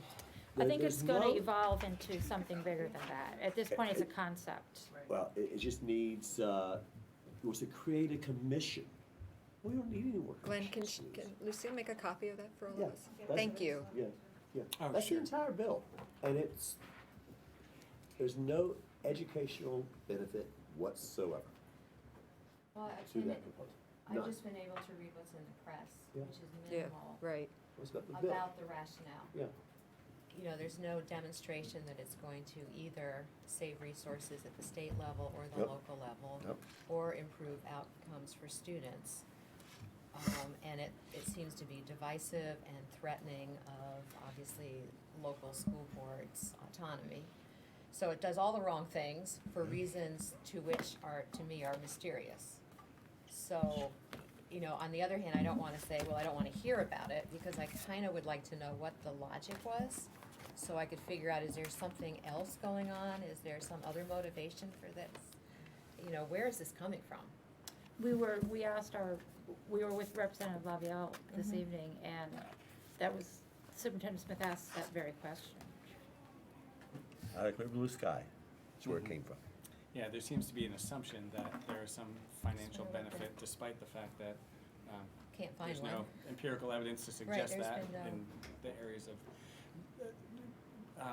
S1: I think
S13: there's
S1: it's going
S13: no-
S1: to evolve into something bigger than that. At this point, it's a concept.
S13: Well, it just needs, it was to create a commission. We don't need any more
S17: Glenn,
S13: commissions.
S17: can Lucille make a copy of that for all
S13: Yeah,
S17: of us?
S13: that's-
S17: Thank you.
S13: Yeah, yeah.
S8: Oh,
S13: That's the
S8: sure.
S13: entire bill, and there's no educational benefit whatsoever
S10: Well,
S13: to that proposal.
S10: I've
S13: None.
S10: just been able to read what's in the press,
S13: Yeah.
S10: which is
S17: Yeah,
S10: minimal,
S17: right.
S13: What's about the bill?
S10: about the rationale.
S13: Yeah.
S10: You know, there's no demonstration that it's going to either save resources at the state level or the
S13: Yep.
S10: local level,
S13: Yep.
S10: or improve outcomes for students. And it seems to be divisive and threatening of, obviously, local school boards' autonomy. So it does all the wrong things for reasons to which to me, are mysterious. So, you know, on the other hand, I don't wanna say, well, I don't wanna hear about it, because I kinda would like to know what the logic was, so I could figure out, is there something else going on? Is there some other motivation for this? You know, where is this coming from?
S1: We were with Representative Lavielle this evening, and Superintendent Smith asked that very question.
S13: Out of clear blue sky, that's where it came from.
S8: Yeah, there seems to be an assumption that there is some financial benefit, despite the fact that
S10: Can't find
S8: there's
S10: one.
S8: no empirical evidence to suggest
S10: there's
S8: that
S10: been no-
S8: in the areas of.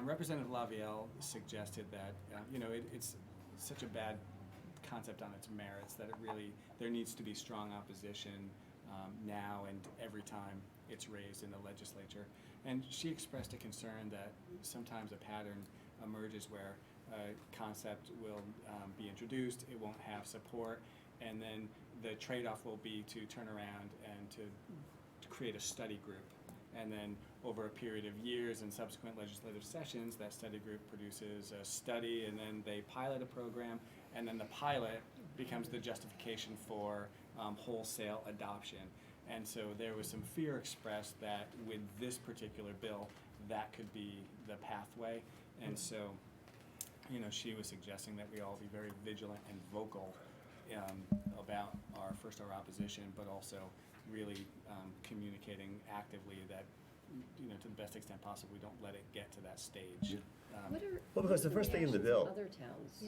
S8: Representative Lavielle suggested that, you know, it's such a bad concept on its merits that there needs to be strong opposition now and every time it's raised in the legislature. And she expressed a concern that sometimes a pattern emerges where a concept will be introduced, it won't have support, and then the trade-off will be to turn around and to create a study group. And then over a period of years and subsequent legislative sessions, that study group produces a study, and then they pilot a program, and then the pilot becomes the justification for wholesale adoption. And so there was some fear expressed that with this particular bill, that could be the pathway. And so, you know, she was suggesting that we all be very vigilant and vocal about our opposition, but also really communicating actively that, you know, to the best extent possible, we don't let it get to that stage.
S13: Well, because the first thing in the bill.
S20: Other towns,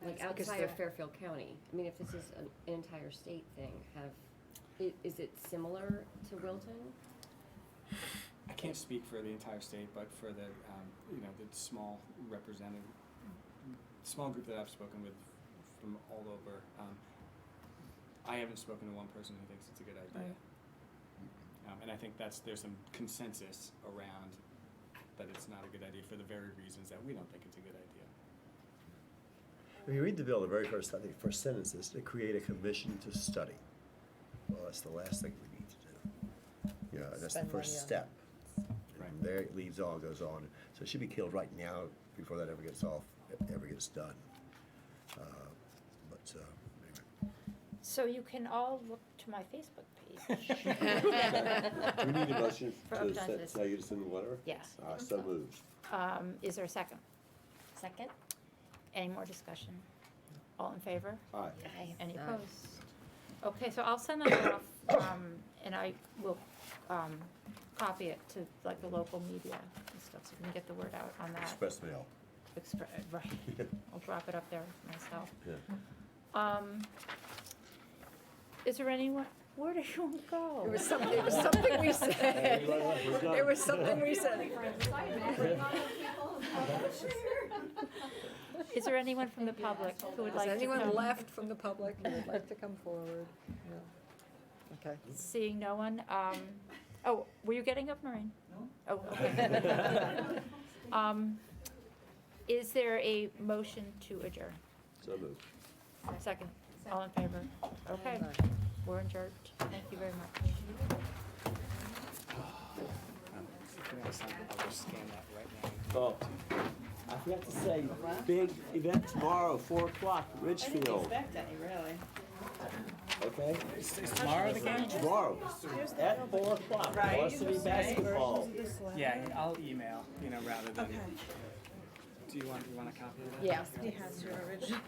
S20: like
S17: Because
S20: outside
S17: they're-
S20: of Fairfield County. I mean, if this is an entire state thing, have Is it similar to Wilton?
S8: I can't speak for the entire state, but for the, you know, the small group that I've spoken with from all over, I haven't spoken to one person who thinks it's a good idea. And I think there's some consensus around that it's not a good idea for the very reasons that we don't think it's a good idea.
S13: When you read the bill, the very first, I think, first sentence is to create a commission to study. Well, that's the last thing we need to do. You know, that's the
S19: Spend
S13: first
S19: money on
S13: step. From there, it leads on, goes on. So it should be killed right now before that ever gets done. Anyway.
S1: So you can all look to my Facebook page.
S13: We need a motion
S1: For
S13: to
S1: Untitled.
S13: tell you to send the letter?
S1: Yes.
S13: So moved.
S1: Is there a second?
S20: Second?
S1: Any more discussion? All in favor?
S13: Aye.
S1: Any
S19: Aye.
S1: opposed? Okay, so I'll send that off, and I will, copy it to like the local media and stuff, so we can get the word out on that.
S13: Express mail.
S1: Right. I'll drop it up there myself.
S13: Yeah.
S1: Is there anyone, where did you go?
S19: It was something we said. It was something we said.
S1: Is there anyone from the public who would like to
S19: Is
S1: come?
S19: anyone left from the public who would like to come forward? No. Okay.
S1: Seeing no one, oh, were you getting up, Maureen? No. Oh, okay. Is there a motion to adjourn?
S13: So moved.
S1: Second, all in favor? Okay, we're adjourned. Thank you very much.
S8: If you want to sign it, I'll just scan that right now.
S13: Oh, I forgot to say, big event tomorrow, 4 o'clock, Ridgefield.
S14: expect any, really.
S13: Okay?
S8: Is tomorrow the game?
S13: Tomorrow, at 4 o'clock, varsity basketball.
S8: Yeah, I'll email, you know, rather than. Do you want a copy of that?
S19: Yeah.
S3: He has your original.